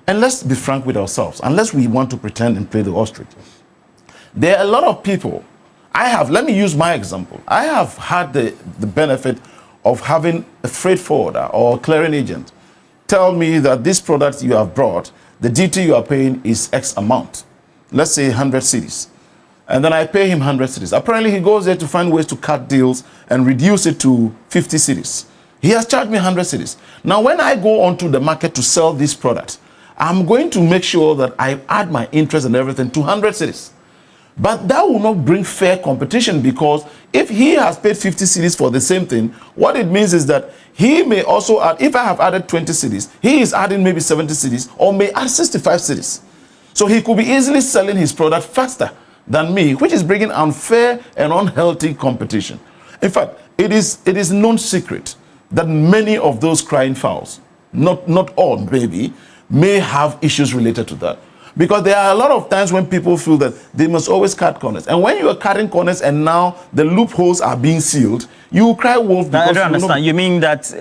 And let's be frank with ourselves, unless we want to pretend and play the ostrich. There are a lot of people, let me use my example. I have had the benefit of having a freight forwarder or clearing agent tell me that this product you have brought, the duty you are paying is X amount. Let's say 100 cedis. And then I pay him 100 cedis. Apparently he goes there to find ways to cut deals and reduce it to 50 cedis. He has charged me 100 cedis. Now when I go onto the market to sell this product, I'm going to make sure that I add my interest and everything to 100 cedis. But that will not bring fair competition, because if he has paid 50 cedis for the same thing, what it means is that he may also add, if I have added 20 cedis, he is adding maybe 70 cedis or may add 65 cedis. So he could be easily selling his product faster than me, which is bringing unfair and unhealthy competition. In fact, it is known secret that many of those crying fowls, not all maybe, may have issues related to that. Because there are a lot of times when people feel that they must always cut corners. And when you are cutting corners and now the loopholes are being sealed, you will cry wolf. Because I don't understand. You mean that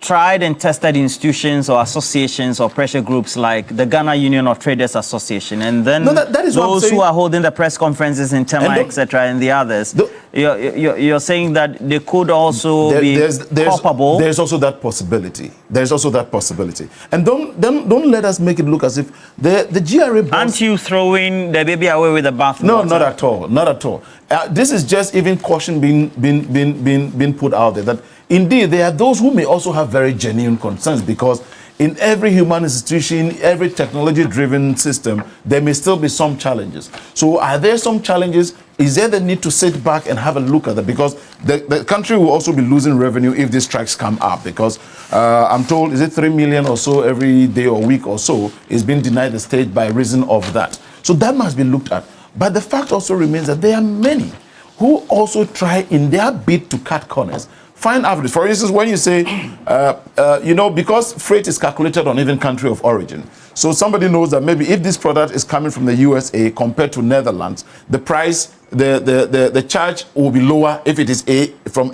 tried and tested institutions or associations or pressure groups like the Ghana Union of Traders Association, and then that is those who are holding the press conferences in Tema, etc., and the others, you're saying that they could also be culpable? There's also that possibility. There's also that possibility. And don't let us make it look as if the GRA boss... Aren't you throwing the baby away with the bathwater? No, not at all. Not at all. This is just even caution being put out there that indeed there are those who may also have very genuine concerns, because in every human institution, every technology-driven system, there may still be some challenges. So are there some challenges? Is there the need to sit back and have a look at that? Because the country will also be losing revenue if these strikes come up, because I'm told, is it 3 million or so every day or week or so is being denied the state by reason of that. So that must be looked at. But the fact also remains that there are many who also try in their bid to cut corners, find average. For instance, when you say, because freight is calculated on even country of origin, so somebody knows that maybe if this product is coming from the USA compared to Netherlands, the price, the charge will be lower if it is from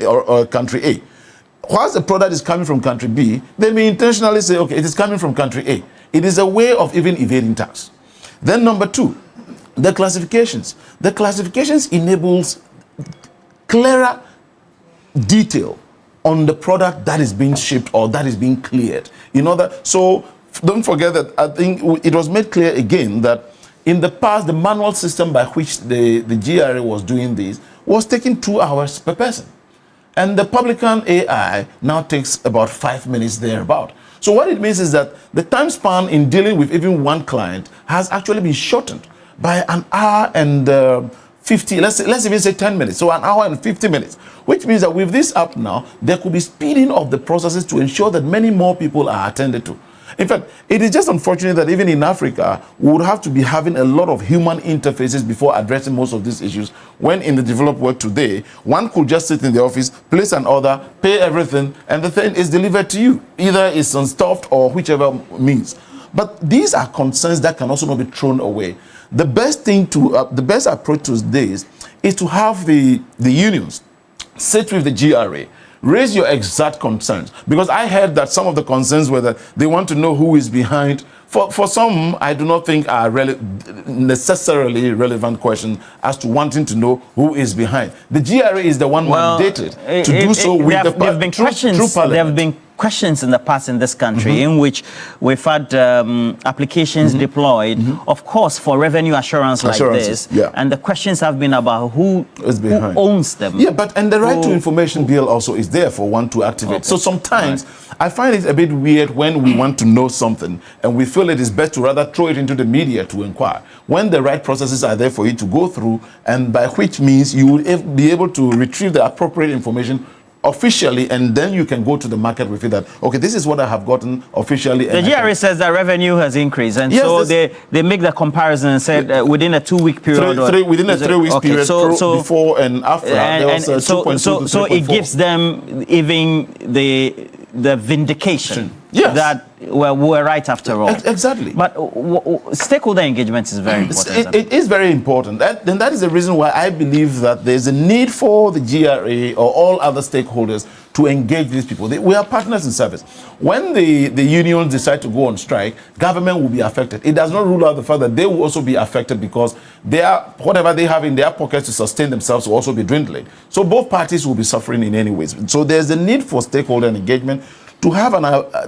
country A. Whilst the product is coming from country B, they may intentionally say, okay, it is coming from country A. It is a way of even evading tax. Then number two, the classifications. The classifications enables clearer detail on the product that is being shipped or that is being cleared. So don't forget that I think it was made clear again that in the past, the manual system by which the GRA was doing this was taking 2 hours per person. And the Publican AI now takes about 5 minutes thereabout. So what it means is that the time span in dealing with even one client has actually been shortened by 1 hour and 50, let's even say 10 minutes, so 1 hour and 50 minutes, which means that with this app now, there could be speeding of the processes to ensure that many more people are attended to. In fact, it is just unfortunate that even in Africa, we would have to be having a lot of human interfaces before addressing most of these issues, when in the developed world today, one could just sit in the office, place an order, pay everything, and the thing is delivered to you. Either it's unstuffed or whichever means. But these are concerns that can also not be thrown away. The best thing the best approach to this is to have the unions sit with the GRA, raise your exact concerns. Because I heard that some of the concerns were that they want to know who is behind. For some, I do not think are necessarily relevant questions as to wanting to know who is behind. The GRA is the one mandated to do so with the Parliament. There have been questions in the past in this country in which we've had applications deployed, of course, for revenue assurance like this. Yeah. And the questions have been about who owns them. Yeah, and the right to information bill also is there for one to activate. Okay. So sometimes I find it a bit weird when we want to know something and we feel it is best to rather throw it into the media to inquire, when the right processes are there for you to go through, and by which means you will be able to retrieve the appropriate information officially, and then you can go to the market with it that, okay, this is what I have gotten officially. The GRA says that revenue has increased, and so they make the comparison and said within a 2-week period. Within a 3-week period, before and after, there was 2.2 to so it gives them even the vindication that we're right after all. Exactly. But stakeholder engagement is very important. It is very important. And that is the reason why I believe that there's a need for the GRA or all other stakeholders to engage these people. We are partners in service. When the unions decide to go on strike, government will be affected. It does not rule out the fact that they will also be affected, because whatever they have in their pockets to sustain themselves will also be dwindling. So both parties will be suffering in any ways. So there's a need for stakeholder engagement to have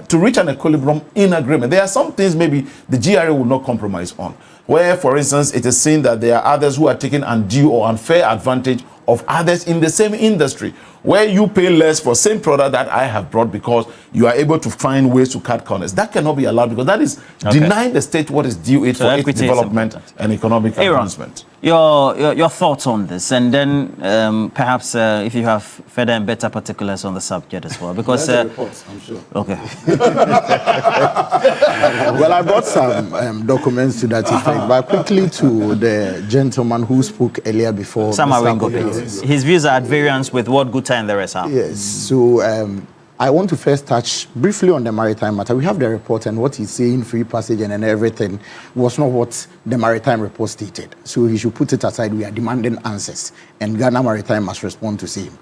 to reach an equilibrium in agreement. There are some things maybe the GRA will not compromise on, where, for instance, it is seen that there are others who are taking undue or unfair advantage of others in the same industry, where you pay less for same product that I have brought because you are able to find ways to cut corners. That cannot be allowed, because that is denying the state what is due it for its development and economic advancement. Your thoughts on this, and then perhaps if you have further and better particulars on the subject as well, because reports, I'm sure. Okay. Well, I brought some documents to that effect, but quickly to the gentleman who spoke earlier before. His views are at variance with what Guta and the rest are. Yes. So I want to first touch briefly on the maritime matter. We have the report, and what he's saying, free passage and everything, was not what the maritime report stated. So he should put it aside. We are demanding answers, and Ghana Maritime must respond to same.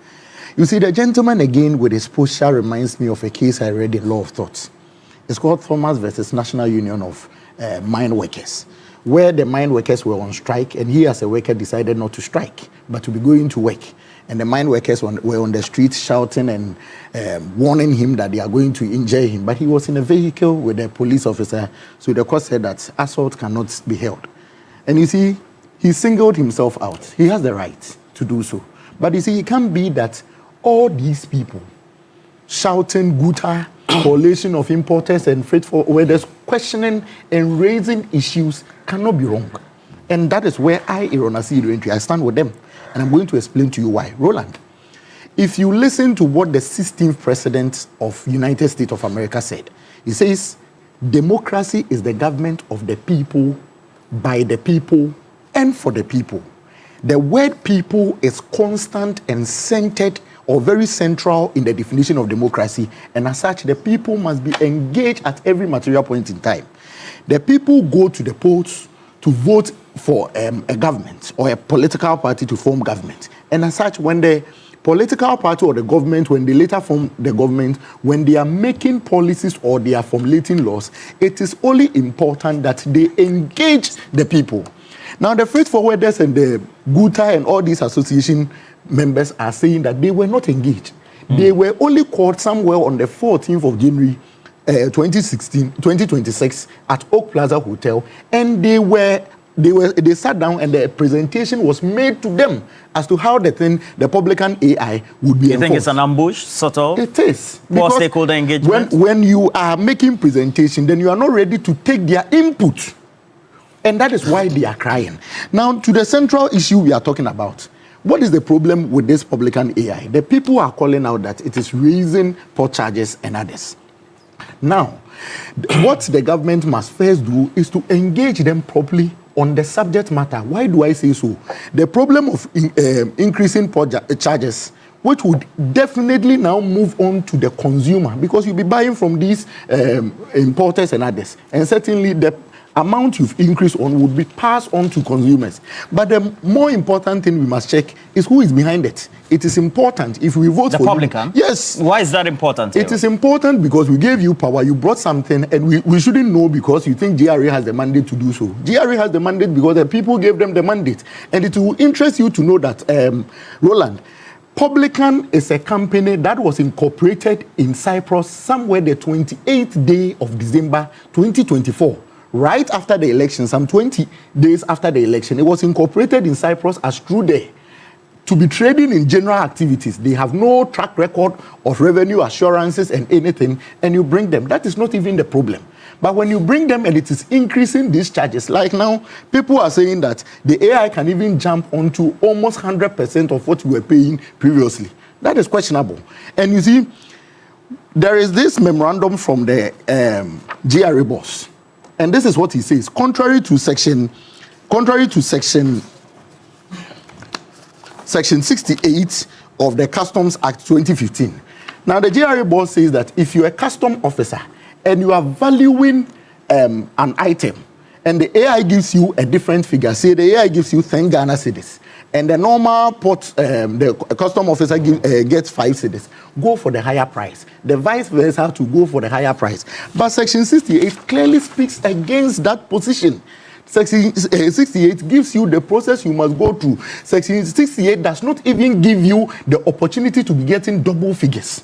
You see, the gentleman again with his posture reminds me of a case I read in Law of Thoughts. It's called Thomas versus National Union of Mine Workers, where the mine workers were on strike, and he as a worker decided not to strike, but to be going to work. And the mine workers were on the street shouting and warning him that they are going to injure him. But he was in a vehicle with a police officer, so the court said that assault cannot be held. And you see, he singled himself out. He has the right to do so. But you see, it can't be that all these people shouting Guta, coalition of importers and freight forwarders, questioning and raising issues cannot be wrong. And that is where I stand with them. And I'm going to explain to you why. Roland, if you listen to what the 16th president of United States of America said, he says, democracy is the government of the people, by the people, and for the people. The word people is constant and centered or very central in the definition of democracy. And as such, the people must be engaged at every material point in time. The people go to the polls to vote for a government or a political party to form government. And as such, when the political party or the government, when they later form the government, when they are making policies or they are formulating laws, it is only important that they engage the people. Now, the freight forwarders and the Guta and all these association members are saying that they were not engaged. They were only called somewhere on the 14th of January 2026 at Oak Plaza Hotel, and they sat down and the presentation was made to them as to how the publican AI would be enforced. You think it's an ambush, sort of? It is. More stakeholder engagement? When you are making presentation, then you are not ready to take their input. And that is why they are crying. Now, to the central issue we are talking about, what is the problem with this publican AI? The people are calling out that it is raising port charges and others. Now, what the government must first do is to engage them properly on the subject matter. Why do I say so? The problem of increasing port charges, which would definitely now move on to the consumer, because you'll be buying from these importers and others. And certainly the amount you've increased on would be passed on to consumers. But the more important thing we must check is who is behind it. It is important if we vote for the publican. Yes. Why is that important? It is important because we gave you power, you brought something, and we shouldn't know because you think GRA has the mandate to do so. GRA has the mandate because the people gave them the mandate. And it will interest you to know that, Roland, Publican is a company that was incorporated in Cyprus somewhere the 28th day of December 2024. Right after the election, some 20 days after the election, it was incorporated in Cyprus as Trude to be trading in general activities. They have no track record of revenue assurances and anything, and you bring them. That is not even the problem. But when you bring them and it is increasing these charges, like now, people are saying that the AI can even jump onto almost 100% of what you were paying previously. That is questionable. And you see, there is this memorandum from the GRA boss. And this is what he says. Contrary to section 68 of the Customs Act 2015. Now, the GRA boss says that if you're a custom officer and you are valuing an item and the AI gives you a different figure, say the AI gives you 10 Ghana cedis, and the normal the custom officer gets 5 cedis, go for the higher price. The vice versa to go for the higher price. But Section 68 clearly speaks against that position. Section 68 gives you the process you must go through. Section 68 does not even give you the opportunity to be getting double figures.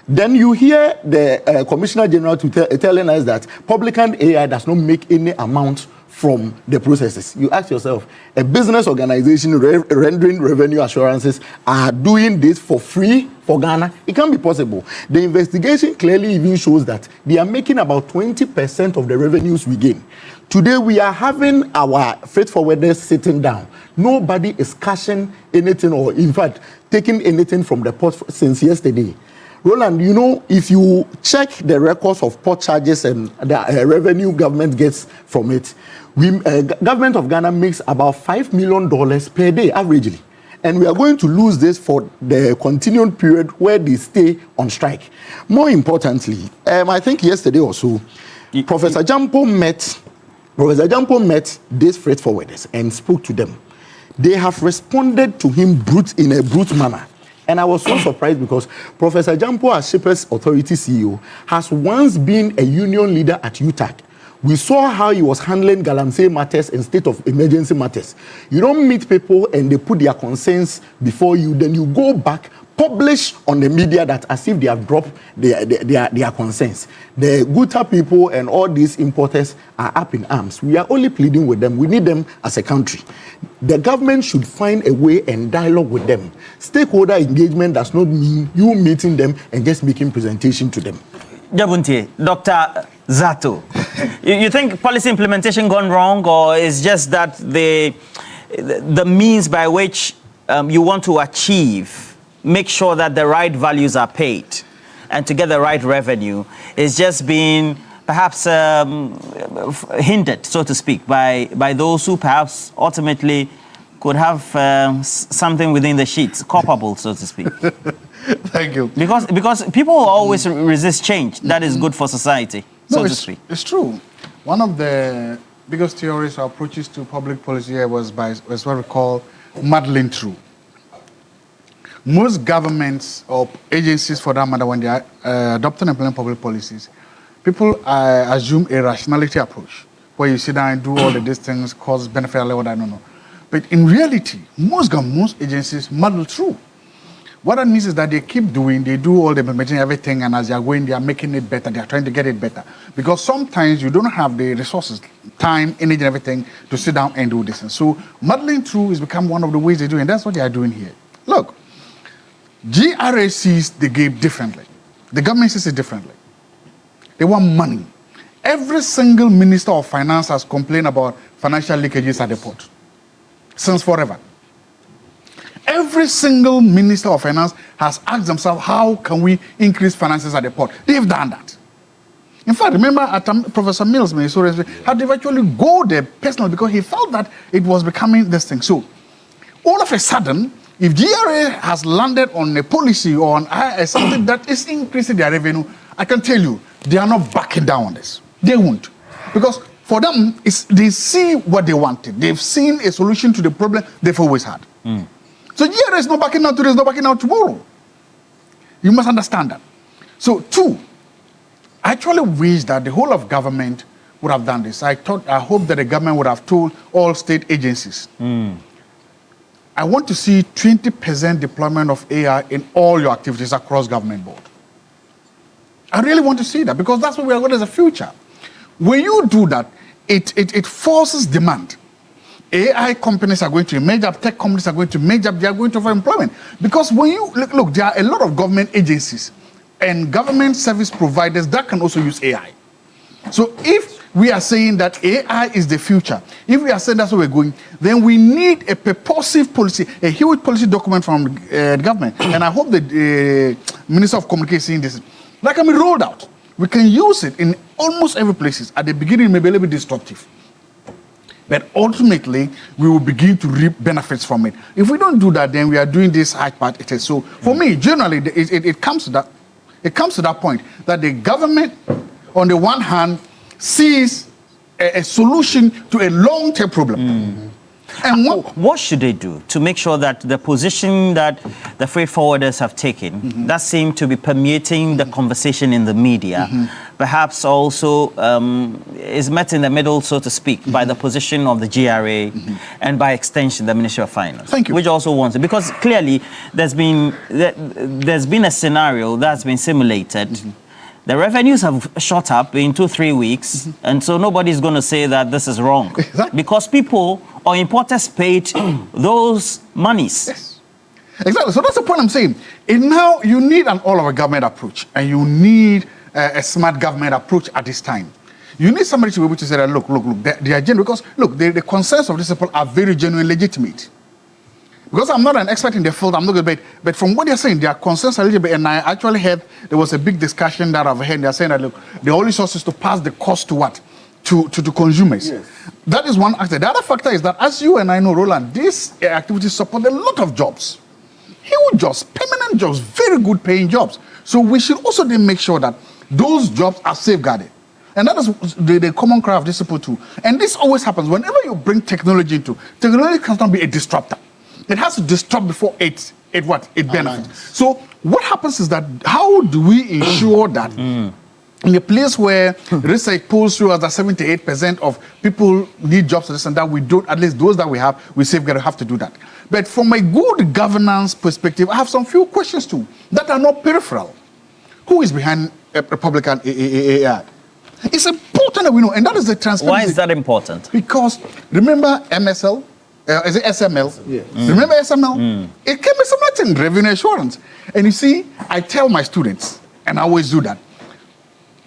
Then you hear the Commissioner General telling us that publican AI does not make any amount from the processes. You ask yourself, a business organization rendering revenue assurances are doing this for free for Ghana? It can't be possible. The investigation clearly even shows that they are making about 20% of the revenues we gain. Today we are having our freight forwarders sitting down. Nobody is cashing anything or in fact taking anything from the port since yesterday. Roland, you know, if you check the records of port charges and the revenue government gets from it, government of Ghana makes about $5 million per day averagely. And we are going to lose this for the continuing period where they stay on strike. More importantly, I think yesterday or so, Professor Jampo met these freight forwarders and spoke to them. They have responded to him in a brute manner. And I was so surprised because Professor Jampo, as Shippers Authority CEO, has once been a union leader at UTAC. We saw how he was handling Galamsey matters and state of emergency matters. You don't meet people and they put their concerns before you, then you go back, publish on the media that as if they have dropped their concerns. The Guta people and all these importers are up in arms. We are only pleading with them. We need them as a country. The government should find a way and dialogue with them. Stakeholder engagement does not mean you meeting them and just making presentation to them. Jabunti, Dr. Zato, you think policy implementation gone wrong, or is just that the means by which you want to achieve, make sure that the right values are paid and to get the right revenue is just being perhaps hindered, so to speak, by those who perhaps ultimately could have something within the sheets, culpable, so to speak? Thank you. Because people always resist change that is good for society, so to speak. It's true. One of the biggest theories or approaches to public policy was what we call muddling through. Most governments or agencies, for that matter, when they are adopting and implementing public policies, people assume a rationality approach, where you sit down and do all of these things, cause benefit, what I don't know. But in reality, most agencies muddle through. What that means is that they do all the implementing everything, and as they are going, they are making it better, they are trying to get it better. Because sometimes you don't have the resources, time, energy, and everything to sit down and do this. And so muddling through has become one of the ways they do it, and that's what they are doing here. Look, GRA sees the game differently. The government sees it differently. They want money. Every single minister of finance has complained about financial leakages at the port. Since forever. Every single minister of finance has asked themselves, how can we increase finances at the port? They've done that. In fact, remember Professor Mills had to actually go there personally because he felt that it was becoming this thing. So all of a sudden, if GRA has landed on a policy or on something that is increasing their revenue, I can tell you, they are not backing down on this. They won't. Because for them, they see what they wanted. They've seen a solution to the problem they've always had. So GRA is not backing out today, it's not backing out tomorrow. You must understand that. So, two, I actually wish that the whole of government would have done this. I hope that the government would have told all state agencies, I want to see 20% deployment of AI in all your activities across government board. I really want to see that because that's what we are going as a future. When you do that, it forces demand. AI companies are going to emerge up, tech companies are going to emerge up, they are going to offer employment. Because when you look, there are a lot of government agencies and government service providers that can also use AI. So if we are saying that AI is the future, if we are saying that's where we're going, then we need a purposive policy, a huge policy document from the government. And I hope the Minister of Communication is seeing this. That can be rolled out. We can use it in almost every place. At the beginning, it may be a little bit disruptive. But ultimately, we will begin to reap benefits from it. If we don't do that, then we are doing this hard part. It is so. For me, generally, it comes to that. It comes to that point that the government, on the one hand, sees a solution to a long-term problem. And what should they do to make sure that the position that the freight forwarders have taken, that seem to be permeating the conversation in the media, perhaps also is met in the middle, so to speak, by the position of the GRA and by extension the Ministry of Finance, which also wants it? Because clearly there's been a scenario that's been simulated. The revenues have shot up in 2-3 weeks, and so nobody's going to say that this is wrong. Because people or importers paid those monies. Yes. Exactly. So that's the point I'm saying. And now you need an all-over government approach, and you need a smart government approach at this time. You need somebody to be able to say that, look, the agenda, because, look, the concerns of these people are very genuine, legitimate. Because I'm not an expert in the field, I'm not going to, but from what they're saying, their concerns are legitimate. And I actually heard there was a big discussion that I've heard. They're saying that, look, the only source is to pass the cost to what? to consumers. Yes. That is one factor. The other factor is that, as you and I know, Roland, these activities support a lot of jobs. Huge jobs, permanent jobs, very good paying jobs. So we should also then make sure that those jobs are safeguarded. And that is the common cry of this people too. And this always happens whenever you bring technology into. Technology cannot be a disruptor. It has to disrupt before it benefits. So what happens is that how do we ensure that in a place where research polls show us that 78% of people need jobs to this and that, we don't, at least those that we safeguard, have to do that. But from a good governance perspective, I have some few questions too that are not peripheral. Who is behind Republican AI? It's important that we know, and that is the transparency. Why is that important? Because remember MSL? Is it SML? Yeah. Remember SML? It came with something, revenue assurance. And you see, I tell my students, and I always do that,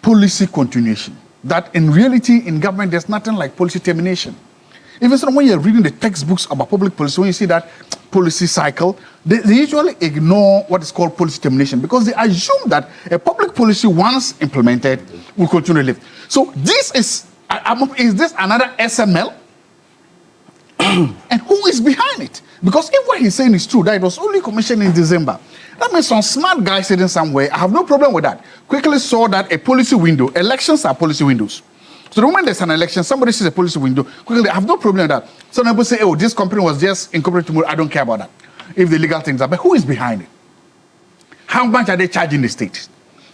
policy continuation. That in reality, in government, there's nothing like policy termination. Even so, when you're reading the textbooks about public policy, when you see that policy cycle, they usually ignore what is called policy termination because they assume that a public policy, once implemented, will continue to live. So this is this another SML? And who is behind it? Because if what he's saying is true, that it was only commissioned in December, that means some smart guy sitting somewhere, I have no problem with that, quickly saw that a policy window, elections are policy windows. So the moment there's an election, somebody sees a policy window, quickly, I have no problem with that. Some people say, oh, this company was just incorporated tomorrow, I don't care about that. If the legal things are, but who is behind it? How much are they charging the state?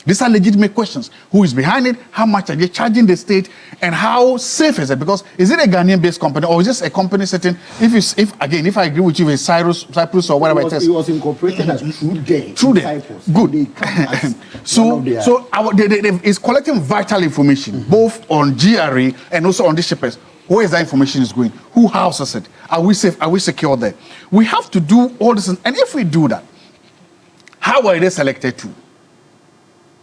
These are legitimate questions. Who is behind it? How much are they charging the state? And how safe is it? Because is it a Ghanaian-based company or is this a company setting? If I agree with you, it's Cyprus or whatever it is. It was incorporated as Newday. Good. It's collecting vital information, both on GRA and also on the shippers. Where is that information is going? Who houses it? Are we safe? Are we secure there? We have to do all this. And if we do that, how are they selected to?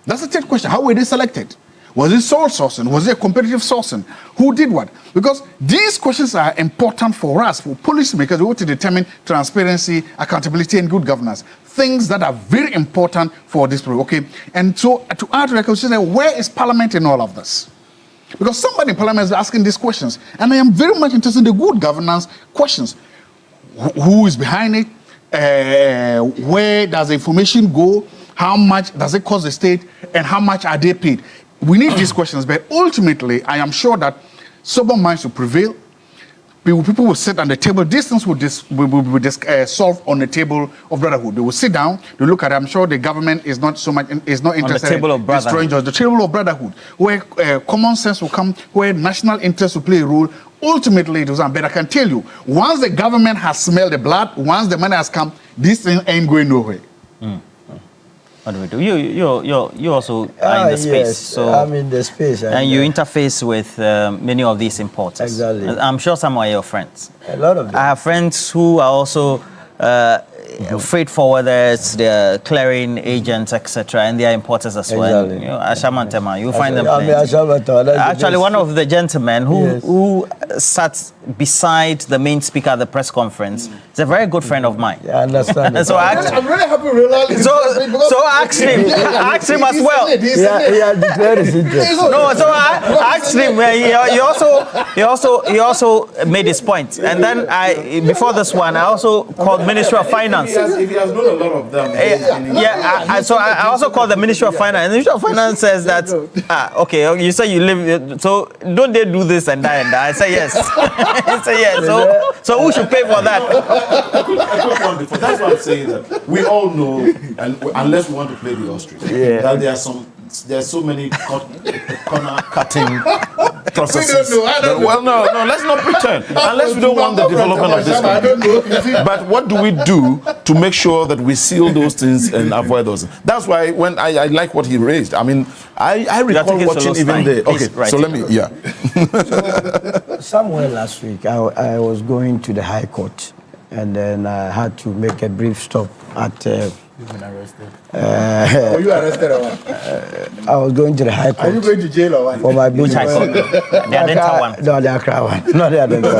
That's the third question. How were they selected? Was it sole sourcing? Was it competitive sourcing? Who did what? Because these questions are important for us, for policymakers. We want to determine transparency, accountability, and good governance. Things that are very important for this program. Okay. And so to add to the question, where is Parliament in all of this? Because somebody in Parliament is asking these questions. And I am very much interested in the good governance questions. Who is behind it? Where does the information go? How much does it cost the state? And how much are they paid? We need these questions, but ultimately, I am sure that sober minds will prevail. People will sit on the table. These things will solve on the table of brotherhood. They will sit down. They look at it. I'm sure the government is not interested in destroying just the table of brotherhood, where common sense will come, where national interest will play a role. Ultimately, it was on. But I can tell you, once the government has smelled the blood, once the money has come, this thing ain't going nowhere. What do we do? You also are in the space. Yes, so I'm in the space. And you interface with many of these importers. Exactly. I'm sure some are your friends. A lot of them. I have friends who are also freight forwarders, they're clearing agents, etc., and they are importers as well. Exactly. Ashamantema, you find them plenty. Actually, one of the gentlemen who sat beside the main speaker at the press conference is a very good friend of mine. I understand. So I'm really happy with Roland. So ask him as well. Yeah, declared his interest. No, so I asked him. He also made his point, and then before this one, I also called Ministry of Finance. If he has known a lot of them. So I also called the Ministry of Finance. And the Ministry of Finance says that, okay, you say you live, so don't they do this and that and that? I say yes. I say yes. So who should pay for that? That's why I'm saying that we all know, and unless we want to play the ostrich, that there's so many corner cutting processes. Well, no, let's not pretend. Unless we don't want the development of this country. But what do we do to make sure that we seal those things and avoid those? That's why when I like what he raised. I mean, I recall watching even the. Okay, so let me. Somewhere last week, I was going to the High Court, and then I had to make a brief stop at. You've been arrested. Were you arrested or what? I was going to the High Court. Are you going to jail or what? For my Which High Court? The Adenta one? No, the Accra one. Not the Adenta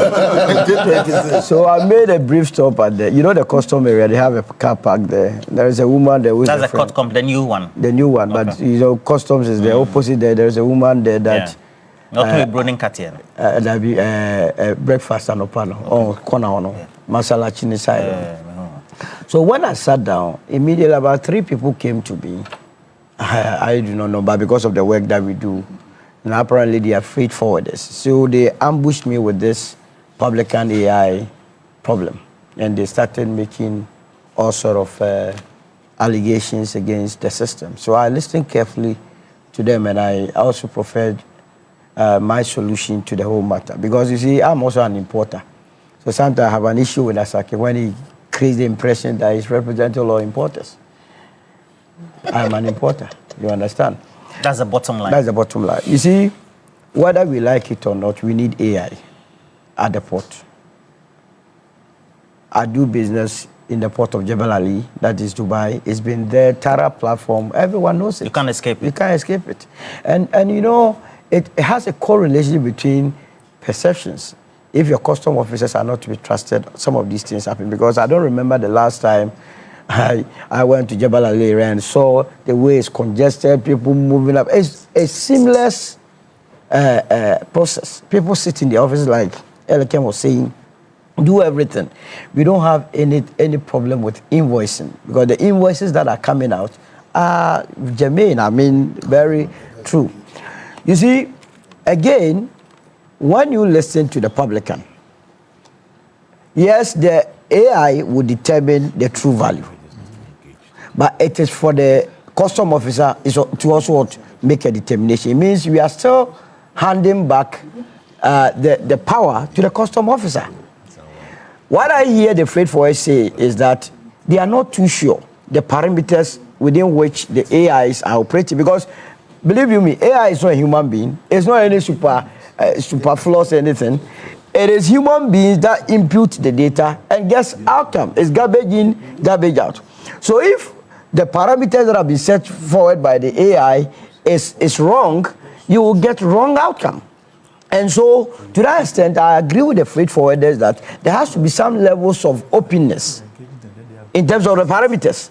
one. So I made a brief stop at the custom area. They have a car park there. There is a woman there with That's the new one? The new one. Okay. But, customs is the opposite there. There's a woman there that Not Bronin Katian. There be breakfast and opano or corner masala chini side. So when I sat down, immediately about 3 people came to me. I do not know, but because of the work that we do, and apparently they are freight forwarders. So they ambushed me with this publican AI problem, and they started making all sort of allegations against the system. So I listened carefully to them, and I also preferred my solution to the whole matter. Because you see, I'm also an importer. So sometimes I have an issue with Asake when he creates the impression that he's representing all importers. I'm an importer, you understand? That's the bottom line. That's the bottom line. You see, whether we like it or not, we need AI at the port. I do business in the port of Jebel Ali, that is Dubai. It's been there, Tara platform, everyone knows it. You can't escape it. You can't escape it. And you know, it has a correlation between perceptions. If your custom officers are not to be trusted, some of these things happen. Because I don't remember the last time I went to Jebel Ali and saw the way it's congested, people moving up. It's a seamless process. People sit in the office like Elikem was saying, do everything. We don't have any problem with invoicing because the invoices that are coming out are germane, I mean, very true. You see, again, when you listen to the publican, yes, the AI will determine the true value. But it is for the custom officer to also make a determination. It means we are still handing back the power to the custom officer. What I hear the freight forwarders say is that they are not too sure the parameters within which the AIs are operating. Because, believe you me, AI is not a human being. It's not any superfluous or anything. It is human beings that impute the data and guess outcome. It's garbage in, garbage out. So if the parameters that have been set forward by the AI is wrong, you will get wrong outcome. And so, to that extent, I agree with the freight forwarders that there has to be some levels of openness in terms of the parameters.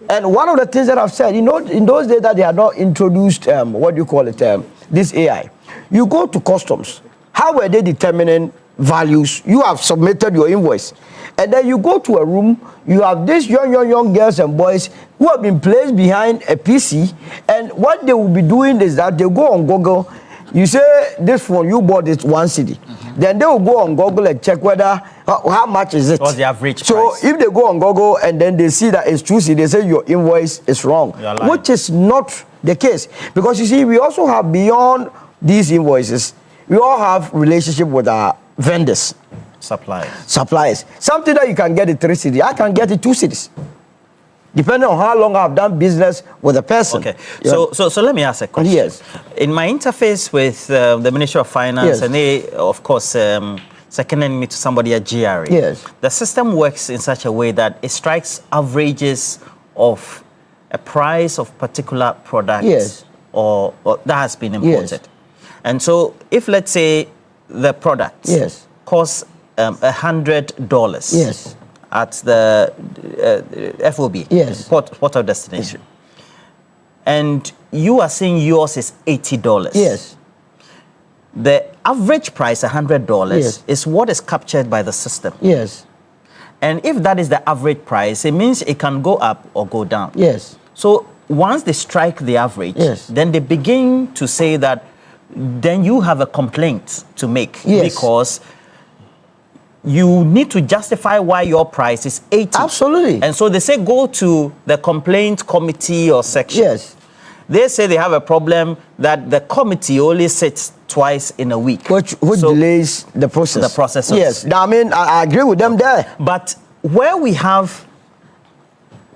And one of the things that I've said, you know, in those days that they had not introduced, this AI, you go to customs. How were they determining values? You have submitted your invoice. And then you go to a room, you have these young girls and boys who have been placed behind a PC, and what they will be doing is that they go on Google. You say this phone you bought it 1 cedi. Then they will go on Google and check whether how much is it. What's the average so price? If they go on Google and then they see that it's 2 cedi, they say your invoice is wrong, which is not the case. Because you see, we also have beyond these invoices, we all have relationship with our vendors. Suppliers. Something that you can get it 3 cedi, I can get it 2 cedis. Depending on how long I've done business with a person. Okay, so let me ask a question. Yes. In my interface with the Ministry of Finance, Yes. and they, of course, seconding me to somebody at GRA, Yes. the system works in such a way that it strikes averages of a price of particular product Yes. or that has been imported. And so if, let's say, the product Yes. costs $100 Yes. at the FOB, Yes. port of destination, and you are saying yours is $80. Yes. The average price, $100, Yes. is what is captured by the system. Yes. And if that is the average price, it means it can go up or go down. Yes. So once they strike the average, Yes. then they begin to say that then you have a complaint to make Yes. because you need to justify why your price is 80. Absolutely. And so they say go to the complaint committee or section. Yes. They say they have a problem that the committee only sits twice in a week. Which delays the process. The process. Yes. I mean, I agree with them there. But where we have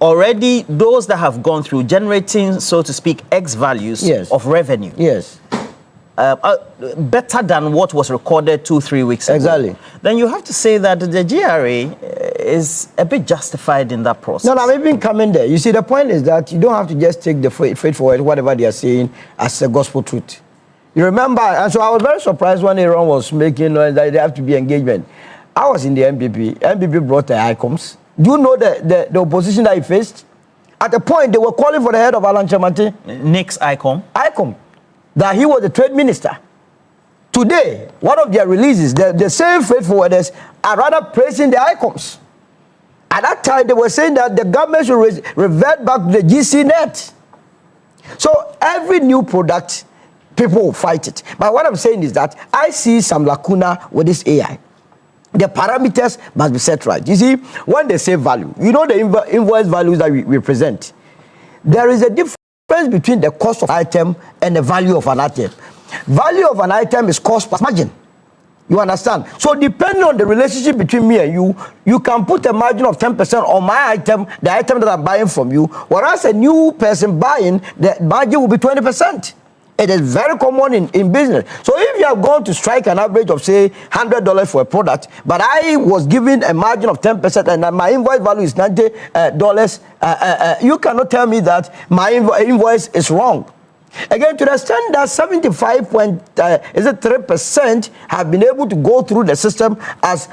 already those that have gone through generating, so to speak, X values Yes. of revenue. Yes. Better than what was recorded 2-3 weeks ago. Exactly. Then you have to say that the GRA is a bit justified in that process. No, I'm even coming there. You see, the point is that you don't have to just take the freight forward, whatever they are saying, as a gospel truth. You remember, and so I was very surprised when Aaron was making noise that there have to be engagement. I was in the MPP. MPP brought the ICOMs. Do you know the opposition that he faced? At a point, they were calling for the head of Alan Chamati. Nick's ICOM. ICOM. that he was the trade minister. Today, one of their releases, the same freight forwarders are rather praising the ICOMs. At that time, they were saying that the government should revert back to the GC net. So every new product, people will fight it. But what I'm saying is that I see some lacuna with this AI. The parameters must be set right. You see, when they say value, you know the invoice values that we present. There is a difference between the cost of item and the value of an item. Value of an item is cost plus margin. You understand? So depending on the relationship between me and you, you can put a margin of 10% on my item, the item that I'm buying from you, whereas a new person buying, the margin will be 20%. It is very common in business. So if you are going to strike an average of, say, $100 for a product, but I was given a margin of 10% and my invoice value is $90, you cannot tell me that my invoice is wrong. Again, to the extent that 75.3% have been able to go through the system as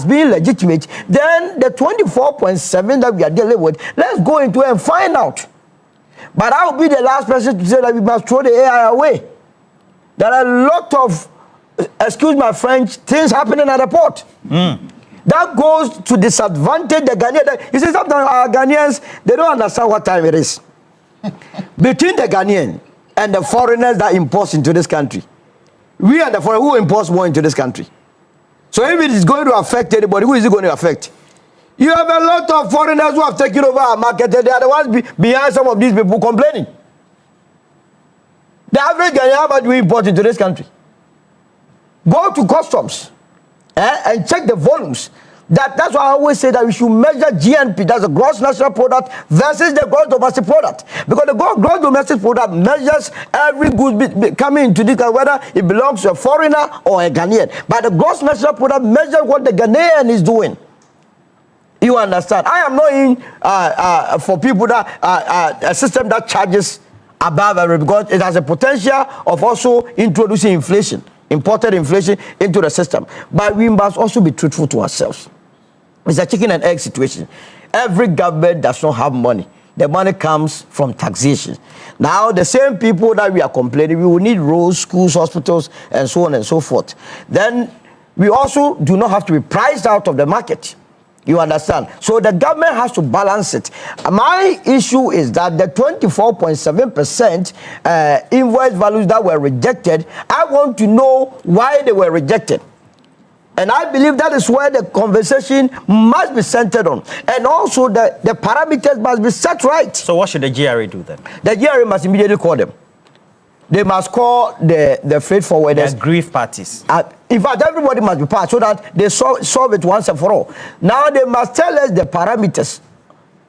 being legitimate, then the 24.7 that we are dealing with, let's go into it and find out. But I will be the last person to say that we must throw the AI away. There are a lot of, excuse my French, things happening at the port. That goes to disadvantage the Ghanaians. You see, sometimes our Ghanaians, they don't understand what time it is. Between the Ghanaian and the foreigners that import into this country, we are the foreigners who import more into this country. So if it is going to affect anybody, who is it going to affect? You have a lot of foreigners who have taken over our market, and they are the ones behind some of these people complaining. The average Ghanaian, how much do we import into this country? Go to customs and check the volumes. That's why I always say that we should measure GNP, that's the gross national product, versus the gross domestic product. Because the gross domestic product measures every good coming into this country, whether it belongs to a foreigner or a Ghanaian. But the gross national product measures what the Ghanaian is doing. You understand? I am not in for people that a system that charges above average, because it has a potential of also introducing inflation, imported inflation into the system. But we must also be truthful to ourselves. It's a chicken and egg situation. Every government does not have money. The money comes from taxation. Now, the same people that we are complaining, we will need roads, schools, hospitals, and so on and so forth. Then we also do not have to be priced out of the market. You understand? So the government has to balance it. My issue is that the 24.7% invoice values that were rejected, I want to know why they were rejected. And I believe that is where the conversation must be centered on. And also the parameters must be set right. So what should the GRA do then? The GRA must immediately call them. They must call the freight forwarders. The aggrieved parties. In fact, everybody must be part so that they solve it once and for all. Now they must tell us the parameters.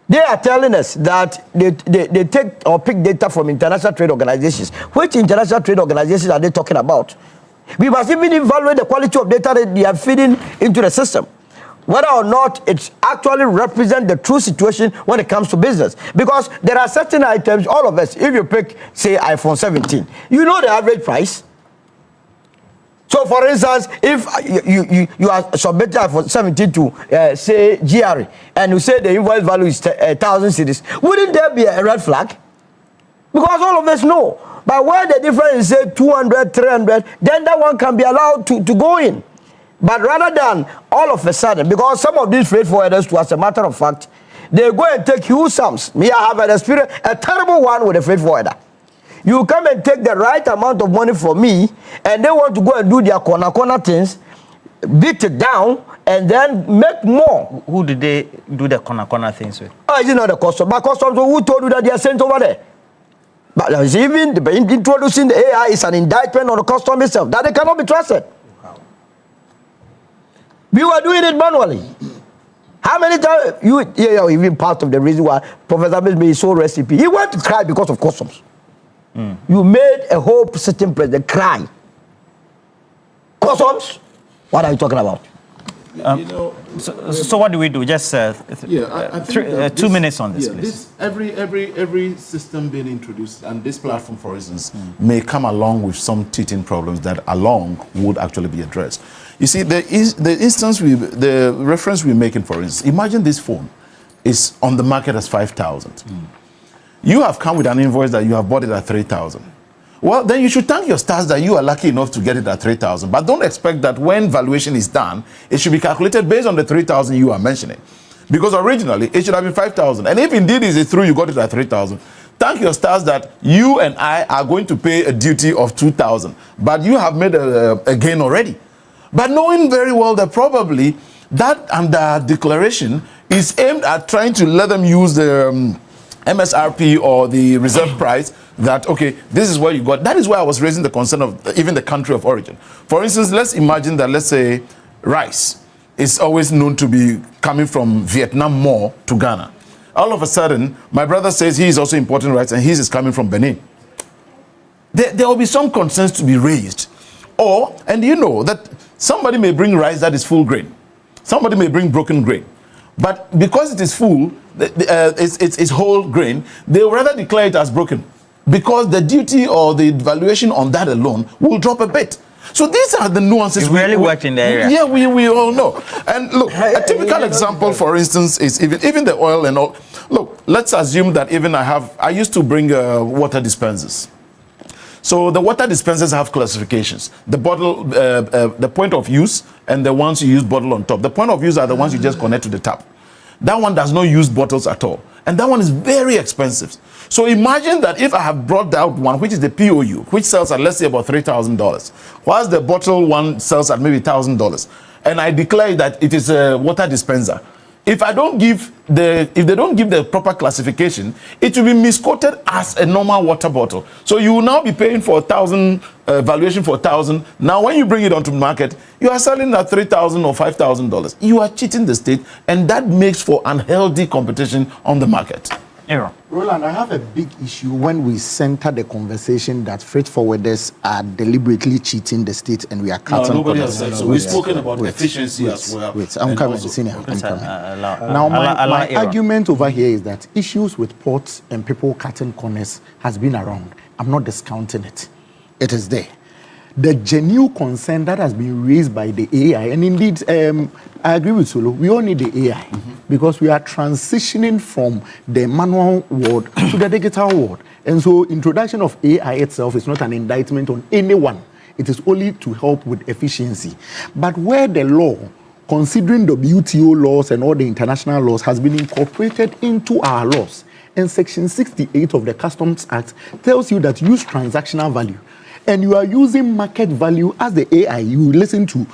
They are telling us that they take or pick data from international trade organizations. Which international trade organizations are they talking about? We must even evaluate the quality of data that they are feeding into the system, whether or not it actually represents the true situation when it comes to business. Because there are certain items, all of us, if you pick, say, iPhone 17, you know the average price. So, for instance, if you are submitting iPhone 17 to, say, GRA, and you say the invoice value is 1,000 cedis, wouldn't there be a red flag? Because all of us know. But where the difference is, say, 200, 300, then that one can be allowed to go in. But rather than all of a sudden, because some of these freight forwarders, to as a matter of fact, they go and take huge sums. Me, I have an experience, a terrible one with a freight forwarder. You come and take the right amount of money from me, and they want to go and do their corner things, beat it down, and then make more. Who did they do the corner things with? Oh, is it not the customs? But customs, who told you that they are sent over there? But even introducing the AI is an indictment on the custom itself, that they cannot be trusted. Wow. We were doing it manually. How many times even part of the reason why Professor Mills made so recipe, he went to cry because of customs. You made a whole sitting president cry. Customs? What are you talking about? So what do we do? Just 2 minutes on this, please. Every system being introduced, and this platform, for instance, may come along with some teething problems that along would actually be addressed. You see, the reference we're making, for instance, imagine this phone is on the market as 5,000. You have come with an invoice that you have bought it at 3,000. Well, then you should thank your stars that you are lucky enough to get it at 3,000. But don't expect that when valuation is done, it should be calculated based on the 3,000 you are mentioning. Because originally, it should have been 5,000. And if indeed it is true you got it at 3,000, thank your stars that you and I are going to pay a duty of 2,000. But you have made a gain already. But knowing very well that probably that under declaration is aimed at trying to let them use the MSRP or the reserve price that, okay, this is where you got. That is why I was raising the concern of even the country of origin. For instance, let's imagine that, let's say, rice is always known to be coming from Vietnam more to Ghana. All of a sudden, my brother says he is also importing rice and his is coming from Benin. There will be some concerns to be raised. And you know that somebody may bring rice that is full grain. Somebody may bring broken grain. But because it is full, it's whole grain, they will rather declare it as broken. Because the duty or the valuation on that alone will drop a bit. So these are the nuances. It really worked in the area. Yeah, we all know. And look, a typical example, for instance, is even the oil and all. Look, let's assume that even I used to bring water dispensers. So the water dispensers have classifications. The bottle, the point of use, and the ones you use bottle on top. The point of use are the ones you just connect to the tap. That one does not use bottles at all. And that one is very expensive. So imagine that if I have brought out one, which is the POU, which sells at, let's say, about $3,000, whilst the bottle one sells at maybe $1,000, and I declare that it is a water dispenser. If they don't give the proper classification, it will be misquoted as a normal water bottle. So you will now be paying for 1,000 valuation for 1,000. Now, when you bring it onto the market, you are selling at $3,000 or $5,000. You are cheating the state, and that makes for unhealthy competition on the market. Aaron. Roland, I have a big issue when we center the conversation that freight forwarders are deliberately cheating the state and we are cutting. No, nobody has said so. We've spoken about efficiency as well. I'm coming, senior. I'm coming. Now, my argument over here is that issues with ports and people cutting corners has been around. I'm not discounting it. It is there. The genuine concern that has been raised by the AI, and indeed, I agree with Solo, we all need the AI because we are transitioning from the manual world to the digital world. And so introduction of AI itself is not an indictment on anyone. It is only to help with efficiency. But where the law, considering the WTO laws and all the international laws, has been incorporated into our laws, and Section 68 of the Customs Act tells you that use transactional value, and you are using market value as the AI, you listen to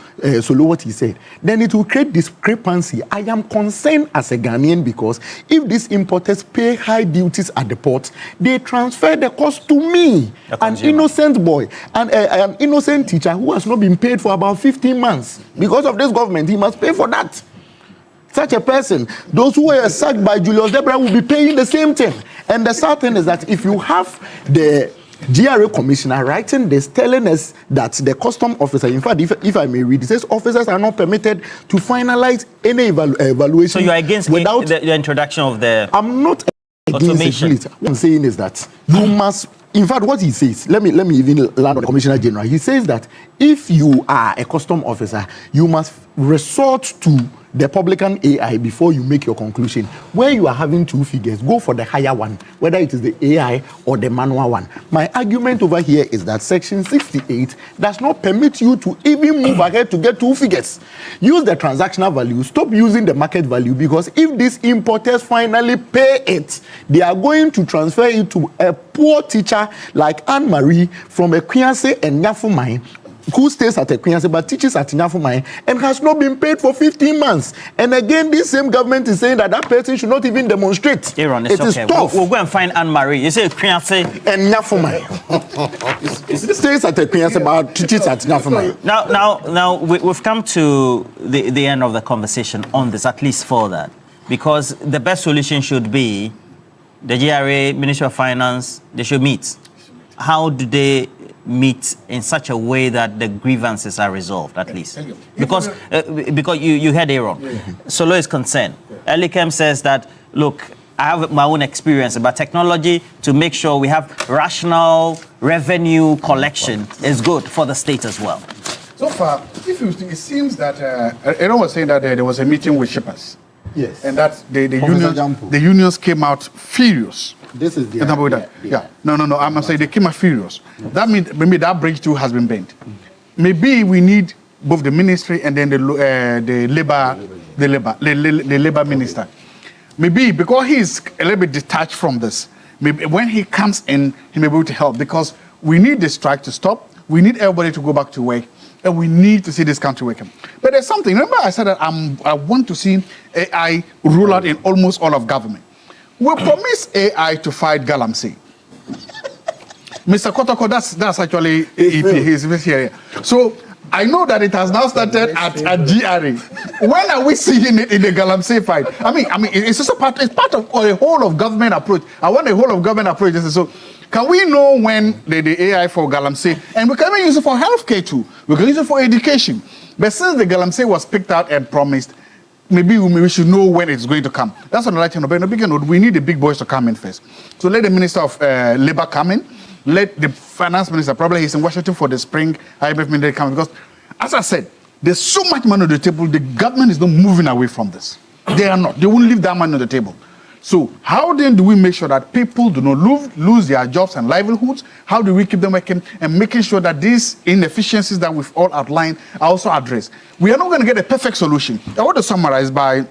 Solo what he said, then it will create discrepancy. I am concerned as a Ghanaian because if these importers pay high duties at the port, they transfer the cost to me, an innocent boy, and an innocent teacher who has not been paid for about 15 months. Because of this government, he must pay for that. Such a person, those who were sacked by Julius Debra will be paying the same thing. And the sad thing is that if you have the GRA commissioner writing this, telling us that the custom officer, in fact, if I may read, it says officers are not permitted to finalize any evaluation. So you are against without the introduction of the I'm not against it. What I'm saying is that you must. In fact, what he says, let me even land on the Commissioner General. He says that if you are a custom officer, you must resort to the publican AI before you make your conclusion. Where you are having two figures, go for the higher one, whether it is the AI or the manual one. My argument over here is that Section 68 does not permit you to even move ahead to get two figures. Use the transactional value, stop using the market value, because if these importers finally pay it, they are going to transfer it to a poor teacher like Anne-Marie from Equiase and Nyafumai, who stays at Equiase but teaches at Nyafumai and has not been paid for 15 months. And again, this same government is saying that that person should not even demonstrate. Aaron, it's okay. Is tough. We'll go and find Anne-Marie. You say Equiase and Nyafumai. Stays at Equiase but teaches at Nyafumai. Now we've come to the end of the conversation on this, at least for that, because the best solution should be the GRA, Ministry of Finance, they should meet. How do they meet in such a way that the grievances are resolved, at least? Because you heard Aaron. Solo is concerned. Elikem says that, look, I have my own experience about technology to make sure we have rational revenue collection is good for the state as well. So far, it seems that Aaron was saying that there was a meeting with shippers. Yes. And that the Professor unions, Jampo. the unions came out furious. This is the Example with that. Yeah. No. I'm saying they came out furious. That means maybe that bridge too has been bent. Maybe we need both the ministry and then the labor minister. Maybe because he's a little bit detached from this, maybe when he comes in, he may be able to help, because we need the strike to stop. We need everybody to go back to work, and we need to see this country working. But there's something. Remember, I said that I want to see AI roll out in almost all of government. We promised AI to fight Galamsey. Mr. Kotoko, that's actually AEP. He's here. So I know that it has now started at GRA. When are we seeing it in the Galamsey fight? I mean, it's just it's part of a whole of government approach. I want a whole of government approach. So can we know when the AI for Galamsey, and we can even use it for healthcare too. We can use it for education. But since the Galamsey was picked out and promised, maybe we should know when it's going to come. That's what I'd like to know. But we need the big boys to come in first. So let the Minister of Labor come in. Let the finance minister, probably he's in Washington for the spring IMF meeting come, because, as I said, there's so much money on the table. The government is not moving away from this. They are not. They won't leave that money on the table. So how then do we make sure that people do not lose their jobs and livelihoods? How do we keep them working and making sure that these inefficiencies that we've all outlined are also addressed? We are not going to get a perfect solution. I want to summarize by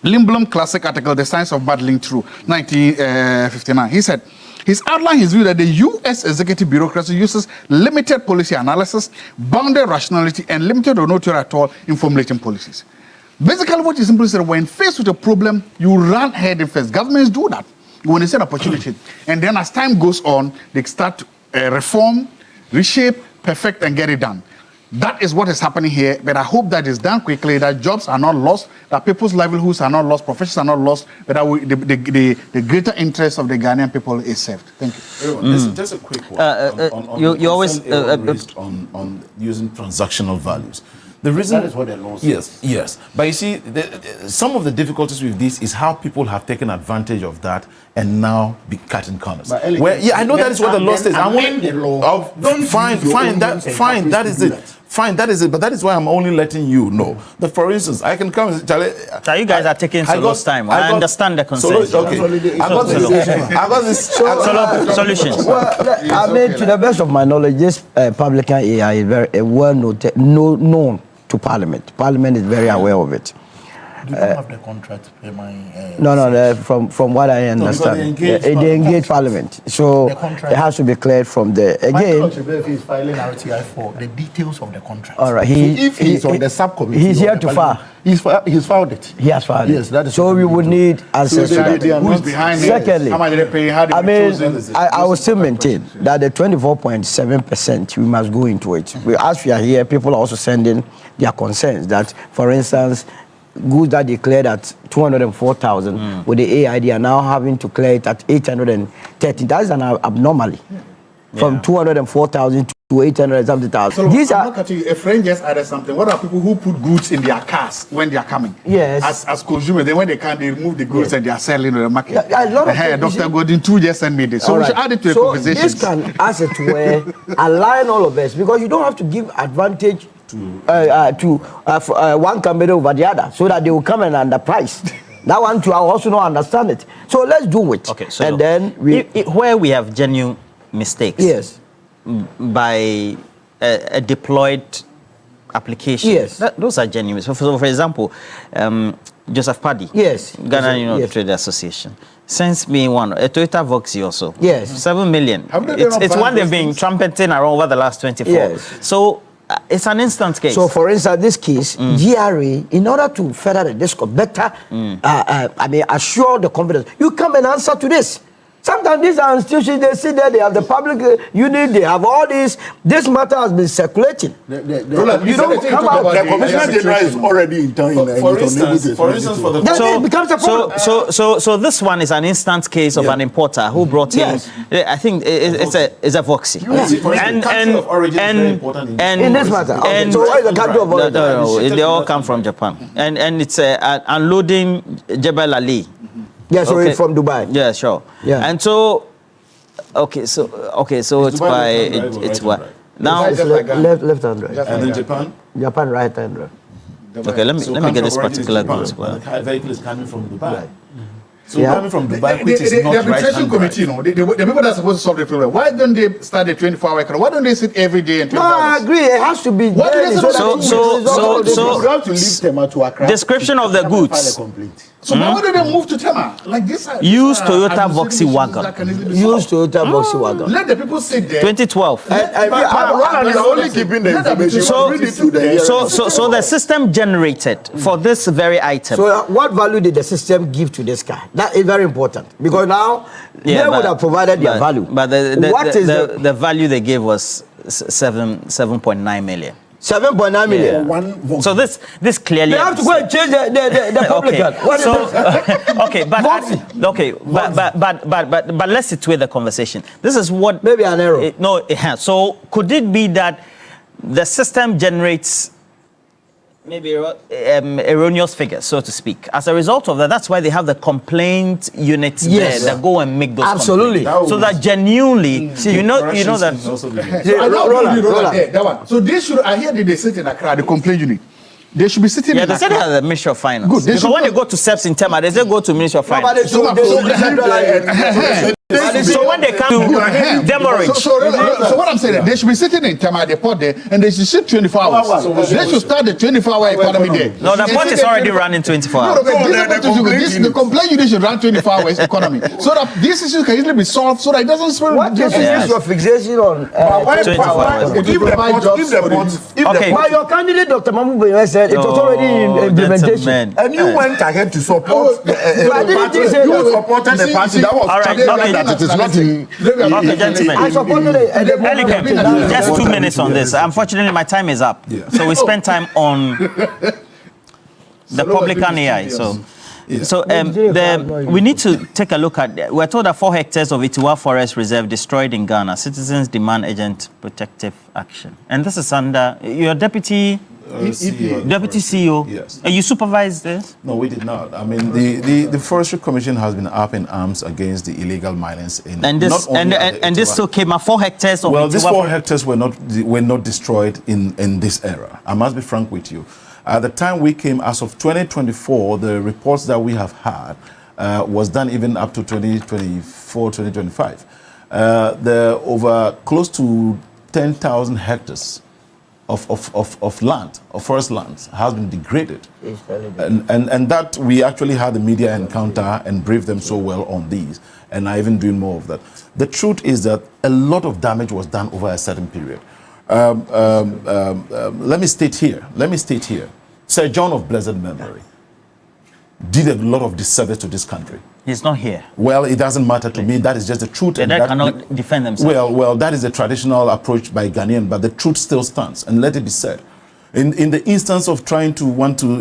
Lindblom classic article, The Science of Battling Through, 1959. He said, he's outlined his view that the U.S. executive bureaucracy uses limited policy analysis, bounded rationality, and limited or no theory at all in formulating policies. Basically, what he simply said, when faced with a problem, you run head in first. Governments do that when they see an opportunity. And then as time goes on, they start to reform, reshape, perfect, and get it done. That is what is happening here, but I hope that is done quickly, that jobs are not lost, that people's livelihoods are not lost, professions are not lost, but that the greater interest of the Ghanaian people is served. Thank you. Just a quick one. You always raised on using transactional values. The reason that is what the law says. Yes. But you see, some of the difficulties with this is how people have taken advantage of that and now be cutting corners. I know that is what the law says. Fine. That is it. Fine, that is it. But that is why I'm only letting you know that, for instance, I can come and tell you. So you guys are taking Solo's time. I understand the concerns. I got this. Solutions. Well, I mean, to the best of my knowledge, this publican AI is very well known to Parliament. Parliament is very aware of it. Do you have the contract to pay my... No, from what I understand. They engage Parliament. So it has to be cleared from there. Again... If he's filing RTI for the details of the contract. All right. If he's on the subcommittee... He's here to file. He's filed it. He has filed it. Yes, that is... So we would need answers to that. Who's behind it? Secondly, how much they pay? How I mean, I will still maintain that the 24.7%, we must go into it. As we are here, people are also sending their concerns that, for instance, goods that they cleared at 204,000 with the AI, they are now having to clear it at 830. That is an abnormality. From 204,000 to 870,000. So these are not a friend just added something. What are people who put goods in their cars when they are coming? Yes. As consumers, then when they can, they remove the goods and they are selling in the market. Dr. Godin too just sent me this. So we should add it to the conversation. This can, as it were, align all of us, because you don't have to give advantage to one company over the other, so that they will come and underprice. That one too, I also don't understand it. So let's do it. Okay, so and then where we have genuine mistakes, yes, by a deployed application, yes, those are genuine. So for example, Joseph Paddy, yes, Ghana Trade Association, sends me a Toyota Voxy also, yes, 7 million. It's one they've been trumpeting around over the last 24. Yes. So it's an instant case. So, for instance, this case, GRA, in order to further the discourse, better, assure the confidence, you come and answer to this. Sometimes these are institutions, they sit there, they have the public unit, they have all this. This matter has been circulating. You don't come out. The Commissioner General is already in town. For instance, for the it becomes a problem. So this one is an instant case of an importer who brought in. I think it's a Voxy. And in this matter, so what is the country of origin? No, they all come from Japan, and it's unloading Jebel Ali. Yeah, so it's from Dubai. Yeah, sure. Yeah. And so, it's by it's what now. Left hand right. And then Japan. Japan right hand right. Okay, let me get this particular goods. The vehicle is coming from Dubai. So coming from Dubai, which is not the arbitration committee, right. the people that are supposed to solve the problem, why don't they start a 24-hour economy? Why don't they sit every day and 24 hours? I agree. It has to be. What do they So you have to leave Tema to Accra. Description of the goods. So why don't they move to Tema? Like this. Use Toyota Voxy wagon. Use Toyota Voxy wagon. Let the people sit there. 2012. You're only keeping the information. So the system generated for this very item. So what value did the system give to this guy? That is very important because now they would have provided their value. But the value they gave was 7.9 million. 7.9 million. Yeah. So this clearly. They have to go and change the public. But let's situate the conversation. This is what maybe an error. No, it has. So could it be that the system generates maybe erroneous figures, so to speak? As a result of that, that's why they have the complaint units there that go and make those complaints. So that genuinely, you know that. That one. So they should. I hear they sit in Accra, the complaint unit. They should be sitting in Accra. They said they have the Ministry of Finance. Good. Because when they go to SEPS in Tema, they say go to Ministry of Finance. So when they come to demurrage. So what I'm saying, they should be sitting in Tema, the port there, and they should sit 24 hours. They should start the 24-hour economy there. No, the port is already running 24 hours. The complaint unit should run 24 hours economy. So that this issue can easily be solved so that it doesn't spill. What is your fixation on 24 hours? But your candidate, Dr. Mamu, said it was already in implementation. And you went ahead to support you supported the party that was that it is not in. Okay, gentlemen. I supported it. Just 2 minutes on this. Unfortunately, my time is up. So we spend time on the Publican AI. We need to take a look at. We're told that 4 hectares of Itiwa Forest Reserve destroyed in Ghana. Citizens demand urgent protective action. And this is under your deputy CEO. Yes. You supervised this? No, we did not. I mean, the Forestry Commission has been up in arms against the illegal minings in. And this still came at 4 hectares of. Well, these 4 hectares were not destroyed in this era. I must be frank with you. At the time we came, as of 2024, the reports that we have had was done even up to 2024, 2025. The over close to 10,000 hectares of land, of forest lands, has been degraded. And that we actually had the media encounter and briefed them so well on these, and are even doing more of that. The truth is that a lot of damage was done over a certain period. Let me state here, Sir John of blessed memory did a lot of disservice to this country. He's not here. Well, it doesn't matter to me. That is just the truth. And that cannot defend themselves. Well, that is a traditional approach by Ghanaian, but the truth still stands, and let it be said. In the instance of trying to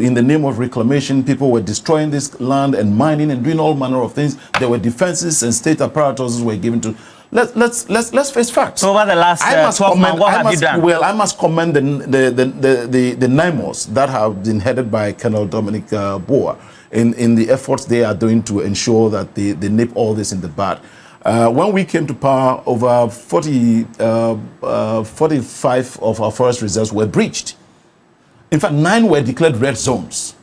in the name of reclamation, people were destroying this land and mining and doing all manner of things. There were defenses and state apparatuses were given to. Let's face facts. So over the last 12 months, what have you done? Well, I must commend the NIMOS that have been headed by Colonel Dominic Boa in the efforts they are doing to ensure that they nip all this in the bud. When we came to power, over 45 of our forest reserves were breached. In fact, 9 were declared red zones.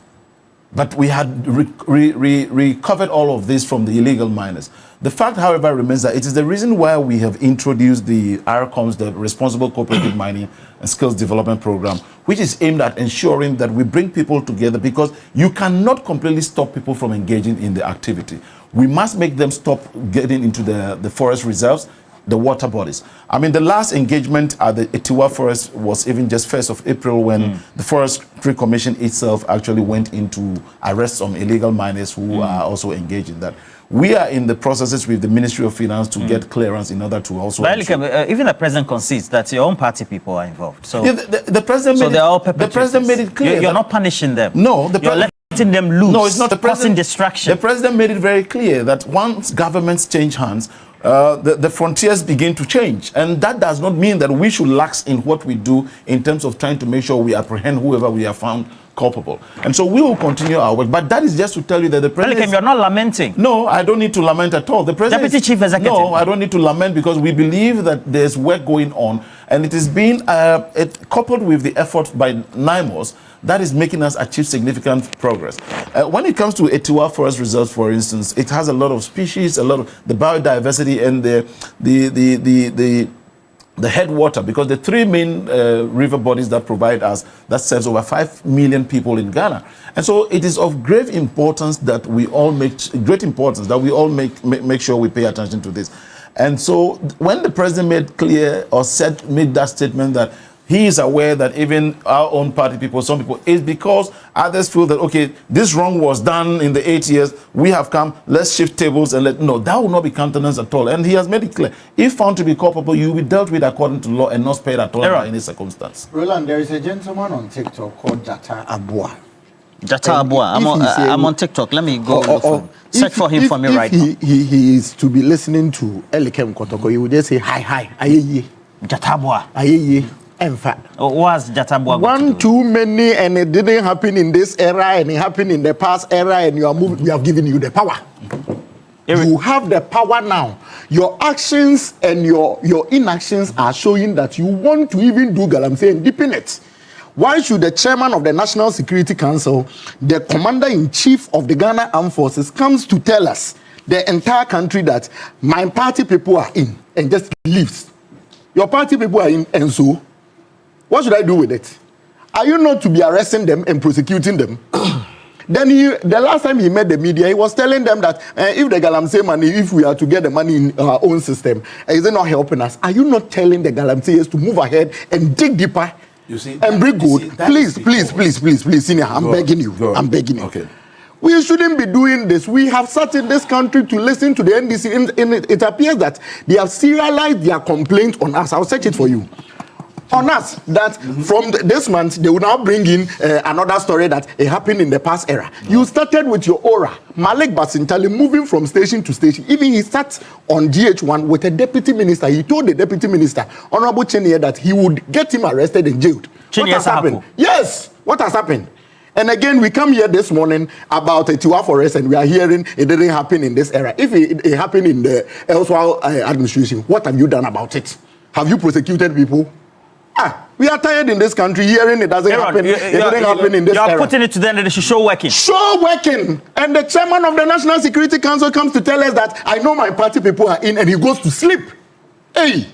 But we had recovered all of this from the illegal miners. The fact, however, remains that it is the reason why we have introduced the RCOMS, the Responsible Cooperative Mining and Skills Development Program, which is aimed at ensuring that we bring people together, because you cannot completely stop people from engaging in the activity. We must make them stop getting into the forest reserves, the water bodies. I mean, the last engagement at the Itiwa Forest was even just 1st of April when the Forestry Commission itself actually went into arrest some illegal miners who are also engaged in that. We are in the processes with the Ministry of Finance to get clearance in order to also. But even the president concedes that your own party people are involved. So, yeah, the president. So they're all the president made it clear. You're not punishing them. No, you're letting them loose. No, it's not. The causing distraction. The president made it very clear that once governments change hands, the frontiers begin to change, and that does not mean that we should lax in what we do in terms of trying to make sure we apprehend whoever we have found culpable. And so we will continue our work. But that is just to tell you that the president... you're not lamenting. No, I don't need to lament at all. The president... Deputy Chief Executive. No, I don't need to lament, because we believe that there's work going on, and it is being coupled with the effort by NIMOS that is making us achieve significant progress. When it comes to Etiwa Forest Reserve, for instance, it has a lot of species, a lot of the biodiversity and the headwater, because the three main river bodies that provide us, that serves over 5 million people in Ghana. And so it is of great importance that we all make sure we pay attention to this. And so when the president made that statement that he is aware that even our own party people, some people, is because others feel that, okay, this wrong was done in the 8 years, we have come, let's shift tables and no, that will not be countenance at all. And he has made it clear, if found to be culpable, you will be dealt with according to law and not spared at all under any circumstance. Roland, there is a gentleman on TikTok called Jata Abua. Jata Abua, I'm on TikTok. Let me go search for him for me right now. He is to be listening to Elikem Kotoko. He would just say, hi, ayeye. Jata Abua. Ayeye. In fact, what's Jata Abua? One too many, and it didn't happen in this era, and it happened in the past era, and you are moved. We have given you the power. You have the power now. Your actions and your inactions are showing that you want to even do Galamsey and deepen it. Why should the chairman of the National Security Council, the commander-in-chief of the Ghana Armed Forces, comes to tell us, the entire country, that my party people are in, and just leaves? Your party people are in, and so what should I do with it? Are you not to be arresting them and prosecuting them? Then the last time he met the media, he was telling them that if the Galamsey money, if we are to get the money in our own system, is it not helping us? Are you not telling the Galamseyers to move ahead and dig deeper? You see, and bring good? Please, Senior, I'm begging you. Okay. We shouldn't be doing this. We have sat in this country to listen to the NDC, and it appears that they have serialized their complaint on us. I'll search it for you. On us, that from this month, they will now bring in another story that it happened in the past era. You started with your aura. Malik Basintali moving from station to station. Even he sat on GH1 with a deputy minister. He told the deputy minister, Honorable Chinye, that he would get him arrested and jailed. What has happened? Yes, what has happened? And again, we come here this morning about a Etiwa Forest, and we are hearing it didn't happen in this era. If it happened in the elsewhere administration, what have you done about it? Have you prosecuted people? We are tired in this country hearing it doesn't happen. It didn't happen in this era. You are putting it to them that they should show working. Show working. And the chairman of the National Security Council comes to tell us that I know my party people are in, and he goes to sleep. Hey.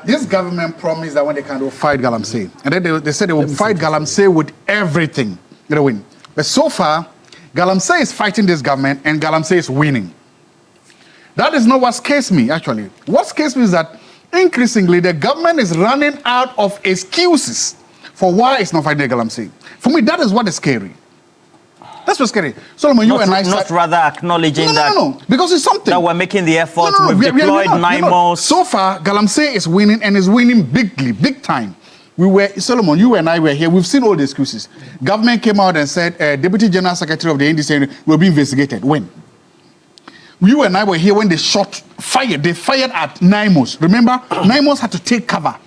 This government promised that when they can, they'll fight Galamsey. And then they said they will fight Galamsey with everything. They'll win. But so far, Galamsey is fighting this government, and Galamsey is winning. That is not what scares me, actually. What scares me is that increasingly, the government is running out of excuses for why it's not fighting Galamsey. For me, that is what is scary. That's what's scary. Solomon, you and I... Not rather acknowledging that... No, because it's something. That we're making the effort, we've deployed NIMOS. So far, Galamsey is winning, and is winning big time. Solomon, you and I were here, we've seen all the excuses. Government came out and said, Deputy General Secretary of the NDC will be investigated. When? You and I were here when they fired at NIMOS. Remember, NIMOS had to take cover.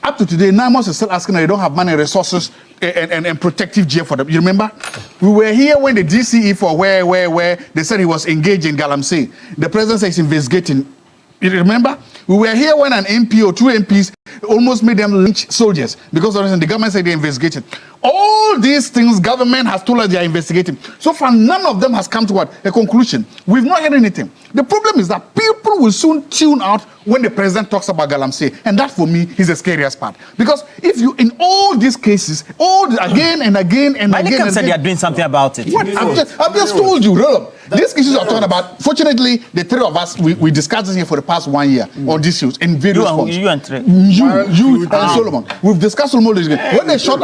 Up to today, NIMOS is still asking that they don't have money, resources, and protective gear for them. You remember? We were here when the DCE for where they said he was engaged in Galamsey. The president says he's investigating. You remember? We were here when an MP or two MPs almost made them lynch soldiers because of the reason the government said they're investigating. All these things government has told us they are investigating. So far, none of them has come to what? A conclusion. We've not heard anything. The problem is that people will soon tune out when the president talks about Galamsey. And that, for me, is the scariest part. Because if you, in all these cases, again and again and again... Malik said they are doing something about it. What? I've just told you, Roland. These issues I'm talking about, fortunately, the three of us, we discussed this here for the past 1 year on these issues in various forms. You and Trey. You and Solomon. We've discussed all these things. When they shot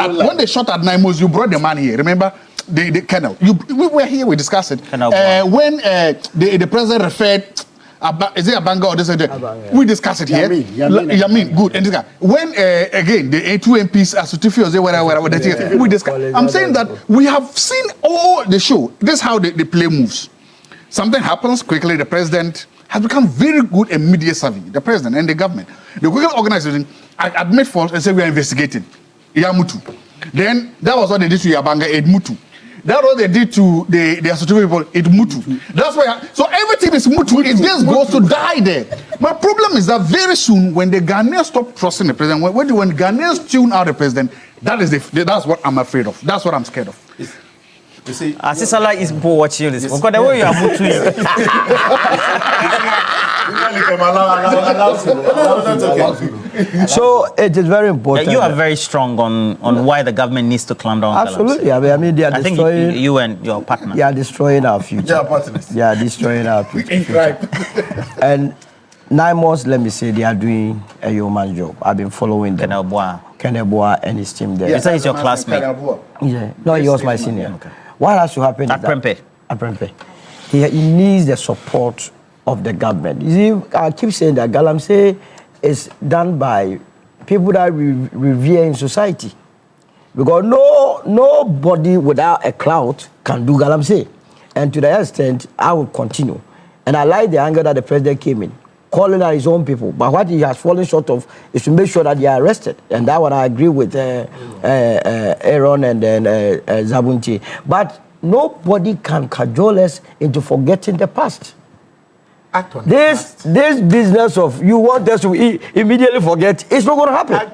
at NIMOS, you brought the man here. Remember? The colonel. We were here, we discussed it. When the president referred, is it Abanga or this? We discussed it here. Yamin, good. And when again the two MPs as whatever, we discussed. I'm saying that we have seen all the show. This is how the play moves. Something happens quickly. The president has become very good and media savvy. The president and the government. The quickly organization admit fault and say we are investigating. Yamutu. Then that was what they did to Yabanga, Edmutu. That's what they did to the Asotwe people, Edmutu. That's why. So everything is mutu. It just goes to die there. My problem is that very soon, when the Ghanaians stop trusting the president, when Ghanaians tune out the president, That's what I'm afraid of. That's what I'm scared of. You see, Asisala is people watching this. Because the way you are moving So it is very important. You are very strong on why the government needs to clamp down. Absolutely. I mean, they are destroying. I think you and your partner. They are destroying our future. They are partners. They are destroying our future. And 9 months, let me say, they are doing a yeoman's job. I've been following them. Keneboa and his team there. Yes, he's your classmate. Yeah. No, he was my senior. Okay. What has to happen at Prempe? At Prempe. He needs the support of the government. You see, I keep saying that Galamsey is done by people that we revere in society. Because nobody without a clout can do Galamsey. And to the extent, I will continue. And I like the angle that the president came in, calling out his own people. But what he has fallen short of is to make sure that they are arrested. And that one I agree with Aaron and then Zabunti. But nobody can cajole us into forgetting the past. This business of you want us to immediately forget, it's not going to happen.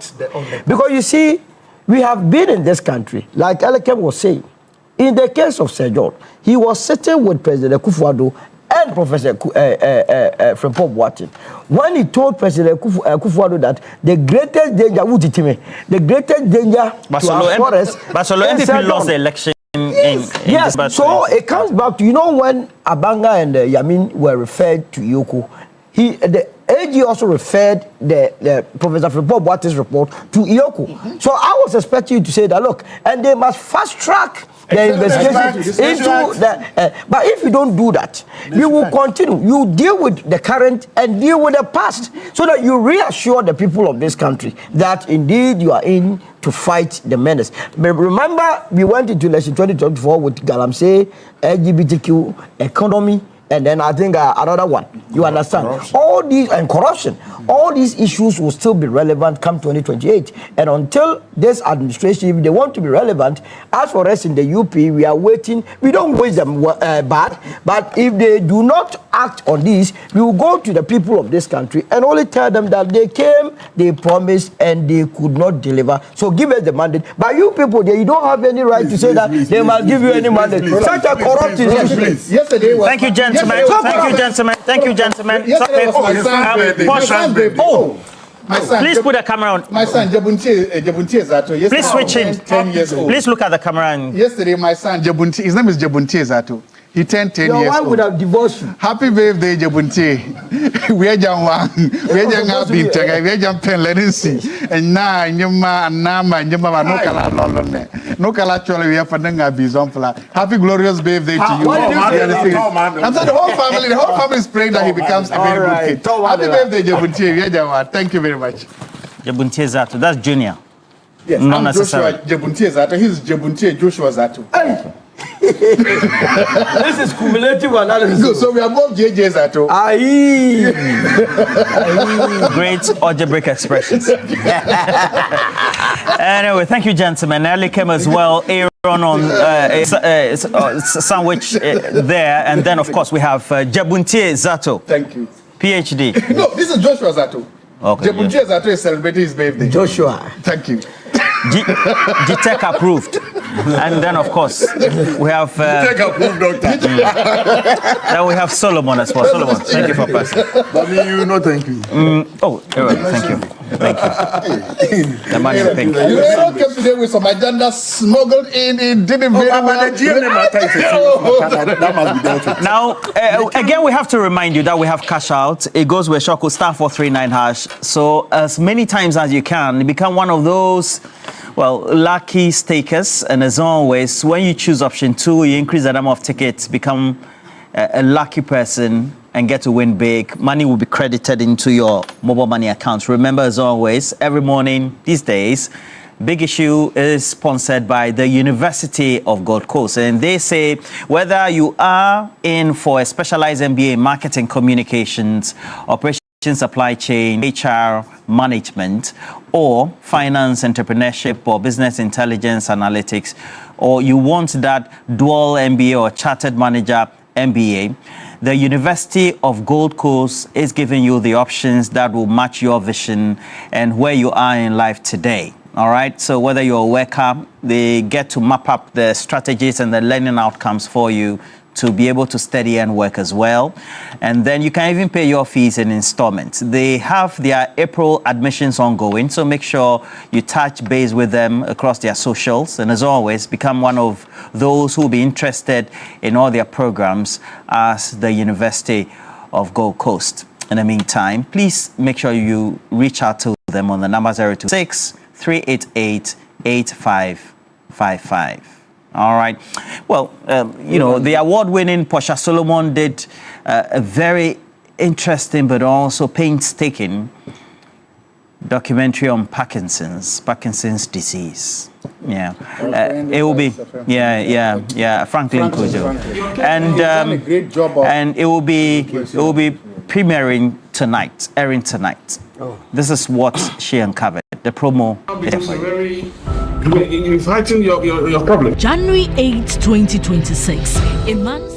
Because you see, we have been in this country, like Elekem was saying. In the case of Sir John, he was sitting with President Kufuor and Professor Frimpong Boateng. When he told President Kufuor that the greatest danger to our forest NPP lost the election. Yes, so it comes back to, when Abanga and Yamin were referred to Yoko, the AG also referred the Professor Frimpong Boateng's report to Yoko. So I was expecting you to say that, look, and they must fast track the investigation into that. But if you don't do that, you will continue. You deal with the current and deal with the past so that you reassure the people of this country that indeed you are in to fight the menace. But remember, we went into election 2024 with Galamsey, LGBTQ, economy, and then I think another one. You understand? Corruption. All these, and corruption, all these issues will still be relevant come 2028. And until this administration, if they want to be relevant, as for us in the UP, we are waiting. We don't wish them bad, but if they do not act on this, we will go to the people of this country and only tell them that they came, they promised, and they could not deliver. So give us the mandate. But you people there, you don't have any right to say that they must give you any mandate. Such a corrupt institution. Yesterday was, thank you, gentlemen. Thank you, gentlemen. Thank you, gentlemen. Please put the camera on. My son Jabunti Zato. Please switch him. 10 years old. Please look at the camera. And yesterday, my son Jabunti, his name is Jabunti Zato. He turned 10 years old. Your wife would have divorced you. Happy birthday, Jabunti. We are young one. We are young happy. We are young pen lenency. And now, Yama and Nama and Yama no color lolone. No color actually we have for Nanga Bizonfla. Happy glorious birthday to you. I'm saying the whole family is praying that he becomes a very good kid. Happy birthday, Jabunti. We are young one. Thank you very much. Jabunti Zato. That's Junior. Yes, I'm Joshua Jabunti Zato. He's Jabunti Joshua Zato. This is cumulative analysis. So we are both JJs at all. Great algebraic expressions. Anyway, thank you, gentlemen. Early came as well. Aaron on sandwich there, and then of course we have Jabunti Zato. Thank you. PhD. No, this is Joshua Zato. Okay. Jabunti Zato is celebrating his birthday. Joshua. Thank you. GTEC approved. And then, of course, we have... GTEC approved, doctor. Then we have Solomon as well. Solomon, thank you for passing. But you, no thank you. Thank you. Thank you. The man in pink. You came today with some agenda smuggled in. It didn't very well. That must be dealt with. Now, again, we have to remind you that we have cash out. It goes with Shoko *439#. So as many times as you can, become one of those, lucky stakers. And as always, when you choose option 2, you increase the number of tickets, become a lucky person, and get to win big. Money will be credited into your mobile money accounts. Remember, as always, every morning these days, Big Issue is sponsored by the University of Gold Coast. And they say whether you are in for a specialized MBA in marketing communications, operations, supply chain, HR management, or finance, entrepreneurship, or business intelligence analytics, or you want that dual MBA or chartered manager MBA, the University of Gold Coast is giving you the options that will match your vision and where you are in life today. All right, so whether you're a worker, they get to map up the strategies and the learning outcomes for you to be able to study and work as well. And then you can even pay your fees in installments. They have their April admissions ongoing, so make sure you touch base with them across their socials. And as always, become one of those who will be interested in all their programs as the University of Gold Coast. In the meantime, please make sure you reach out to them on the number 026 388 8555. All right. Well, you know, the award-winning Portia Solomon did a very interesting but also painstaking documentary on Parkinson's disease. Yeah, it will be. Yeah. Franklin Kojo, and it will be premiering tonight, airing tonight. This is what she uncovered. The promo. You're fighting your problem. January 8, 2026. A month.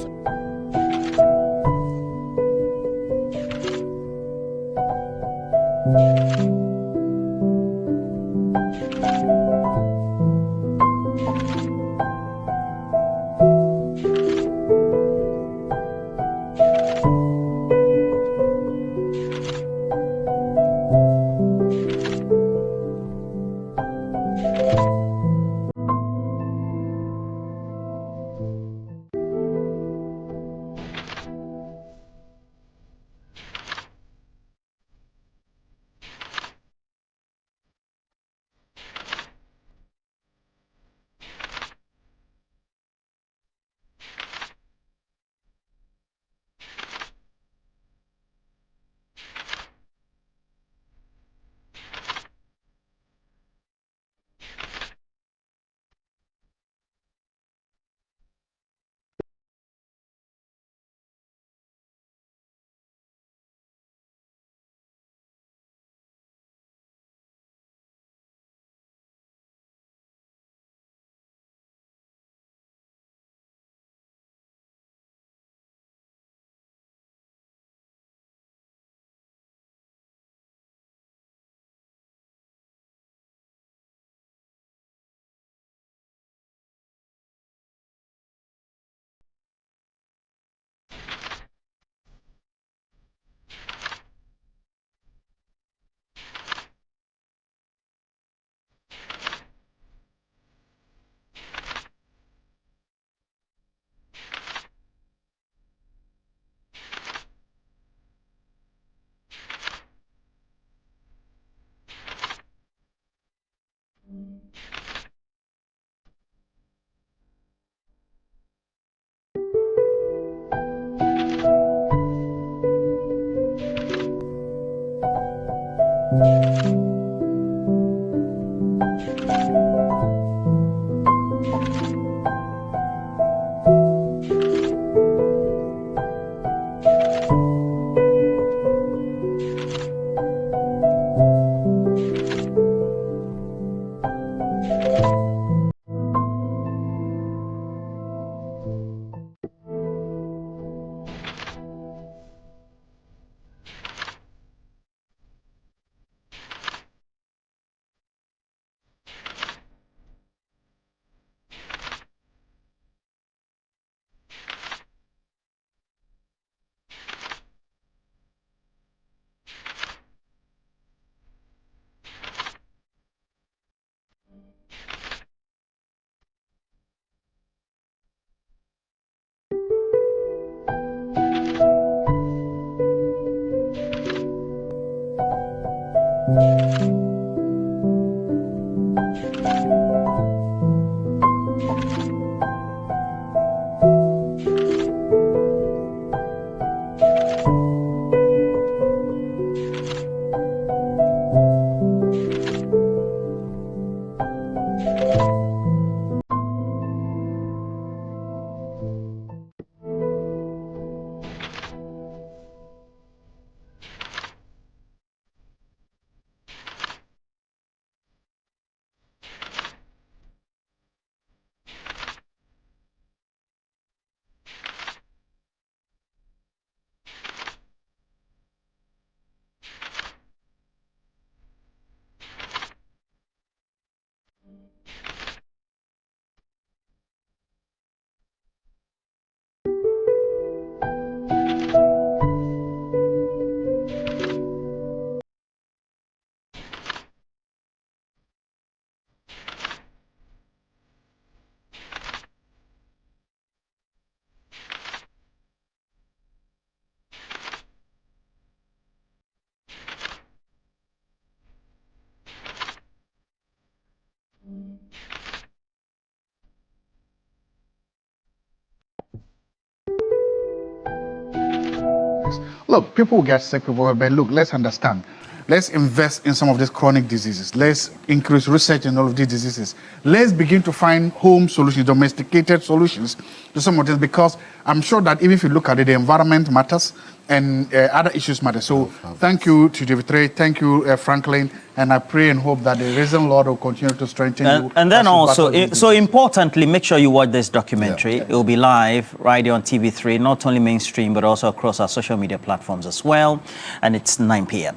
Look, people will get sick, people will, but look, let's understand. Let's invest in some of these chronic diseases. Let's increase research in all of these diseases. Let's begin to find home solutions, domesticated solutions to some of this, because I'm sure that even if you look at it, the environment matters and other issues matter. So thank you to TV3, thank you, Franklin, and I pray and hope that the risen Lord will continue to strengthen you. And then also, so importantly, make sure you watch this documentary. It will be live right here on TV3, not only mainstream, but also across our social media platforms as well. And it's 9 p.m.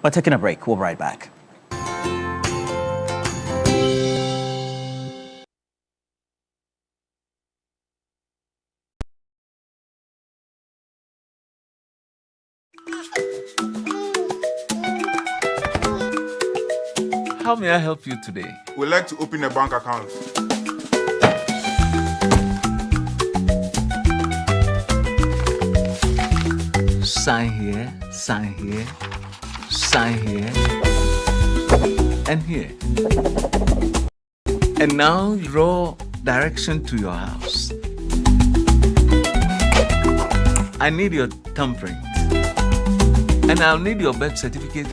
We're taking a break. We'll be right back. How may I help you today? We'd like to open a bank account. Sign here, sign here, sign here, and here. And now draw direction to your house. I need your thumbprint. And I'll need your birth certificate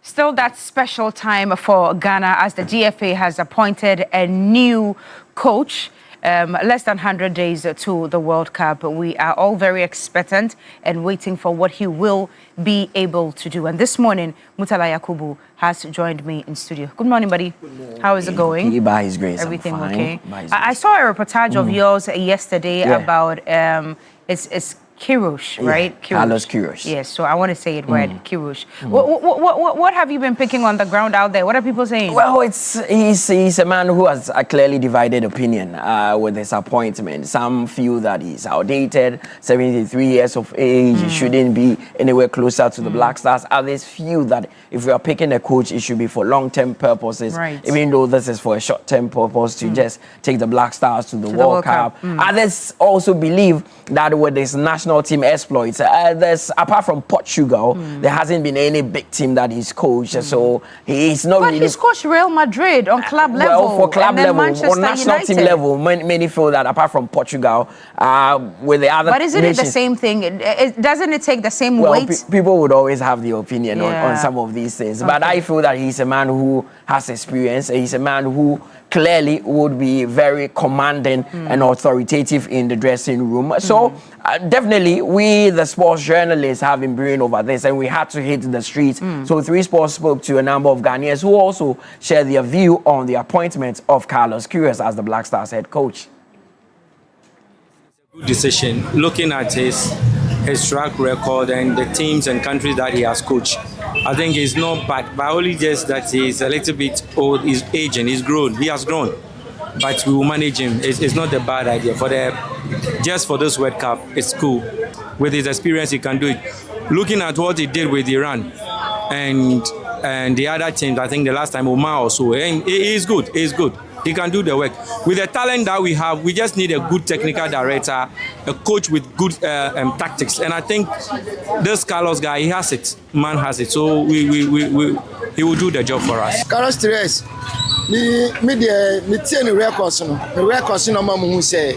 Still that special time for Ghana as the GFA has appointed a new coach. Less than 100 days to the World Cup. We are all very expectant and waiting for what he will be able to do. And this morning, Mutala Yakubu has joined me in studio. Good morning, buddy. Good morning. How is it going? By his grace, everything I'm fine. Okay? By his I saw a reportage of yours yesterday about it's Kirush, right? Kirush. Carlos Kirush. Yes, so I want to say it right, Kirush. What have you been picking on the ground out there? What are people saying? Well, he's a man who has a clearly divided opinion with his appointment. Some feel that he's outdated, 73 years of age, he shouldn't be anywhere closer to the Black Stars. Others feel that if we are picking a coach, it should be for long-term purposes, even though this is for a short-term purpose to just take the Black Stars to the World Cup. Others also believe that with this national team exploits, there's apart from Portugal, there hasn't been any big team that he's coached, so he's not really. But he's coached Real Madrid on club level. Well, for club level, on national team level, many feel that apart from Portugal, with the other. But isn't it the same thing? Doesn't it take the same weight? People would always have the opinion on some of these things, but I feel that he's a man who has experience. He's a man who clearly would be very commanding and authoritative in the dressing room. So definitely we, the sports journalists, have been brewing over this and we had to hit the streets. So 3 Sports spoke to a number of Ghanaians who also share their view on the appointment of Carlos Kirush as the Black Stars head coach. Good decision, looking at his track record and the teams and countries that he has coached. I think he's not bad, but only just that he's a little bit old, he's aging, he's grown, he has grown. But we will manage him. It's not a bad idea. Just for this World Cup, it's cool. With his experience, he can do it. Looking at what he did with Iran and the other teams, I think the last time Oman or so, he's good, he's good. He can do the work. With the talent that we have, we just need a good technical director, a coach with good tactics. And I think this Carlos guy, he has it. Man has it. So he will do the job for us. Carlos Kirush, me tell the records no mama who say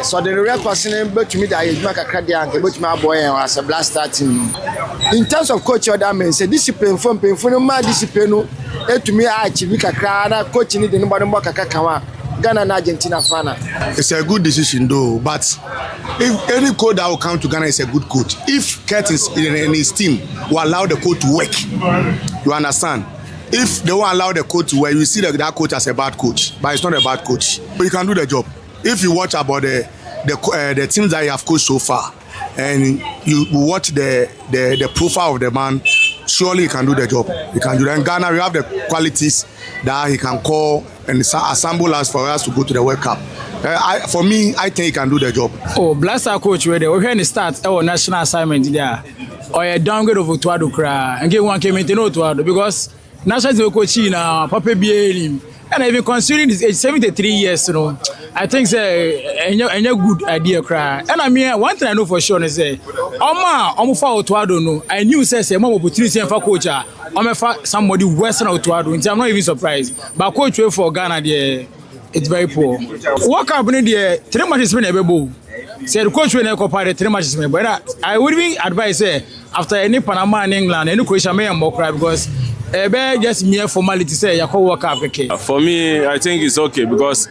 so the records but me that is make a cardiac but my boy as a Black Star team. In terms of coach, that means discipline from my discipline. To me, I achieve coaching the number Ghana and Argentina fan. It's a good decision though, but if any coach that will come to Ghana is a good coach, if Curtis in his team will allow the coach to work, you understand? If they won't allow the coach to work, you see that coach as a bad coach, but it's not a bad coach. But he can do the job. If you watch about the teams that you have coached so far, and you watch the profile of the man, surely he can do the job. He can do that. In Ghana, we have the qualities that he can call and assemble us for us to go to the World Cup. For me, I think he can do the job. Oh, Black Star coach, we're going to start our national assignment there. Or a downgrade of Otuado cry and get one came into Otuado because national team coach now, Papa Biel. And even considering his age, 73 years, you know, I think it's a good idea, cry. And I mean, one thing I know for sure is say, I'm for Otuado, no. I knew say, Mom opportunity for coach. I'm for somebody Western Otuado. I'm not even surprised. But coach for Ghana, it's very poor. What happened there? 3 matches been able. Say the coach will compare 3 matches, but I would be advise after any Panama in England, any Croatia may more cry because. Just mere formality say you can work up. For me, I think it's okay because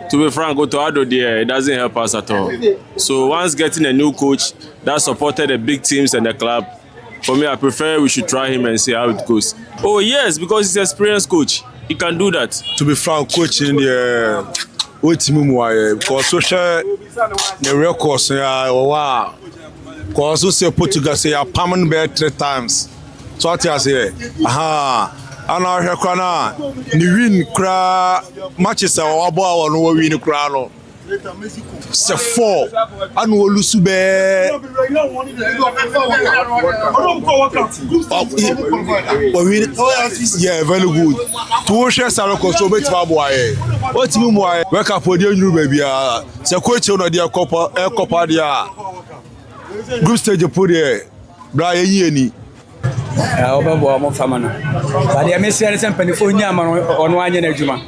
to be frank, Otuado there, it doesn't help us at all. So once getting a new coach that supported the big teams and the club, for me, I prefer we should try him and see how it goes. Oh yes, because he's an experienced coach. He can do that. To be frank, coaching the because social the records wow. Because also Portugal say a permanent bet 3 times. So what you say? And our Hekwana, the win cra matches are about no win cra no. C'est 4 and we lose be. Yeah, very good. To share Salo so bet ma boy. What me boy? Wake up for the new baby. C'est coach on dia copa dia. Group stage pour there. Bra yeni. Obebo mo fama no ba de mesi ere sempani fo nya ma ono anya na adwuma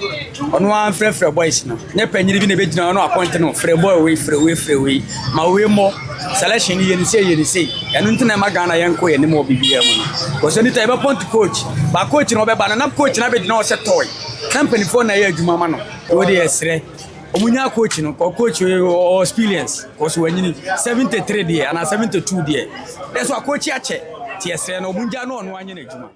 ono an frefre boys no ne panyiri bi na be gina ono appoint no frɛ boy we ma we mo selection ye ni say eno ntina ma Ghana yenko ye ni mo bibia mu because anytime be point coach ba coach no be ba na coach na be di na o se toy company for na ye adwuma ma no o de esre omunya coach no coach or experience because when you 73 there and 72 there that's why coach ya che ti esre no omunya no no anye na adwuma.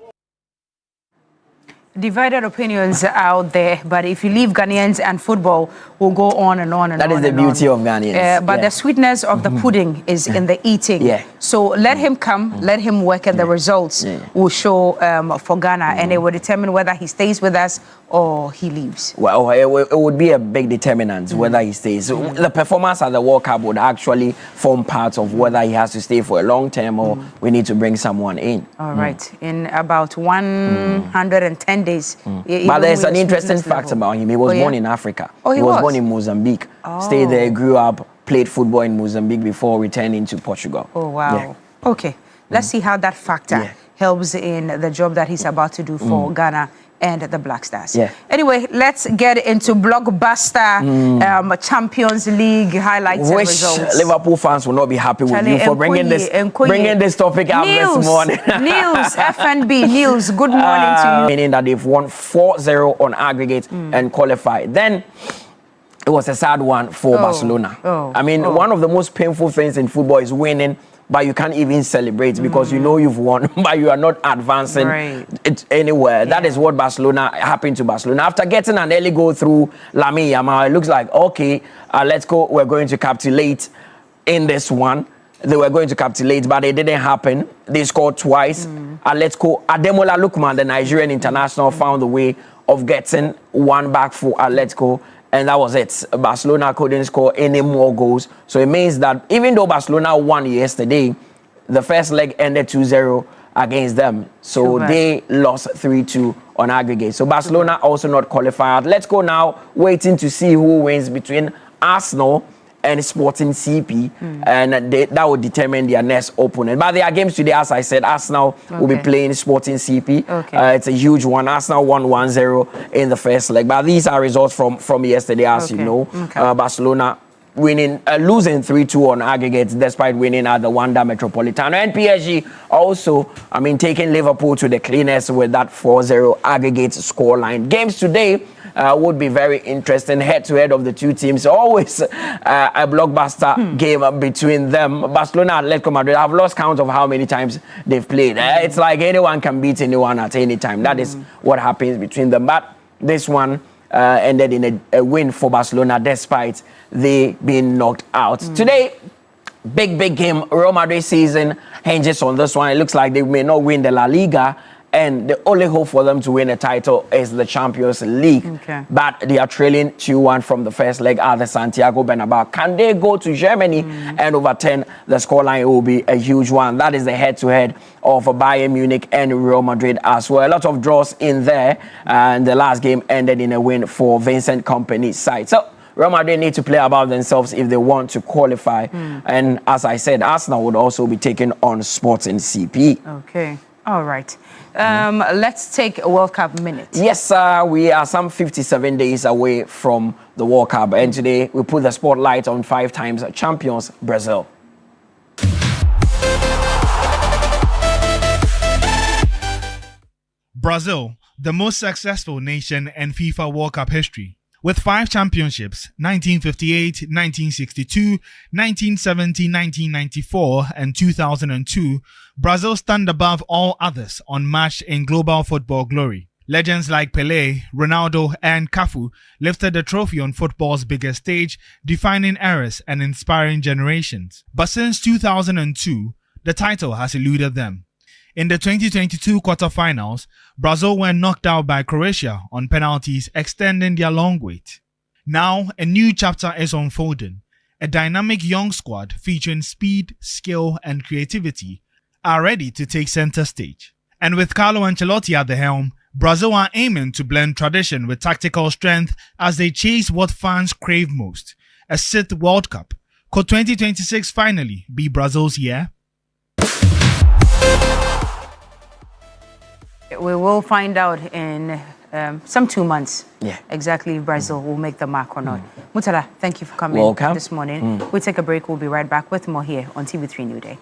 Divided opinions out there, but if you leave Ghanaians and football, will go on and on and that on. That is the beauty of Ghanaians. But the sweetness of the pudding is in the eating. Yeah. So let him come, let him work, and the results will show for Ghana, and it will determine whether he stays with us or he leaves. Well, it would be a big determinant whether he stays. The performance at the World Cup would actually form part of whether he has to stay for a long term or we need to bring someone in. All right. In about 110 days. But there's an interesting fact about him. He was born in Africa. Oh, he was born in Mozambique. Stayed there, grew up, played football in Mozambique before returning to Portugal. Oh, wow. Yeah. Okay. Let's see how that factor helps in the job that he's about to do for Ghana and the Black Stars. Yeah. Anyway, let's get into blockbuster Champions League highlights and results. Liverpool fans will not be happy with you for bringing this topic up this morning. Niels, FNB, Niels, good morning to you. Meaning that they've won 4-0 on aggregate and qualified. Then it was a sad one for Barcelona. I mean, one of the most painful things in football is winning, but you can't even celebrate because you know you've won, but you are not advancing it anywhere. That is what happened to Barcelona. After getting an early goal through Lamine Yamal, it looks like, okay, let's go. We're going to capitulate in this one. They were going to capitulate, but it didn't happen. They scored twice. Let's go. Ademola Lookman, the Nigerian international, found a way of getting one back for Atletico. And that was it. Barcelona couldn't score any more goals. So it means that even though Barcelona won yesterday, the first leg ended 2-0 against them. So they lost 3-2 on aggregate. So Barcelona also not qualified. Let's go now, waiting to see who wins between Arsenal and Sporting CP, and that will determine their next opponent. But their games today, as I said, Arsenal will be playing Sporting CP. It's a huge one. Arsenal won 1-0 in the first leg. But these are results from yesterday, as you know. Barcelona losing 3-2 on aggregate despite winning at the Wanda Metropolitano. And PSG also, taking Liverpool to the cleanest with that 4-0 aggregate scoreline. Games today would be very interesting. Head-to-head of the two teams. Always a blockbuster game between them. Barcelona and Atletico Madrid, I've lost count of how many times they've played. It's like anyone can beat anyone at any time. That is what happens between them. But this one ended in a win for Barcelona despite they being knocked out. Today, big game. Real Madrid season hinges on this one. It looks like they may not win the La Liga, and the only hope for them to win a title is the Champions League. But they are trailing 2-1 from the first leg at the Santiago Bernabeu. Can they go to Germany and overturn the scoreline? It will be a huge one. That is the head-to-head of Bayern Munich and Real Madrid as well. A lot of draws in there, and the last game ended in a win for Vincent Kompany's side. So Real Madrid need to play above themselves if they want to qualify. And as I said, Arsenal would also be taking on Sporting CP. Okay. All right. Let's take a World Cup minute. Yes, we are some 57 days away from the World Cup. And today we put the spotlight on 5 times champions, Brazil. Brazil, the most successful nation in FIFA World Cup history. With 5 championships, 1958, 1962, 1970, 1994, and 2002, Brazil stand above all others unmatched in global football glory. Legends like Pelé, Ronaldo, and Cafu lifted the trophy on football's biggest stage, defining eras and inspiring generations. But since 2002, the title has eluded them. In the 2022 quarterfinals, Brazil were knocked out by Croatia on penalties, extending their long wait. Now, a new chapter is unfolding. A dynamic young squad featuring speed, skill, and creativity are ready to take center stage. And with Carlo Ancelotti at the helm, Brazil are aiming to blend tradition with tactical strength as they chase what fans crave most, a 6th World Cup. Could 2026 finally be Brazil's year? We will find out in some 2 months. Yeah. Exactly, if Brazil will make the mark or not. Mutala, thank you for coming Welcome. this morning. We'll take a break. We'll be right back with more here on TV3 Newday.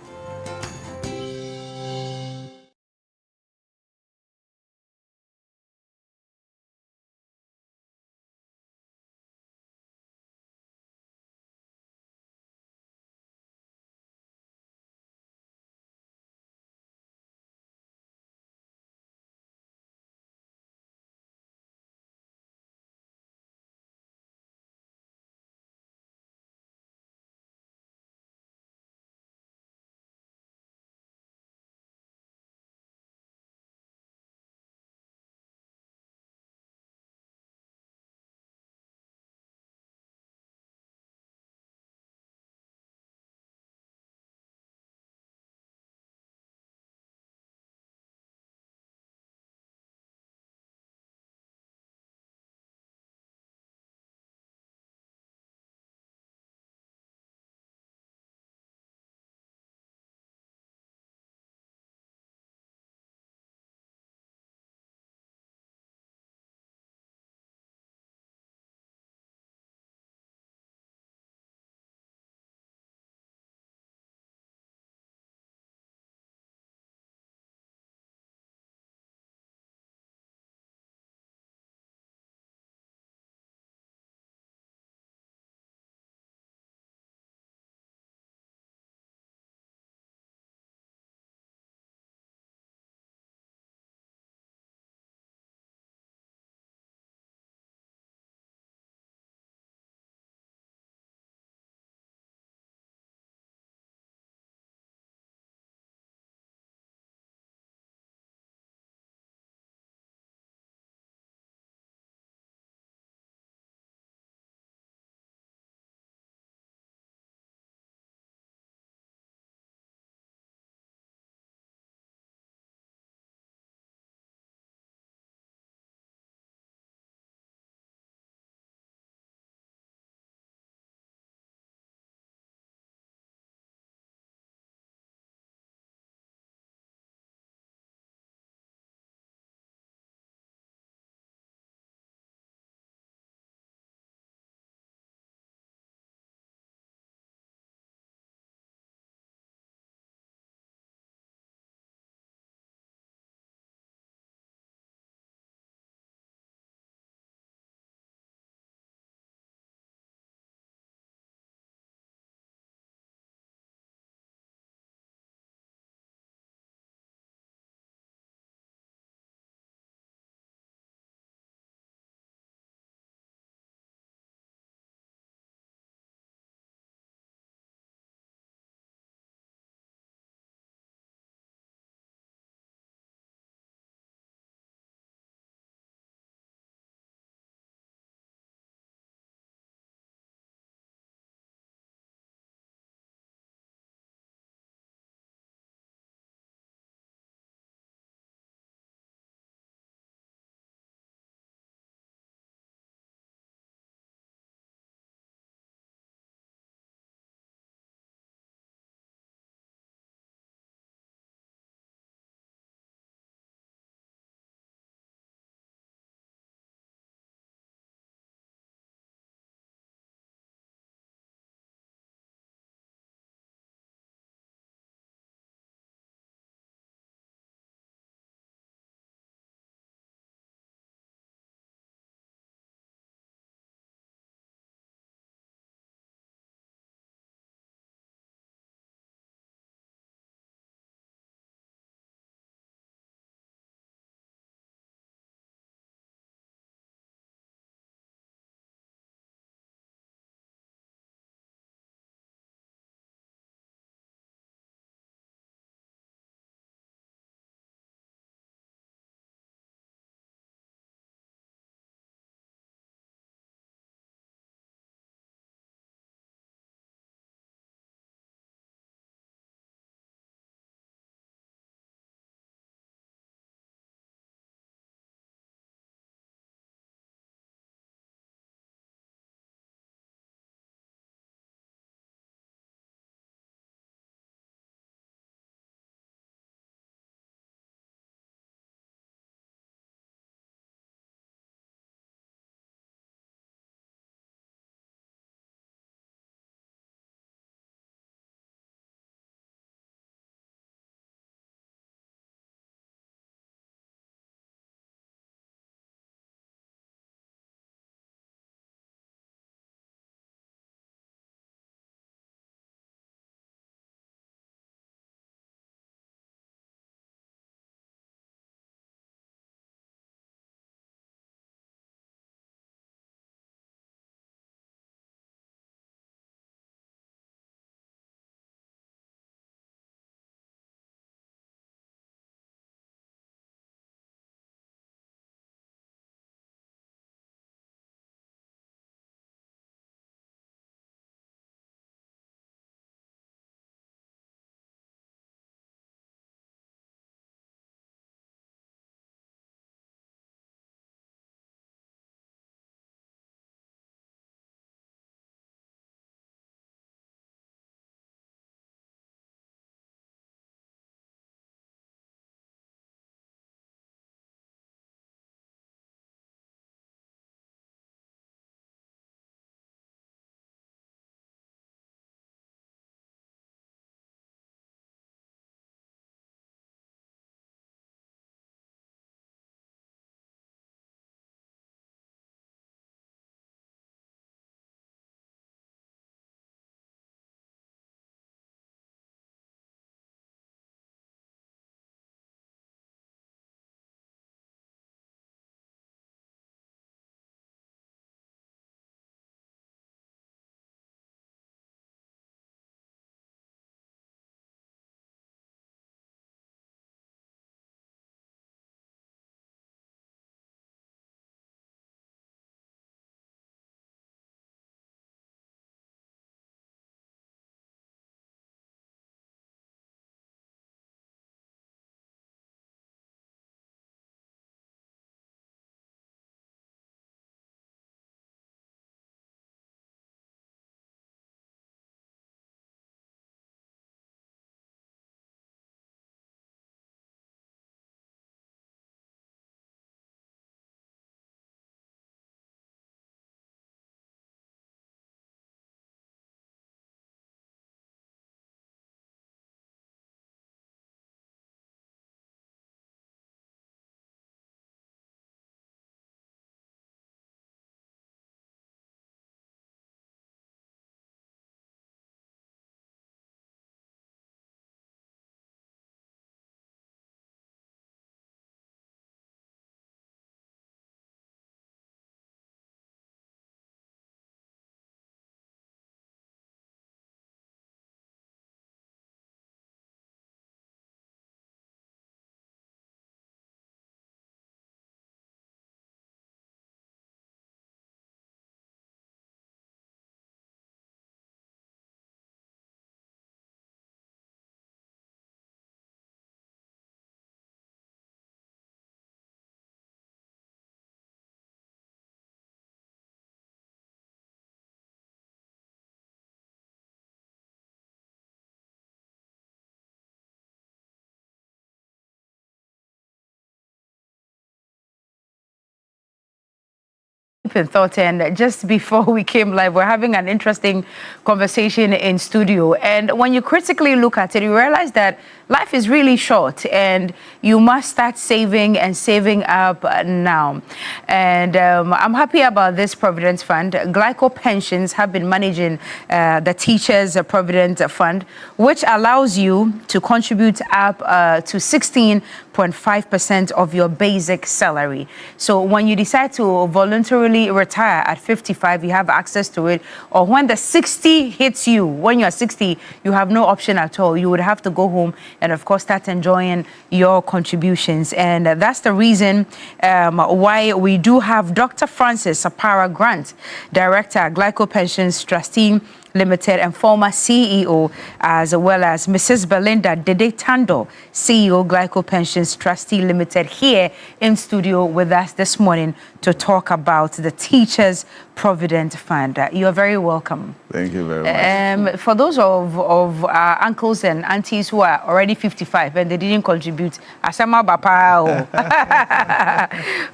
in thought, and just before we came live, we're having an interesting conversation in studio. And when you critically look at it, you realize that life is really short and you must start saving and saving up now. And I'm happy about this Provident Fund. Glyco Pensions have been managing the Teachers Provident Fund, which allows you to contribute up to 16.5% of your basic salary. So when you decide to voluntarily retire at 55, you have access to it. Or when the 60 hits you, when you're 60, you have no option at all. You would have to go home and, of course, start enjoying your contributions. And that's the reason why we do have Dr. Francis Sapara Grant, Director, Glyco Pensions Trustee Limited and former CEO, as well as Mrs. Belinda Dede Tando, CEO, Glyco Pensions Trustee Limited, here in studio with us this morning to talk about the Teachers Provident Fund. You are very welcome. Thank you very much. For those of our uncles and aunties who are already 55 and they didn't contribute, Asama Bapa.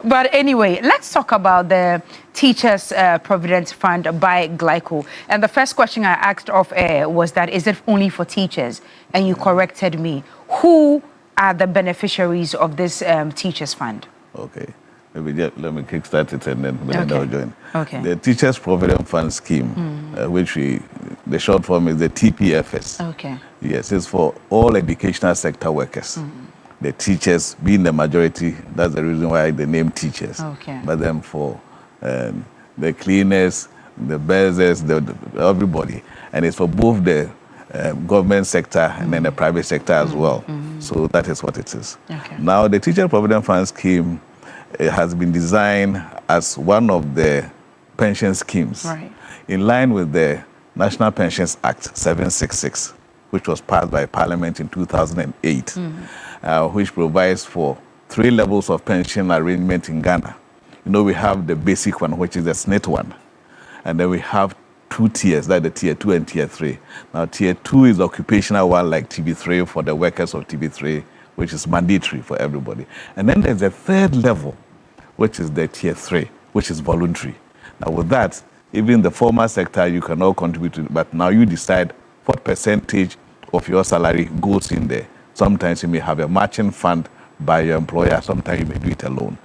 But anyway, let's talk about the Teachers Provident Fund by Glyco. And the first question I asked off air was that, is it only for teachers? And you corrected me. Who are the beneficiaries of this Teachers Fund? Okay. Maybe let me kickstart it and then Belinda will join. Okay. The Teachers Provident Fund scheme, which the short form is the TPFS. Okay. Yes, it's for all educational sector workers. The teachers being the majority, that's the reason why the name teachers. Okay. But then for the cleaners, the buzzers, everybody. And it's for both the government sector and then the private sector as well. So that is what it is. Okay. Now, the Teacher Provident Fund scheme has been designed as one of the pension schemes in line with the National Pensions Act 766, which was passed by Parliament in 2008, which provides for 3 levels of pension arrangement in Ghana. You know, we have the basic one, which is the SNIT one. And then we have 2 tiers, like the tier 2 and tier 3. Now, tier 2 is the occupational one, like TV3 for the workers of TV3, which is mandatory for everybody. And then there's a 3rd level, which is the tier 3, which is voluntary. Now, with that, even the formal sector, you can all contribute to it, but now you decide what percentage of your salary goes in there. Sometimes you may have a matching fund by your employer, sometimes you may do it alone.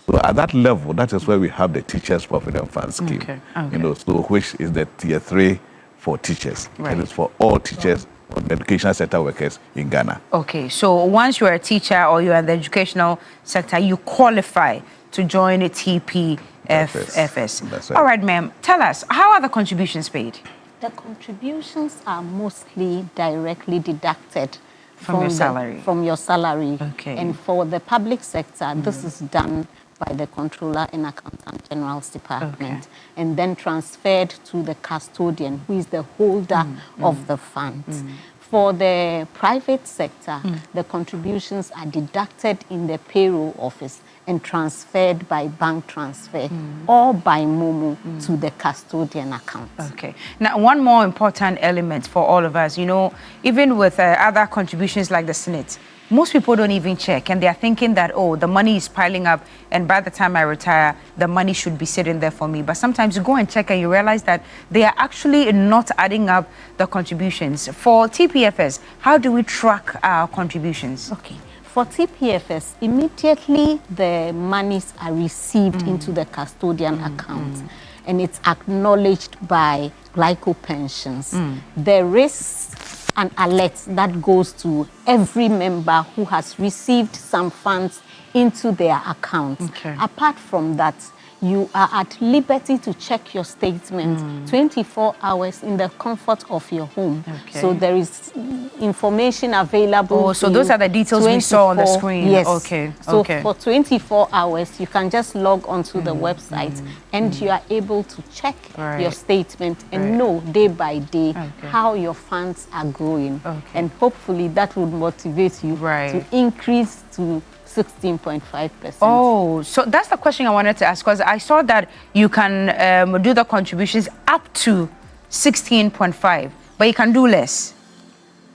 So at that level, that is where we have the Teachers Provident Fund scheme. Okay. You know, so which is the tier 3 for teachers. It is for all teachers, educational sector workers in Ghana. Okay, so once you're a teacher or you're in the educational sector, you qualify to join a TPFS. That's right. All right, ma'am, tell us, how are the contributions paid? The contributions are mostly directly deducted from your salary. From your salary. Okay. And for the public sector, this is done by the Controller and Accountant General's Department, and then transferred to the custodian, who is the holder of the funds. For the private sector, the contributions are deducted in the payroll office and transferred by bank transfer or by Momo to the custodian account. Okay. Now, one more important element for all of us, you know, even with other contributions like the SNIT, most people don't even check, and they're thinking that, oh, the money is piling up, and by the time I retire, the money should be sitting there for me. But sometimes you go and check and you realize that they are actually not adding up the contributions. For TPFS, how do we track our contributions? Okay. For TPFS, immediately the monies are received into the custodian account, and it's acknowledged by Glyco Pensions. There is an alert that goes to every member who has received some funds into their account. Apart from that, you are at liberty to check your statement 24 hours in the comfort of your home. So there is information available. Oh, so those are the details we saw on the screen. Yes. Okay. So for 24 hours, you can just log onto the website and you are able to check your statement and know day by day how your funds are growing. And hopefully that would motivate you to increase to 16.5%. Oh, so that's the question I wanted to ask, because I saw that you can do the contributions up to 16.5, but you can do less.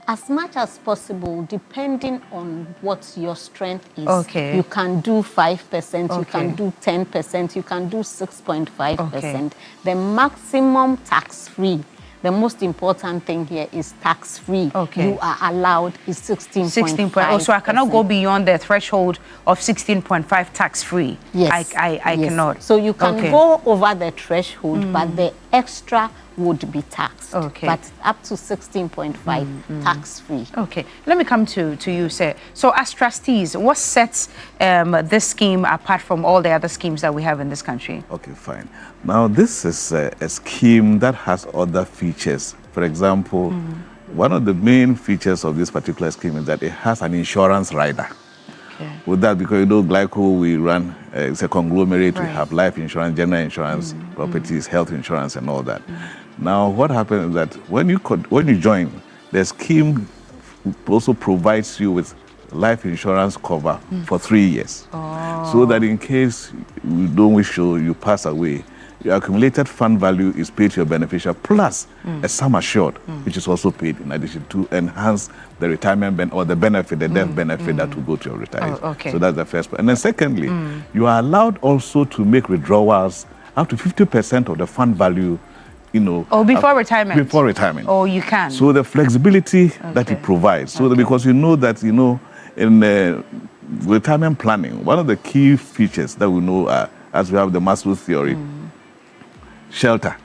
As much as possible, depending on what your strength is. Okay. You can do 5%, you Okay. can do 10%, you can do 6.5%. Okay. The maximum tax-free, the most important thing here is tax-free. Okay. You are allowed is 16.5%. 16 point. Oh, so I cannot go beyond the threshold of 16.5 tax-free. Yes. I yes. cannot. So you can Okay. go over the threshold, but the extra would be taxed. Okay. But up to 16.5 tax-free. Okay, let me come to you, sir. So as trustees, what sets this scheme apart from all the other schemes that we have in this country? Okay, fine. Now, this is a scheme that has other features. For example, one of the main features of this particular scheme is that it has an insurance rider. Okay. With that, because you know, Glyco, we run, it's a conglomerate, we Right. have life insurance, general insurance, properties, health insurance, and all that. Now, what happens is that when you join, the scheme also provides you with life insurance cover for 3 years. So that in case you don't wish to, you pass away, your accumulated fund value is paid to your beneficiary, plus a sum assured, which is also paid in addition to enhance the retirement or the benefit, the death benefit that will go to your retirees. Oh, okay. So that's the first part. And then secondly, you are allowed also to make withdrawals up to 50% of the fund value, you know. Oh, before retirement? Before retirement. Oh, you can. So the flexibility that it provides, so that because you know that, you know, in retirement planning, one of the key features that we know are, as we have the Maslow theory, shelter,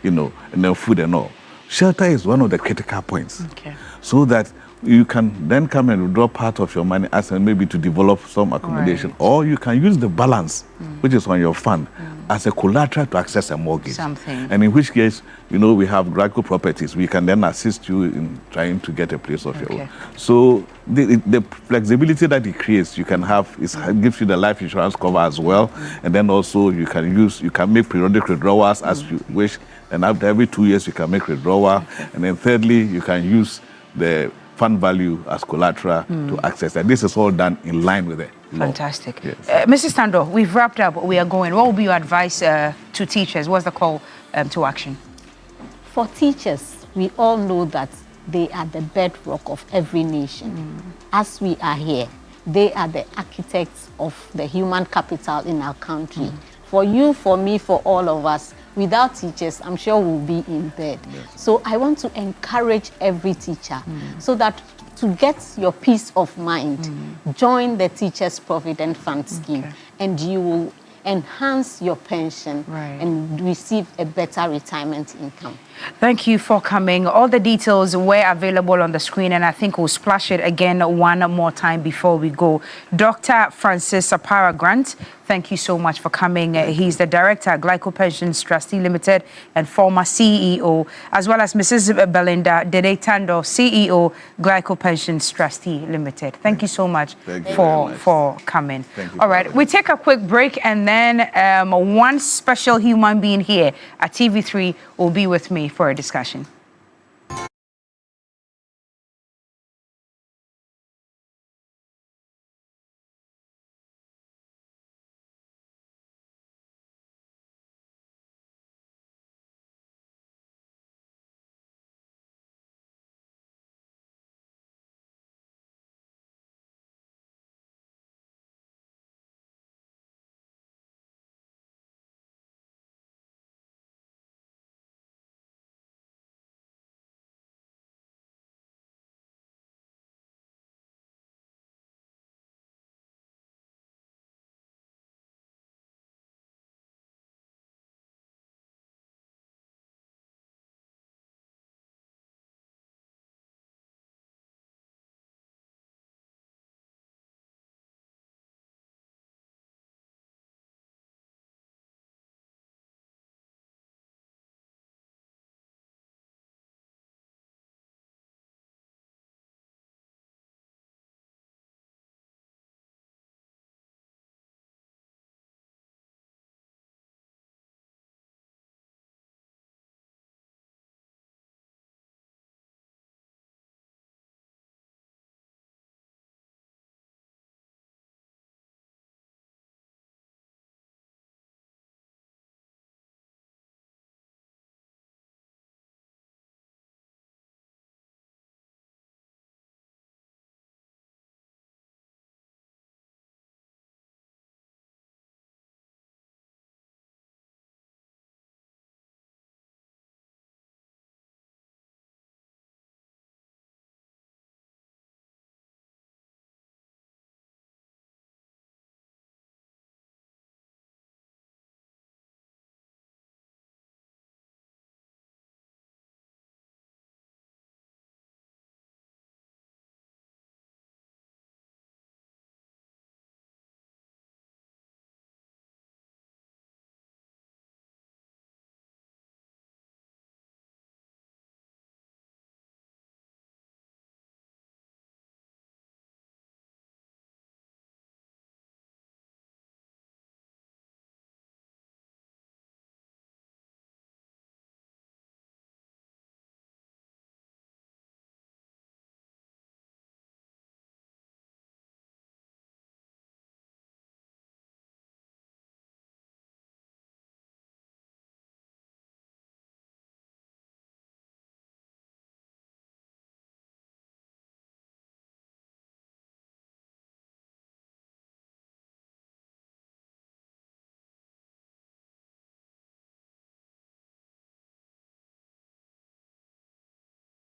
you know, and then food and all. Shelter is one of the critical points. Okay. So that you can then come and withdraw part of your money as maybe to develop some accommodation, or you can use the balance, which is on your fund, as a collateral to access a mortgage. Something. And in which case, you know, we have Glyco Properties. We can then assist you in trying to get a place of your own. So the flexibility that it creates, you can have, it gives you the life insurance cover as well. And then also you can make periodic withdrawals as you wish. And after every 2 years, you can make withdrawal. And then thirdly, you can use the fund value as collateral to access that. This is all done in line with it. Fantastic. Yes. Mrs. Tando, we've wrapped up. We are going. What will be your advice to teachers? What's the call to action? For teachers, we all know that they are the bedrock of every nation. As we are here, they are the architects of the human capital in our country. For you, for me, for all of us, without teachers, I'm sure we'll be in bed. So I want to encourage every teacher so that to get your peace of mind, join the Teachers Provident Fund scheme, and you will enhance your pension and receive a better retirement income. Thank you for coming. All the details were available on the screen, and I think we'll splash it again one more time before we go. Dr. Francis Sapara Grant, thank you so much for coming. He's the director at Glyco Pensions Trustee Limited and former CEO, as well as Mrs. Belinda Dede-Tando, CEO, Glyco Pensions Trustee Limited. Thank you so much for coming. All right, we take a quick break, and then one special human being here at TV3 will be with me for a discussion.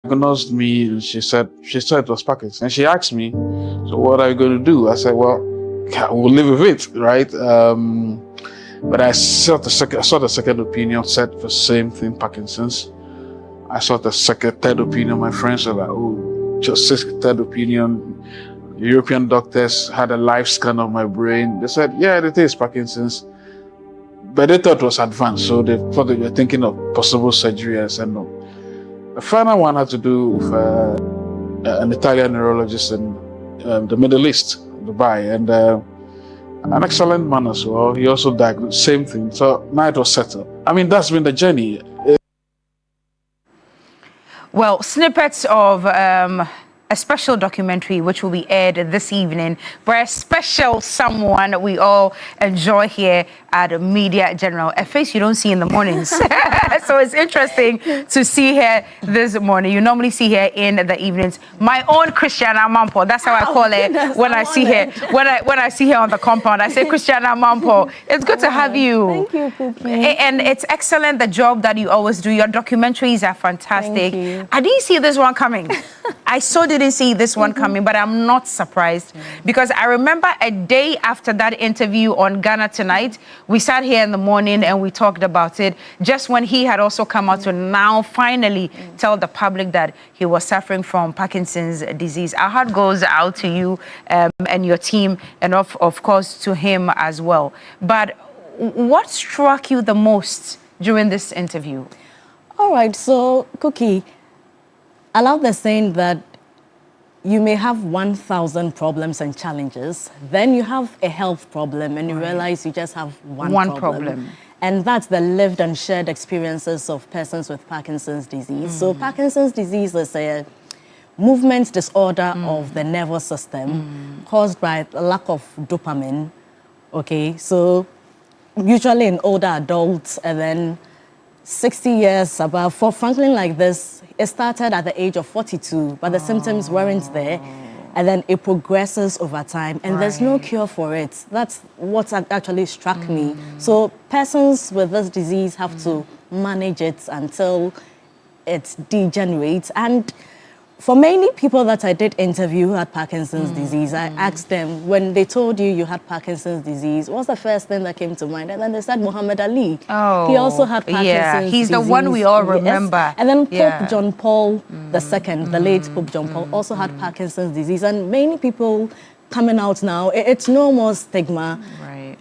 diagnosed me and she said it was Parkinson. And she asked me, so what are you going to do? I said, well, we'll live with it, right? But I saw the second opinion said the same thing, Parkinson's. I saw the third opinion. My friends were like, oh, just third opinion. European doctors had a live scan of my brain. They said, yeah, it is Parkinson's. But they thought it was advanced, so they thought they were thinking of possible surgery. I said no. The final one had to do with an Italian neurologist in the Middle East, Dubai, and an excellent man as well. He also diagnosed same thing. So now it was settled. I mean, that's been the journey. Well, snippets of a special documentary which will be aired this evening by a special someone we all enjoy here at Media General, a face you don't see in the mornings. So it's interesting to see her this morning. You normally see her in the evenings. My own Christiana Mampo, that's how I call her when I see her. When I see her on the compound, I say Christiana Mampo. It's good to have you. Thank you, Cookie. And it's excellent, the job that you always do. Your documentaries are fantastic. Thank you. I didn't see this one coming. I so didn't see this one coming, but I'm not surprised because I remember a day after that interview on Ghana Tonight, we sat here in the morning and we talked about it just when he had also come out to now finally tell the public that he was suffering from Parkinson's disease. Our heart goes out to you and your team and of course to him as well. But what struck you the most during this interview? All right, so Cookie, I love the saying that you may have 1,000 problems and challenges, then you have a health problem and you realize you just have one problem. And that's the lived and shared experiences of persons with Parkinson's disease. So Parkinson's disease is a movement disorder of the nervous system caused by a lack of dopamine. Okay, so usually in older adults and then 60 years above. For Franklin like this, it started at the age of 42, but the symptoms weren't there. And then it progresses over time, and there's no cure for it. That's what actually struck me. So persons with this disease have to manage it until it degenerates. And for many people that I did interview who had Parkinson's disease, I asked them, when they told you had Parkinson's disease, what's the first thing that came to mind? And then they said Muhammad Ali. Oh, he also had Parkinson's he's disease. The one we all remember. Yes. And then Pope John Paul II, the late Pope John Paul, also had Parkinson's disease. And many people coming out now, it's no more stigma.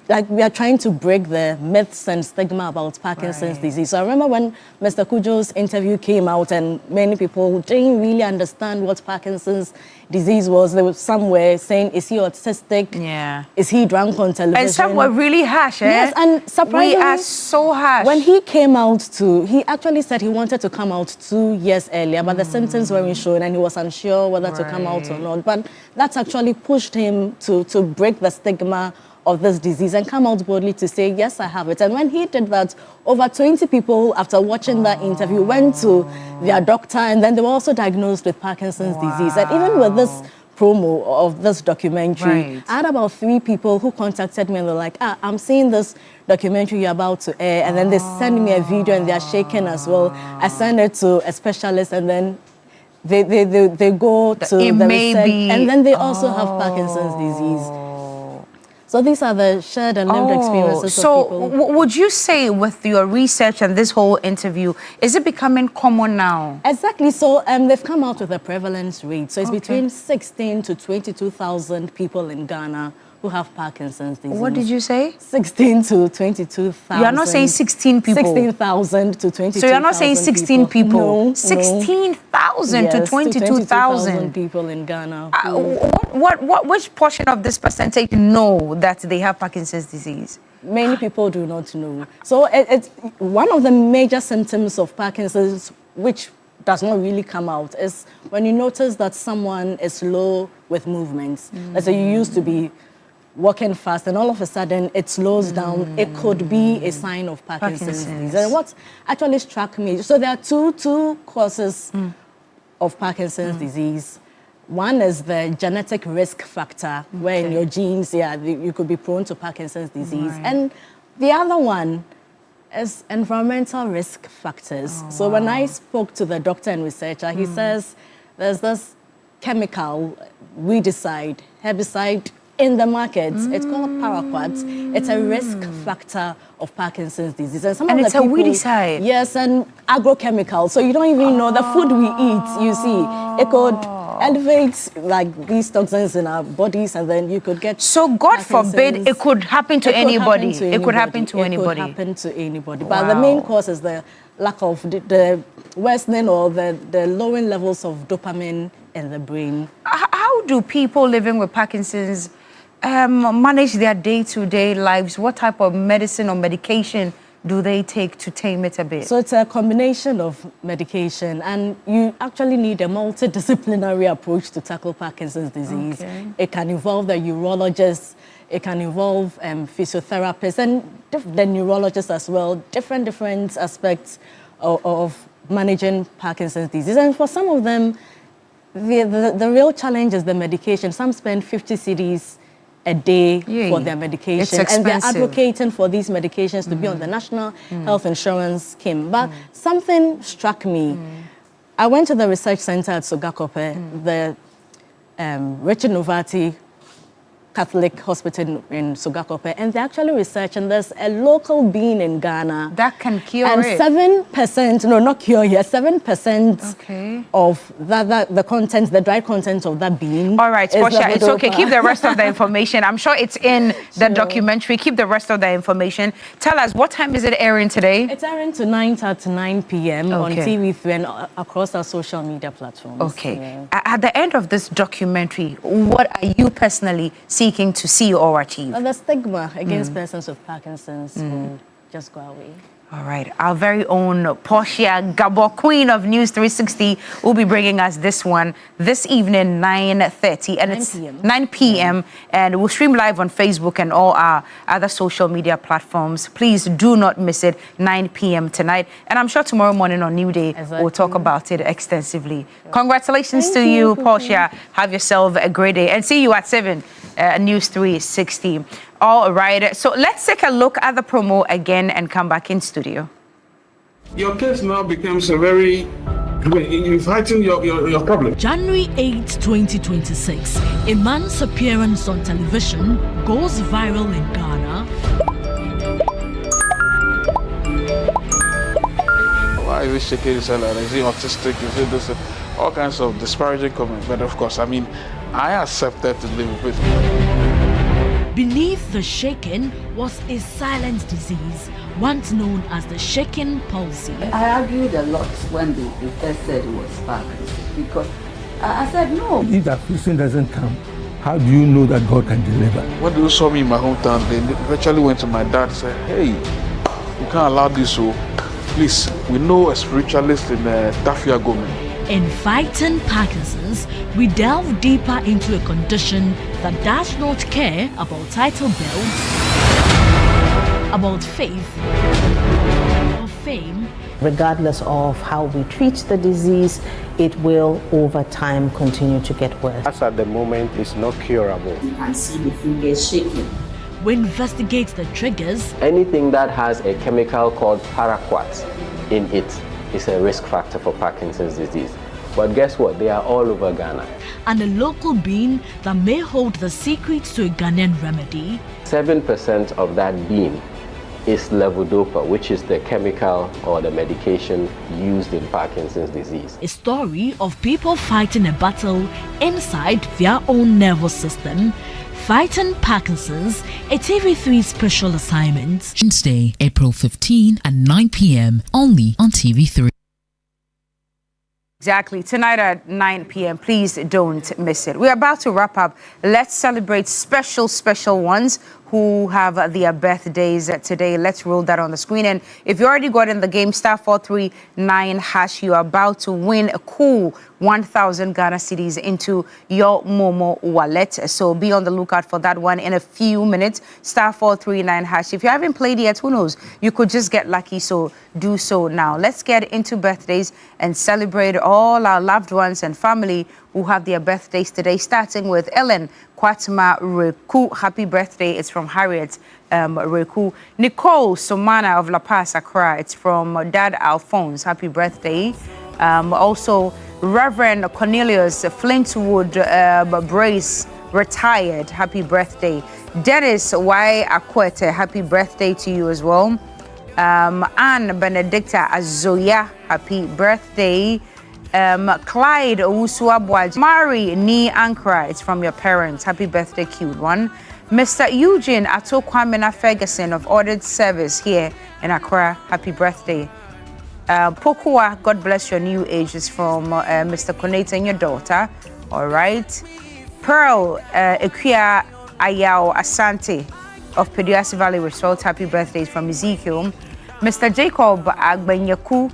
Like we are trying to break the myths and stigma about Parkinson's disease. So I remember when Mr. Kujo's interview came out and many people didn't really understand what Parkinson's disease was. There was somewhere saying, is he autistic? Yeah. Is he drunk on television? And some were really harsh, eh? Yes, and surprisingly, we are so harsh. When he came out he actually said he wanted to come out 2 years earlier, but the symptoms weren't shown and he was unsure whether to come out or not. But that's actually pushed him to break the stigma of this disease and come out boldly to say, yes, I have it. And when he did that, over 20 people, after watching that interview, went to their doctor, and then they were also diagnosed with Parkinson's disease. And even with this promo of this documentary, I had about 3 people who contacted me and they're like, I'm seeing this documentary you're about to air, and then they send me a video and they're shaking as well. I send it to a specialist, and then they go to the research, and then they also have Parkinson's disease. So these are the shared and lived experiences of people. So would you say with your research and this whole interview, is it becoming common now? Exactly. So they've come out with a prevalence rate. So it's between 16 to 22,000 people in Ghana who have Parkinson's disease. What did you say? 16 to 22,000. You're not saying 16 people? 16,000 to 22,000. So you're not saying 16 people? No. 16,000 to 22,000 people in Ghana. Which portion of this percentage know that they have Parkinson's disease? Many people do not know. So it's one of the major symptoms of Parkinson's, which does not really come out, is when you notice that someone is slow with movements. Let's say you used to be walking fast and all of a sudden it slows down. It could be a sign of Parkinson's disease. And what actually struck me, so there are two causes of Parkinson's disease. One is the genetic risk factor, where in your genes, you could be prone to Parkinson's disease. And the other one As environmental risk factors. So when I spoke to the doctor and researcher, he says there's this chemical, herbicide in the market. It's called paraquat. It's a risk factor of Parkinson's disease. And it's a weedicide. Yes, and agrochemical. So you don't even know the food we eat, you see. It could elevate like these toxins in our bodies, and then you could get. So God forbid it could happen to anybody. It could happen to anybody. It could happen to anybody. But the main cause is the lack of the worsening or the lowering levels of dopamine in the brain. How do people living with Parkinson's manage their day-to-day lives? What type of medicine or medication do they take to tame it a bit? So it's a combination of medication, and you actually need a multidisciplinary approach to tackle Parkinson's disease. Okay. It can involve the urologist, it can involve physiotherapists, and the neurologists as well, different aspects of managing Parkinson's disease. And for some of them, the real challenge is the medication. Some spend 50 cedis a day for their medication. It's expensive. And they're advocating for these medications to be on the National Health Insurance Scheme. But something struck me. I went to the research center at Sogakope, the Richard Novati Catholic Hospital in Sogakope, and they're actually researching there's a local bean in Ghana that can cure and it. 7%, no, not cure here, 7% of the content, the dry content of that bean. All right, Portia, it's okay. Keep the rest of the information. I'm sure it's in the documentary. Keep the rest of the information. Tell us, what time is it airing today? It's airing tonight at 9 p.m. on TV3 and across our social media platforms. Okay. Yeah. At the end of this documentary, what are you personally seeking to see or achieve? The stigma against persons with Parkinson's will just go away. All right, our very own Portia Gabo, Queen of News 360, will be bringing us this one this evening, 9:30, and it's 9 p.m. And we'll stream live on Facebook and all our other social media platforms. Please do not miss it, 9 p.m. tonight. And I'm sure tomorrow morning on New Day, we'll talk about it extensively. Congratulations to you, Portia. Have yourself a great day, and see you at 7, News 360. All right, so let's take a look at the promo again and come back in studio. Your case now becomes a very, you fighting your problem. January 8, 2026, a man's appearance on television goes viral in Ghana. Why is he shaking his head? Is he autistic? Is he this? All kinds of disparaging comments. But of course, I mean, I accepted to live with it. Beneath the shaking was a silent disease, once known as the shaking palsy. I argued a lot when they first said it was Parkinson, because I said no. If that person doesn't come, how do you know that God can deliver? When they saw me in my hometown, they eventually went to my dad and said, hey, you can't allow this, so please, we know a spiritualist in Tafia Gomen. In Fighting Parkinson's, we delve deeper into a condition that does not care about title belts, about faith, or fame. Regardless of how we treat the disease, it will over time continue to get worse. As at the moment, it's not curable. You can see the fingers shaking. We investigate the triggers. Anything that has a chemical called paraquat in it is a risk factor for Parkinson's disease. But guess what? They are all over Ghana. And a local bean that may hold the secret to a Ghanaian remedy. 7% of that bean is levodopa, which is the chemical or the medication used in Parkinson's disease. A story of people fighting a battle inside their own nervous system. Fighting Parkinson's, a TV3 special assignment. Wednesday, April 15 at 9 p.m. only on TV3. Exactly. Tonight at 9 p.m. Please don't miss it. We're about to wrap up. Let's celebrate special ones who have their birthdays today. Let's roll that on the screen. And if you already got in the game, *439#, you are about to win a cool 1,000 Ghana cedis into your Momo wallet. So be on the lookout for that one in a few minutes. *439#. If you haven't played yet, who knows? You could just get lucky, so do so now. Let's get into birthdays and celebrate all our loved ones and family who have their birthdays today, starting with Ellen Kwatma Reku. Happy birthday. It's from Harriet Reku. Nicole Somana of La Paz, Accra. It's from Dad Alphonse. Happy birthday. Also, Reverend Cornelius Flintwood Brace, retired. Happy birthday. Dennis Y. Akwete, happy birthday to you as well. Anne Benedicta Azoya, happy birthday. Clyde Owusuabwaj, Mari Ni Ankara, it's from your parents. Happy birthday, cute one. Mr. Eugene Atokwamena Ferguson of Ordered Service here in Accra, happy birthday. Pokua, God bless your new age, is from Mr. Konate and your daughter. All right. Pearl Ekuya Ayao Asante of Peduasi Valley Resort, happy birthday from Ezekiel. Mr. Jacob Agbenyaku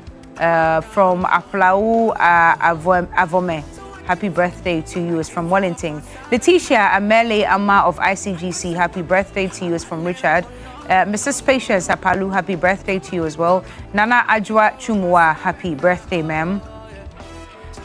from Aplau Avome, happy birthday to you, is from Wellington. Letitia Amele Ama of ICGC, happy birthday to you, is from Richard. Mrs. Patience Apalu, happy birthday to you as well. Nana Ajwa Chumwa, happy birthday, ma'am.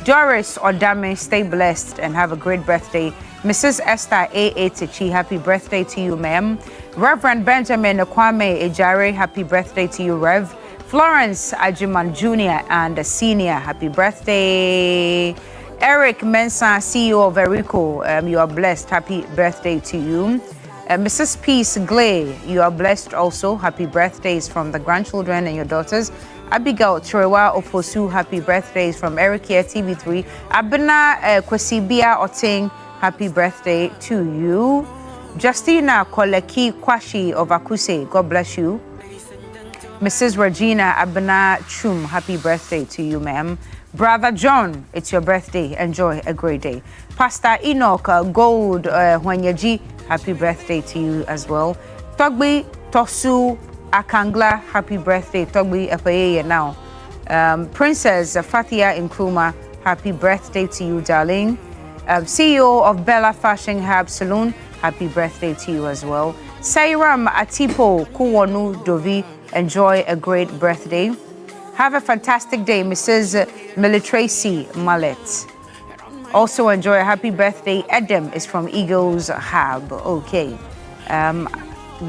Doris Odame, stay blessed and have a great birthday. Mrs. Esther A. Tichi, happy birthday to you, ma'am. Reverend Benjamin Kwame Ejare, happy birthday to you, Rev. Florence Ajiman Jr. and Senior, happy birthday. Eric Mensah, CEO of Erico, you are blessed, happy birthday to you. Mrs. Peace Glay, you are blessed also, happy birthdays from the grandchildren and your daughters. Abigail Chirewa Oposu, happy birthdays from Eric here, TV3. Abena Kwesibia Oting, happy birthday to you. Justina Koleki Kwashi of Akuse, God bless you. Mrs. Regina Abena Chum, happy birthday to you, ma'am. Brother John, it's your birthday. Enjoy a great day. Pastor Enoch Gold Hwanyaji, happy birthday to you as well. Togbi Tosu Akangla, happy birthday. Togbi Efayeye now. Princess Fathia Nkrumah, happy birthday to you, darling. CEO of Bella Fashion Hub Saloon, happy birthday to you as well. Sairam Atipo Kuwonu Dovi, enjoy a great birthday. Have a fantastic day, Mrs. Militracy Mallet. Also enjoy a happy birthday. Edem is from Eagles Hub. Okay.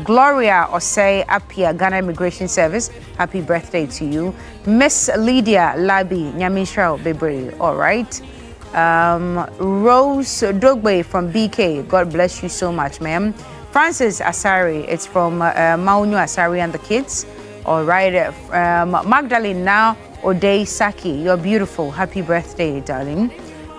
Gloria Osei Apia, Ghana Immigration Service, happy birthday to you. Miss Lydia Labi, Nyamishrao Bebre, all right. Rose Dogbe from BK, God bless you so much, ma'am. Francis Asari, it's from Maunyu Asari and the kids. All right, Magdalene now Odei Saki, you're beautiful. Happy birthday, darling.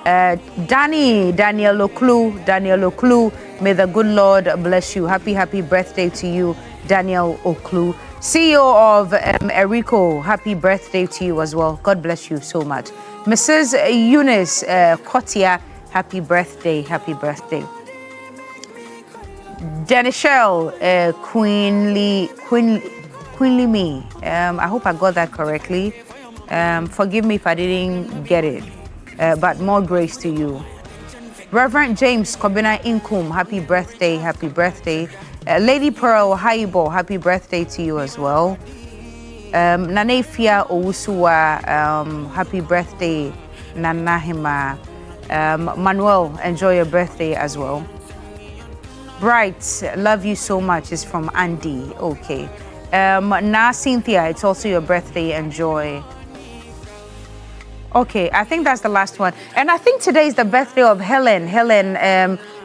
Daniel Oklu, may the good Lord bless you. Happy birthday to you, Daniel Oklu. CEO of Erico, happy birthday to you as well. God bless you so much. Mrs. Eunice Kotia, happy birthday. Danichelle Queenly Me, I hope I got that correctly. Forgive me if I didn't get it, but more grace to you. Reverend James Kobina Inkum, happy birthday. Lady Pearl Haibo, happy birthday to you as well. Nanefia Owusuwa, happy birthday. Nanahima. Manuel, enjoy your birthday as well. Bright, love you so much, is from Andy. Okay. Na Cynthia, it's also your birthday. Enjoy. Okay, I think that's the last one. And I think today is the birthday of Helen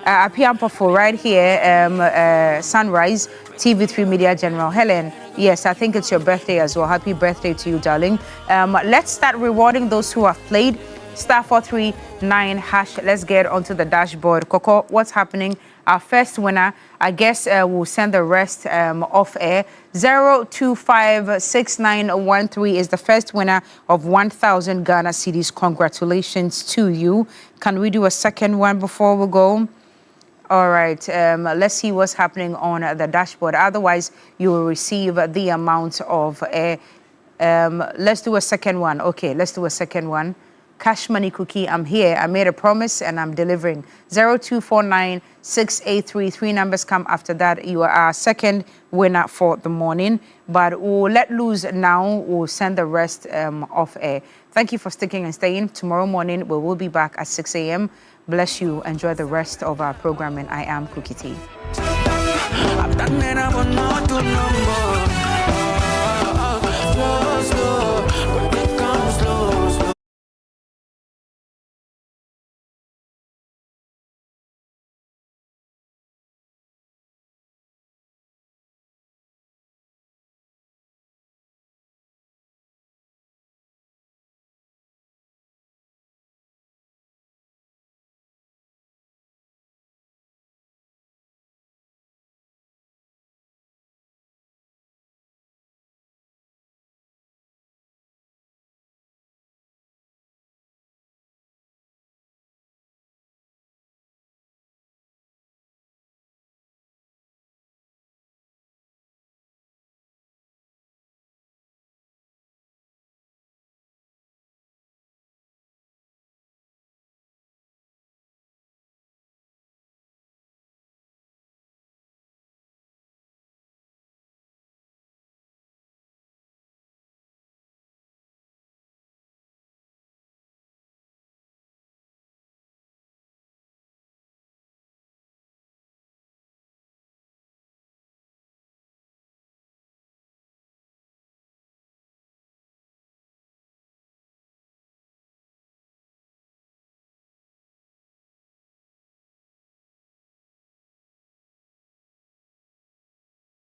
Apiampofo right here, Sunrise, TV3 Media General. Helen, yes, I think it's your birthday as well. Happy birthday to you, darling. Let's start rewarding those who have played. *439#. Let's get onto the dashboard. Coco, what's happening? Our first winner, I guess we'll send the rest off air. 0256913 is the first winner of 1,000 Ghana cedis. Congratulations to you. Can we do a second one before we go? All right, let's see what's happening on the dashboard. Otherwise, you will receive the amount of air. Let's do a second one. Okay, let's do a second one. Cash Money Cookie. I'm here. I made a promise and I'm delivering. 0249-683. Numbers come after that. You are our second winner for the morning. But we'll let loose now. We'll send the rest off air. Thank you for sticking and staying. Tomorrow morning, we will be back at 6 a.m. Bless you. Enjoy the rest of our programming. I am Cookie T.